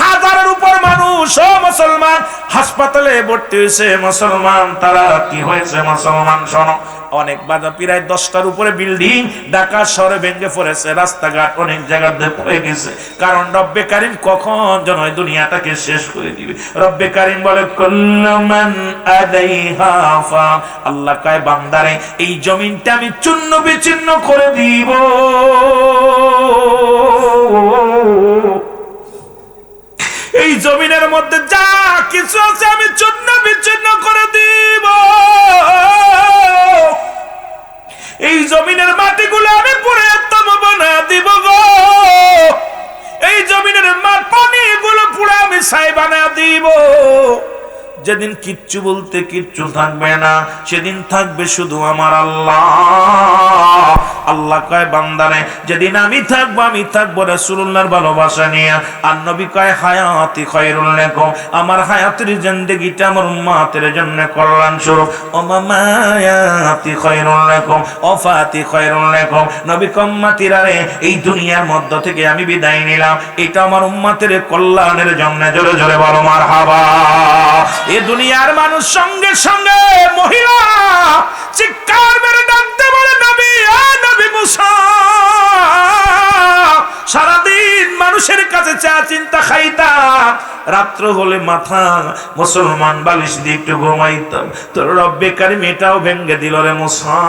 হাজারের উপর মানুষ ও মুসলমান হাসপাতালে ভর্তি হয়েছে। মুসলমান তারা কি হয়েছে মুসলমান শোনো, অনেক বাধা প্রায় 10টার উপরে বিল্ডিং ঢাকা শহরে ভেঙে পড়েছে। রাস্তাঘাট অনেক জায়গাতে পড়ে গেছে। কারণ রব্বে কারিম কখন যেন ওই দুনিয়াটাকে শেষ করে দিবে। রব্বে কারিম বলে কুল্লু মান আলাইহা ফান। আল্লাহ কয় বান্দারে এই জমিনটা আমি চূর্ণ বিচূর্ণ করে দিব। এই জমিনের মধ্যে যা কিছু আছে আমি চূর্ণ বিচূর্ণ করে দিব। এই জমিনের মাটিগুলো আমি পুরে উত্তম বানা দিব গো। এই জমিনের পানিগুলো পুরো আমি ছাই বানা দিব। যেদিন কিচ্ছু বলতে কিচ্ছু থাকবে না, সেদিন থাকবে শুধু আমার আল্লাহ। আল্লাহ কয় বান্দারে যেদিন আমি থাকবো রাসূলুল্লাহর ভালোবাসা নিয়ে। আর নবী কয় হায়াতি খায়রুল লাকুম, আমার হায়াতের জিন্দেগিটা আমার উম্মতের জন্য কল্যাণ স্বরূপ। ও মামায়াতি খায়রুল লাকুম ওয়াফাতি খায়রুল লাকুম। নবী কয় উম্মতিরা রে এই দুনিয়ার মধ্য থেকে আমি বিদায় নিলাম, এটা আমার উম্মতের কল্যাণের জন্য। জোরে জোরে বলো মারহাবা। এই দুনিয়ার মানুষ সঙ্গে সঙ্গে মহিলা চিৎকার মেরে ডাকতে বলে নবী, নবী মুসা। সারাদিন মানুষের কাছে চা চিন্তা খাইতাম, রাত্র হলে মাথা মুসলমান বালিশ দিয়ে একটু ঘুমাইতাম। তোর রব্বে কারিম এটাও ভেঙ্গে দিল রে মুসা।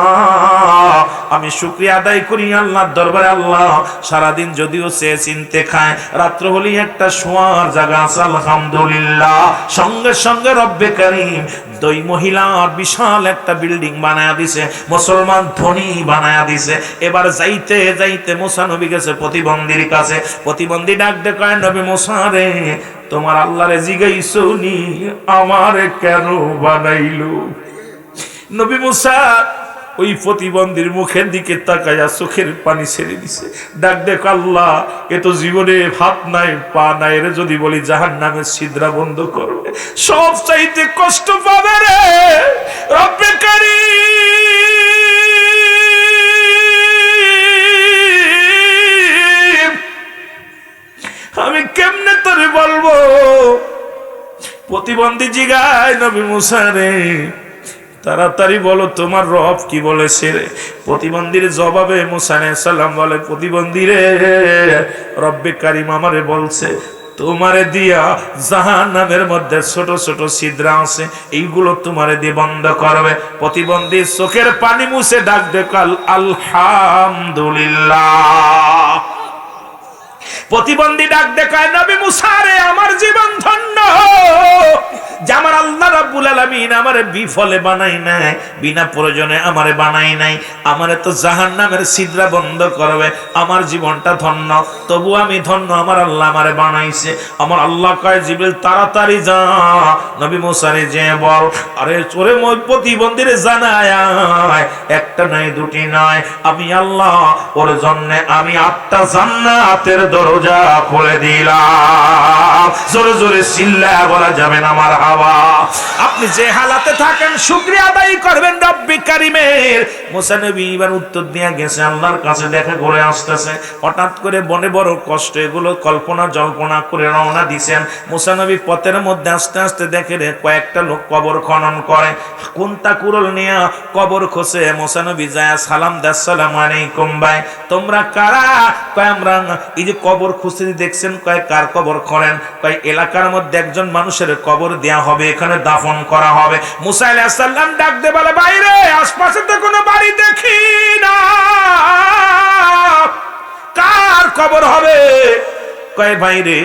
আমি শুকরিয়া আদায় করি আল্লাহর দরবারে। আল্লাহ সারাদিন যদিও সে চিনতে খায়, রাত্র হলেই একটা শোয়ার জায়গা আছে আলহামদুলিল্লাহ। সঙ্গে সঙ্গে রব্বে কারিম দুই মহিলার বিশাল একটা বিল্ডিং বানায়া দিছে, মুসলমান ধনী বানায়া দিছে। এবার যাইতে যাইতে মুসা নবী গেছে প্রতিবন্ধীর কাছে। প্রতিবন্ধী ডাক দে কয় নবী মুসা রে তোমার আল্লাহরে জিগাইছো নি আমারে কেন বানাইলো? নবী মুসা ওই প্রতিবন্ধীর মুখের দিকে তাকায়া চোখের পানি ছেড়ে দিছে। ডাক দেখ আল্লাহ এ তো জীবনে হাত নাই পা নাই, এর যদি বলি জাহান্নামের ছিদ্রা বন্ধ করবে সব চাইতে কষ্ট পাবে রে রব্বে কারীম। আমি কেমনে তোরে বলবো? প্রতিবন্ধী জিগায় নবী মুসা রে তাড়াতাড়ি বলো তোমার রব কি বলেছে রে? প্রতিবন্ধীর জবাবে মুসা আলাইহিস সালাম বলে প্রতিবন্ধী রে রব্বে কারীম আমারে বলছে তোমারে দিয়া জাহান্নামের মধ্যে ছোট ছোট ছিদ্র আছে, এইগুলো তোমারে দিয়ে বন্ধ করবে। প্রতিবন্ধী চোখের পানি মুছে ডাক দেখাল আলহামদুলিল্লাহ। প্রতিবন্ধী ডাক দেখায় নবী মুসা রে আমার জীবন ধন্য, যে আমার আল্লাহ রাব্বুল আলামিন আমারে বিফলে বানাই নাই, বিনা প্রয়োজনে আমারে বানাই নাই, আমারে তো জাহান্নামের ছিদ্রা বন্ধ করবে, আমার জীবনটা ধন্য, তবু আমি ধন্য, আমার আল্লাহ আমারে বানাইছে। আমার আল্লাহ কয় জিবরিল তাড়াতাড়ি যা নবী মুসারে যে বল, আরে চোরে মই প্রতিবন্ধীরে জানায় একটা নয় দুটি নয়, আমি আল্লাহ ওর জন্য আমি 8টা জান্নাতের দরজা খুলে দিলাম। জোরে জোরে চিল্লায়া বলা যাবে না মারহাবা। আপনি যে হালাতে থাকেন শুকরিয়া আদায় করবেন রব্বি কারীমের। মুসা নবী এবার উত্তর দিয়ে গেছে, আল্লাহর কাছে দেখা করে আসতেছে, হঠাৎ করে বনে বড় কষ্ট, এগুলো কল্পনা জল্পনা করে রওনা দিছেন। মুসা নবী পথের মধ্যে আস্তে আস্তে দেখে রে কয়েকটা লোক কবর খনন করে, কোনটা কুরল নিয়ে কবর খোসে। মুসা নবী যায় সালাম দেয়, আসসালামু আলাইকুম ভাই, তোমরা কারা? কয় আমরা এই যে কবর খুঁজতে দেখছেন, কয় কার কবর খনেন? কয় এলাকার মধ্যে একজন মানুষের কবর দেয়া হবে, এখানে দাফন করা হবে। মুসা আলাইহিস সালাম ডাক দে বলে, বাইরে আশপাশে তো কোনো বাড়ি দেখি না, কার কবর হবে? কয় বাইরে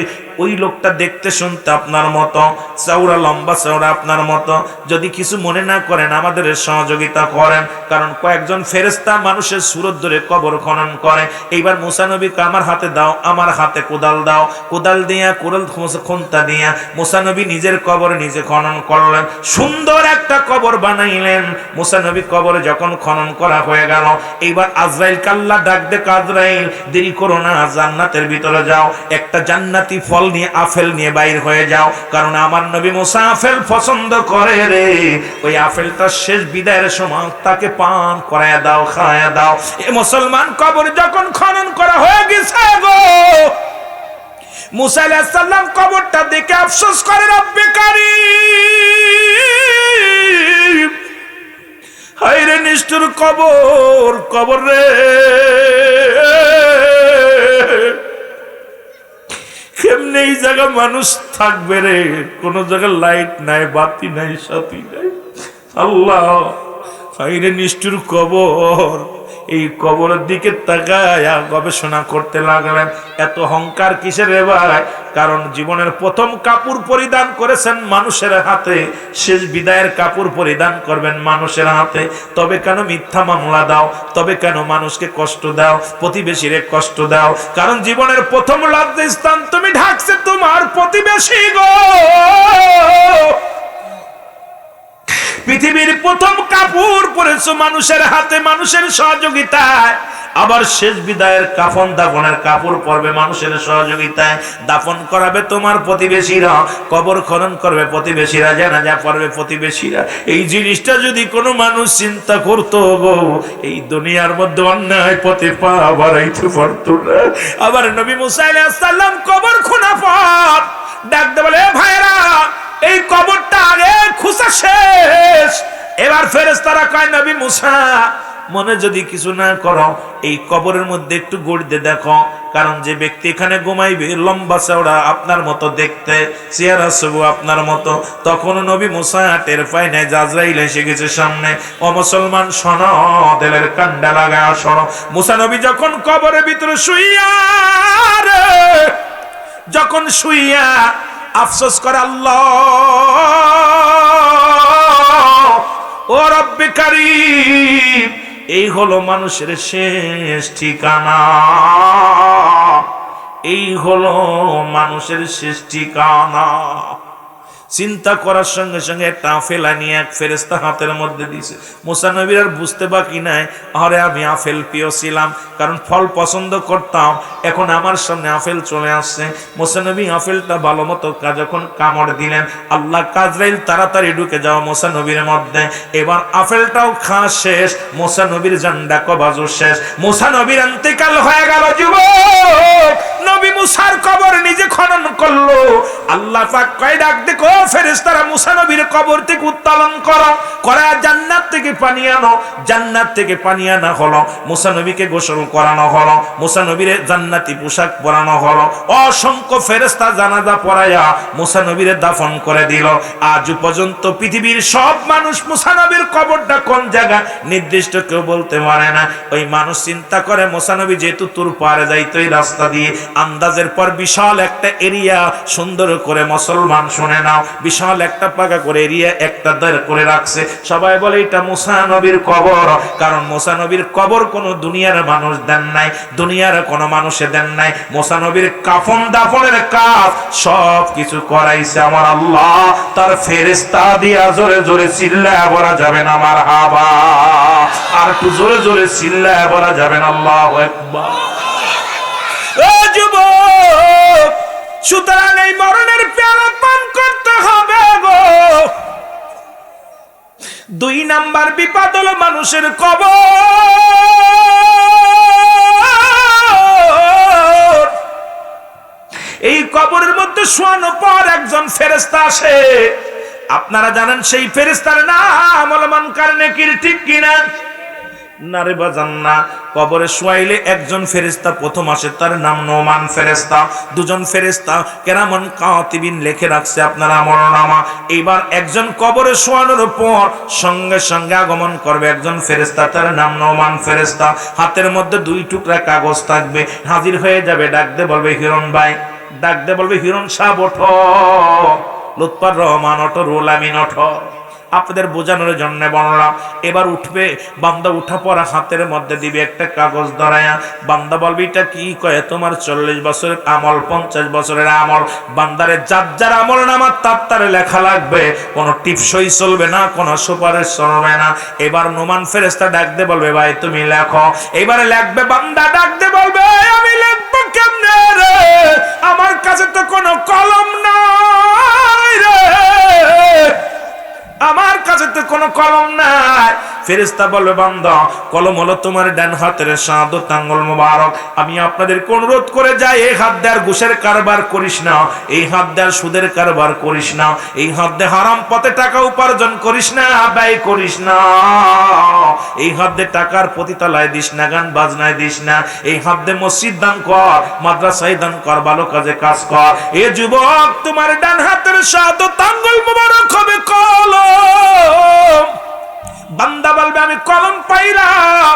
ওই লোকটা দেখতে শুনতে আপনার মতো, চওড়া লম্বা চওড়া আপনার মতো, যদি কিছু মনে না করেন আমাদের সহযোগিতা করেন, কারণ কয়েকজন ফেরেশতা মানুষের সুরত ধরে কবর খনন করে। এইবার মুসা নবীকে আমার হাতে দাও, আমার হাতে কোদাল দাও, কোদাল দিয়া কোদাল খুন্তা দিয়া মুসা নবী নিজের কবর নিজে খনন করলেন, সুন্দর একটা কবর বানাইলেন। মুসা নবী কবরে যখন খনন করা হয়ে গেল, এইবার আজরাইল কাল্লা ডাক দে, আজরাইল দেরি করো না, জান্নাতের ভিতরে যাও, একটা জান্নাতি ফল নিয়ে আপেল নিয়ে বাইর হয়ে যাও, কারণ আমার নবী মুসা আপেল পছন্দ করে রে, ওই আপেলটা শেষ বিদায়ের সময় তাকে পান করায়া দাও, খাওয়া দাও। এ মুসলমান কবর যখন খনন করা হয়ে গেছে গো, মুসা আলাইহিস সালাম কবরটা দেখে আফসোস করে, রব্বে কারীম, হায় রে নিষ্ঠুর কবর, কবর রে, কেমনে এই জায়গা মানুষ থাকবে রে? কোন জায়গায় লাইট নাই, বাতি নাই, সাথী নাই। আল্লাহ, হায়রে নিষ্ঠুর কবর। এই কবরের দিকে তাকায় গবেষণা করতে লাগলেন, এত অহংকার কিসের রে ভাই? কারণ জীবনের প্রথম কাপড় পরিধান করেছেন মানুষের হাতে, শেষ বিদায়ের কাপড় পরিধান করবেন মানুষের হাতে। তবে কেন মিথ্যা মামলা দাও? তবে কেন মানুষকে কষ্ট দাও, প্রতিবেশীরে কষ্ট দাও? কারণ জীবনের প্রথম লজ্জাস্থান তুমি ঢাকছে তোমার প্রতিবেশী গো। পৃথিবীর প্রথম কাপড় পরেছো মানুষের হাতে, মানুষের সহযোগিতায়, আবার শেষ বিদায়ের কাফন দাফনের কাপড় পরবে মানুষের সহযোগিতায়। দাফন করাবে তোমার প্রতিবেশীরা, কবর খনন করবে প্রতিবেশীরা, জানাজা পড়বে প্রতিবেশীরা। এই জিনিসটা যদি কোনো মানুষ চিন্তা করতো গো, এই দুনিয়ার মধ্যে অন্যায় পথে পা বাড়াইতে পারতো না। আবার নবী মুসা আলাইহিস সালাম কবর খোনা পথ ডাক দে বলে, ভাইরা এই কবরটা আগে খুঁজা শেষ। এবার ফেরেশতারা কয়, নবী মুসা মনে যদি কিছু না করো, এই কবরের মধ্যে একটু গড়িয়ে দেখো, কারণ যে ব্যক্তি এখানে ঘুমাইবে লম্বা চওড়া আপনার মতো দেখতে, চেহারা সবু আপনার মতো। তখন নবী মুসা টের পায় নাই আজরাইল এসে গেছে সামনে। ও মুসলমান শোনো, দিলের কান্ডা লাগা শোনো। মুসা নবী যখন কবরের ভিতরে শুইয়া রে, যখন শুইয়া আফসোস করে, আল্লাহ ও রব্বে কারীম, এই হলো মানুষের শেষ ঠিকানা, এই হলো মানুষের শেষ ঠিকানা। চিন্তা করার সঙ্গে সঙ্গে একটা আপেল আনিয়ে এক ফেরেশতা হাতের মধ্যে দিয়েছে। মুসা নবীর আর বুঝতে বাকি নাই, আরে আমি আপেল প্রিয় ছিলাম, কারণ ফল পছন্দ করতাম, এখন আমার সামনে আপেল চলে আসছে। মুসা নবী আপেলটা ভালো মতো যখন কামড় দিলেন, আল্লাহ আজরাইল তাড়াতাড়ি ঢুকে যাও মুসা নবীর মধ্যে। এবার আপেলটাও খাওয়া শেষ, মুসা নবীর জান্ডা কবাজও শেষ, মুসা নবীর ইন্তেকাল হয়ে গেল। যুবক, নবী মুসার কবর নিজে খনন করলো। আল্লাহ পাক কয়, ডাক দেখো ফেরেশতারা মুসা নবীর কবর থেকে উত্তোলন করো, করে জান্নাত থেকে পানি আনো। জান্নাত থেকে পানি আনা হলো, মুসা নবীকে গোসল করানো হলো, মুসা নবীর জান্নাতি পোশাক পরানো হলো। অসংখ্য ফেরেশতা জানাজা পড়ায়া মুসা নবীর দাফন করে দিল। আজ পর্যন্ত পৃথিবীর সব মানুষ মুসা নবীর কবরটা কোন জায়গা নির্দিষ্ট কেউ বলতে পারে না। ওই মানুষ চিন্তা করে মুসা নবী যেহেতু তুর পারে যাইতো এই রাস্তা দিয়ে, আন্দাজ মেরাজের পর বিশাল একটা এরিয়া সুন্দর করে মুসলমান শুনে নাও, বিশাল একটা পাকা করে এরিয়া একটা দাঁড় করে রাখছে। সবাই বলে এটা মুসা নবীর কবর, কারণ মুসা নবীর কবর কোনো দুনিয়ার মানুষ দেন নাই, দুনিয়ার কোনো মানুষে দেন নাই। মুসা নবীর কাফন দাফনের কাজ সব কিছু করাইছে আমার আল্লাহ, তার ফেরেশতা দিয়া। জোরে জোরে চিল্লায়া বলা যাবেন আমার হাবা, আর একটু জোরে জোরে চিল্লায়া বলা যাবেন আল্লাহু আকবার। ও যুবক, সুতরাং এই মরণের পেয়ালা পান করতে হবে গো। 2 নাম্বার বিপদ হলো মানুষের কবর। এই কবরের মধ্যে শোয়ানোর পর একজন ফেরেশতা আসে। আপনারা জানেন সেই ফেরেশতার নাম হলো মুনকার নাকির, ঠিক কিনা? না রে বাজান না। কবরে শোয়াইলে একজন ফেরেশতা প্রথম আসে, তার নাম নোমান ফেরেশতা। 2 জন ফেরেশতা কেরামান কাতিবিন লিখে রাখছে আপনার আমলনামা। এইবার একজন কবরে শোয়ানোর পর সঙ্গে সঙ্গে আগমন করবে একজন ফেরেশতা, তার নাম নোমান ফেরেশতা। হাতের মধ্যে 2 টুকরা কাগজ থাকবে, হাজির হয়ে যাবে। ডাকতে বলবে হিরণ ভাই, ডাকতে বলবে হিরণ সাহেব ওঠো, লুৎফর রহমান ওঠো, রুহুল আমিন ওঠো। আপনাদের বোঝানোর জন্য বললাম। এবার উঠবে বান্দা, উঠা পড়া হাতের মধ্যে দিবে একটা কাগজ ধরায়া। বান্দা বলবে এটা কি? কয় তোমার 40 বছরের আমল, 50 বছরের আমল। বান্দারে যার যার আমল নামার তার লেখা লাগবে, কোনো টিপসই চলবে না, কোনো সুপারিশ চলবে না। এবার নোমান ফেরেশতা ডাকতে বলবে ভাই তুমি লেখো। এবারে লিখবে বান্দা, ডাকতে বলবে আমি লিখবো কেমনে রে, আমার কাছে তো কোনো কলম নাই রে, আমার কাছে তো কোনো কলম নাই। ফেরেশতা বলবে বান্দা কলম হলো তোমার ডান হাতের শাহাদত আঙ্গুল মোবারক। আমি আপনাদেরকে অনুরোধ করে যাই, এই হাত দিয়ে আর ঘুষের কারবার করিস না, এই হাত দিয়ে আর সুদের কারবার করিস না, এই হাত দিয়ে হারাম পথে টাকা উপার্জন করিস না, ব্যয় করিস না, এই হাত দিয়ে টাকার পতিতালায় দিস না, গান বাজনায় দিস না, এই হাত দিয়ে মসজিদ দান কর, মাদ্রাসায় দান কর, ভালো কাজে কাজ কর। এ যুবক, তোমার ডান হাতের শাহাদত আঙ্গুল মোবারক হবে কলম। বান্দা বলবে আমি কলম পাইলাম,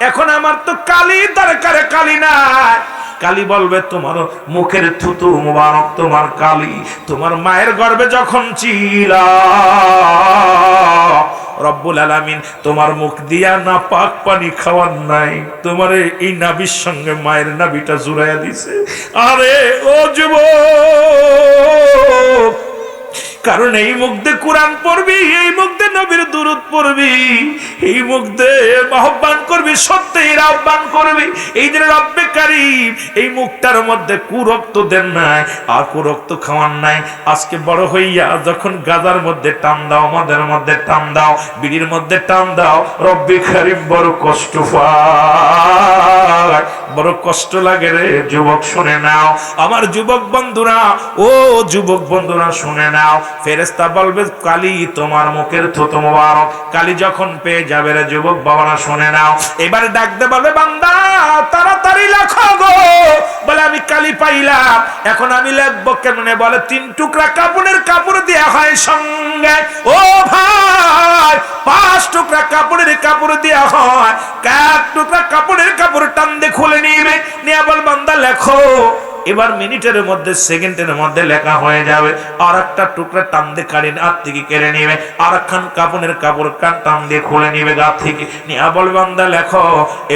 এখন আমার তো কালি দরকার, কালি নাই। কালি বলবে তোমার মুখের থুতু মুবারক তোমার কালি। তোমার মায়ের গর্ভে যখন ছিলা রব্বুল আলামিন তোমার মুখ দিয়া না পাক পানি খাওয়ার নাই, তোমার এই নাভির সঙ্গে মায়ের নাভিটা জুড়াইয়া দিছে। আরে ও যুবক, কারণ এই মুখ দিয়ে কোরআন পড়বি, এই মুখ দিয়ে নবীর দুরূদ পড়বি, এই মুখ দিয়ে আহ্বান করবি, সত্যের আহ্বান করবি। এই যে রব্বে কারীম এই মুখটার মধ্যে কুরক্ত দেন নাই, আর কুরক্ত খাওয়ান নাই। আজকে বড় হইয়া যখন গাজার মধ্যে টান দাও, আমাদের মধ্যে টান দাও, বিড়ির মধ্যে টান দাও, রব্বে কারীম বড় কষ্ট পায়, বড় কষ্ট লাগে রে যুবক। শুনে নাও আমার যুবক বন্ধুরা, ও যুবক বন্ধুরা শুনে নাও। ফেরেশতা বলবে কালি তোমার মুখের থুতু মোবারক। কালি যখন পেয়ে যাবে রে যুবক বাবারা শুনে নাও। এবারে ডাকতে বলবে বান্দা তাড়াতাড়ি লেখো গো। বলে আমি কালি পাইলাম, এখন আমি লিখবো কেমনে? বলে 3 টুকরা কাপড়ের কাপড় দেয়া হয় সঙ্গে। ও ভাই, 5 টুকরা কাপড়ের কাপড় দেয়া হয়। 1 টুকরা কাপড়ের কাপড় টান দিয়ে খুলে নিবে, নিয়ে বল বান্দা লেখো। এবার মিনিটের মধ্যে, সেকেন্ডের মধ্যে লেখা হয়ে যাবে। আর একটা টুকরা টান দিয়ে কাড়ি হাত থেকে কেড়ে নিবে, আর একখান কাপড়ের কাপড় টান দিয়ে খুলে নিবে গা থেকে, নিয়ে বল বান্দা লেখো।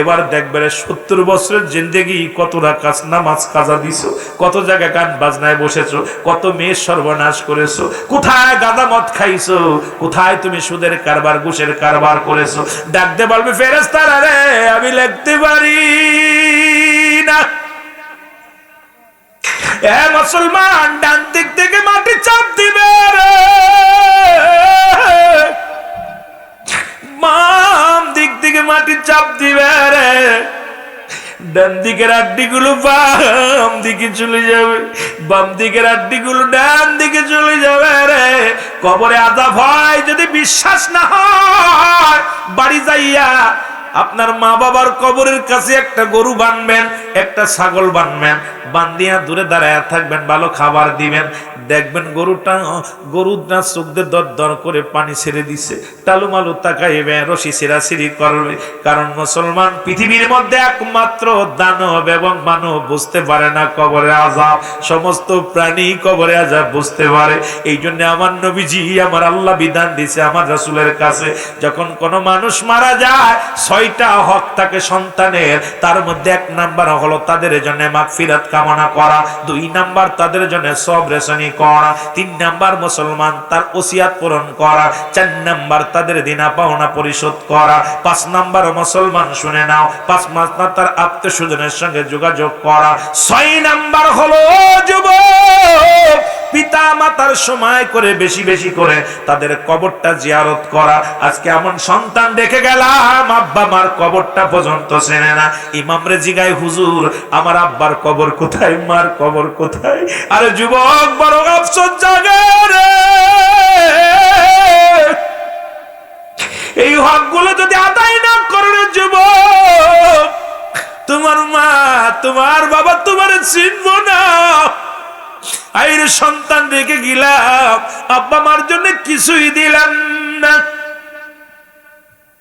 এবার দেখবে 70 বছরের জিন্দেগি কত রাকাত নামাজ কাজা দিছো, কত জায়গায় গান বাজনায় বসেছো, কত মেয়ের সর্বনাশ করেছো, কোথায় গাঁদা মদ খাইছো, কোথায় তুমি সুদের কারবার ঘুষের কারবার করেছো। ডাকতে বলবে ফেরেশতারা রে আমি লিখতে পারি না। এ মুসলমান, ডান দিক থেকে মাটি চাপ দিবে রে, বাম দিক থেকে মাটি চাপ দিবে রে, ডান দিকের আড্ডিগুলো বাম দিকে চলে যাবে, বাম দিকের আড্ডিগুলো ডান দিকে চলে যাবে রে। কবরে আযাব হয় যদি বিশ্বাস না হয়, বাড়ি যাইয়া আপনার মা বাবার কবরের কাছে একটা গরু বানবেন, একটা ছাগল বানবেন, বান্ধিয়া দূরে দাঁড়ায় থাকবেন, ভালো খাবার দিবেন। দেখবেন গরুটা চোখ দিয়ে দর দর করে পানি ছেড়ে দিছে, টালুমালু তাকাইবে, রশি ছিঁড়াছিঁড়ি করবে। কারণ মুসলমান পৃথিবীর মধ্যে একমাত্র দানব এবং মানব বুঝতে পারে না কবরে আযাব। সমস্ত প্রাণী কবরে আযাব বুঝতে পারে। এই জন্য আমার নবীজি, আমার আল্লাহ বিধান দিছে আমার রাসূলের কাছে, যখন কোনো মানুষ মারা যায় 6টা হক থাকে সন্তানের। তার মধ্যে 1 নাম্বার হলো তাদের জন্য মাগফিরাত কামনা করা, 2 নাম্বার তাদের জন্য সবরেশনী করা, 3 নাম্বার মুসলমান তার ওসিয়াত পূরণ করা, 4 নাম্বার তাদের দিনা পাওনা পরিশোধ করা, 5 নাম্বার মুসলমান শুনে নাও 5 নাম্বার তার আত্মীয়স্বজনের সঙ্গে যোগাযোগ করা, 6 নাম্বার হলো যুবক পিতা মাতার সময় করে বেশি বেশি করে তাদের কবরটা জিয়ারত করা। আজকে এমন সন্তান দেখে গেলাম আব্বা মার কবরটা পর্যন্ত চেনে না। ইমাম রে জিগায়, হুজুর আমার আব্বার কবর কোথায়, মার কবর কোথায়? আরে যুবক, বড় আফসোস জাগে রে। এই হকগুলো যদি আদায় না করে যুবক, তোমার মা তোমার বাবা তোমার চিনবো না। আইরে সন্তান রেখে গেলাম, আব্বা মার জন্য কিছুই দিলাম না।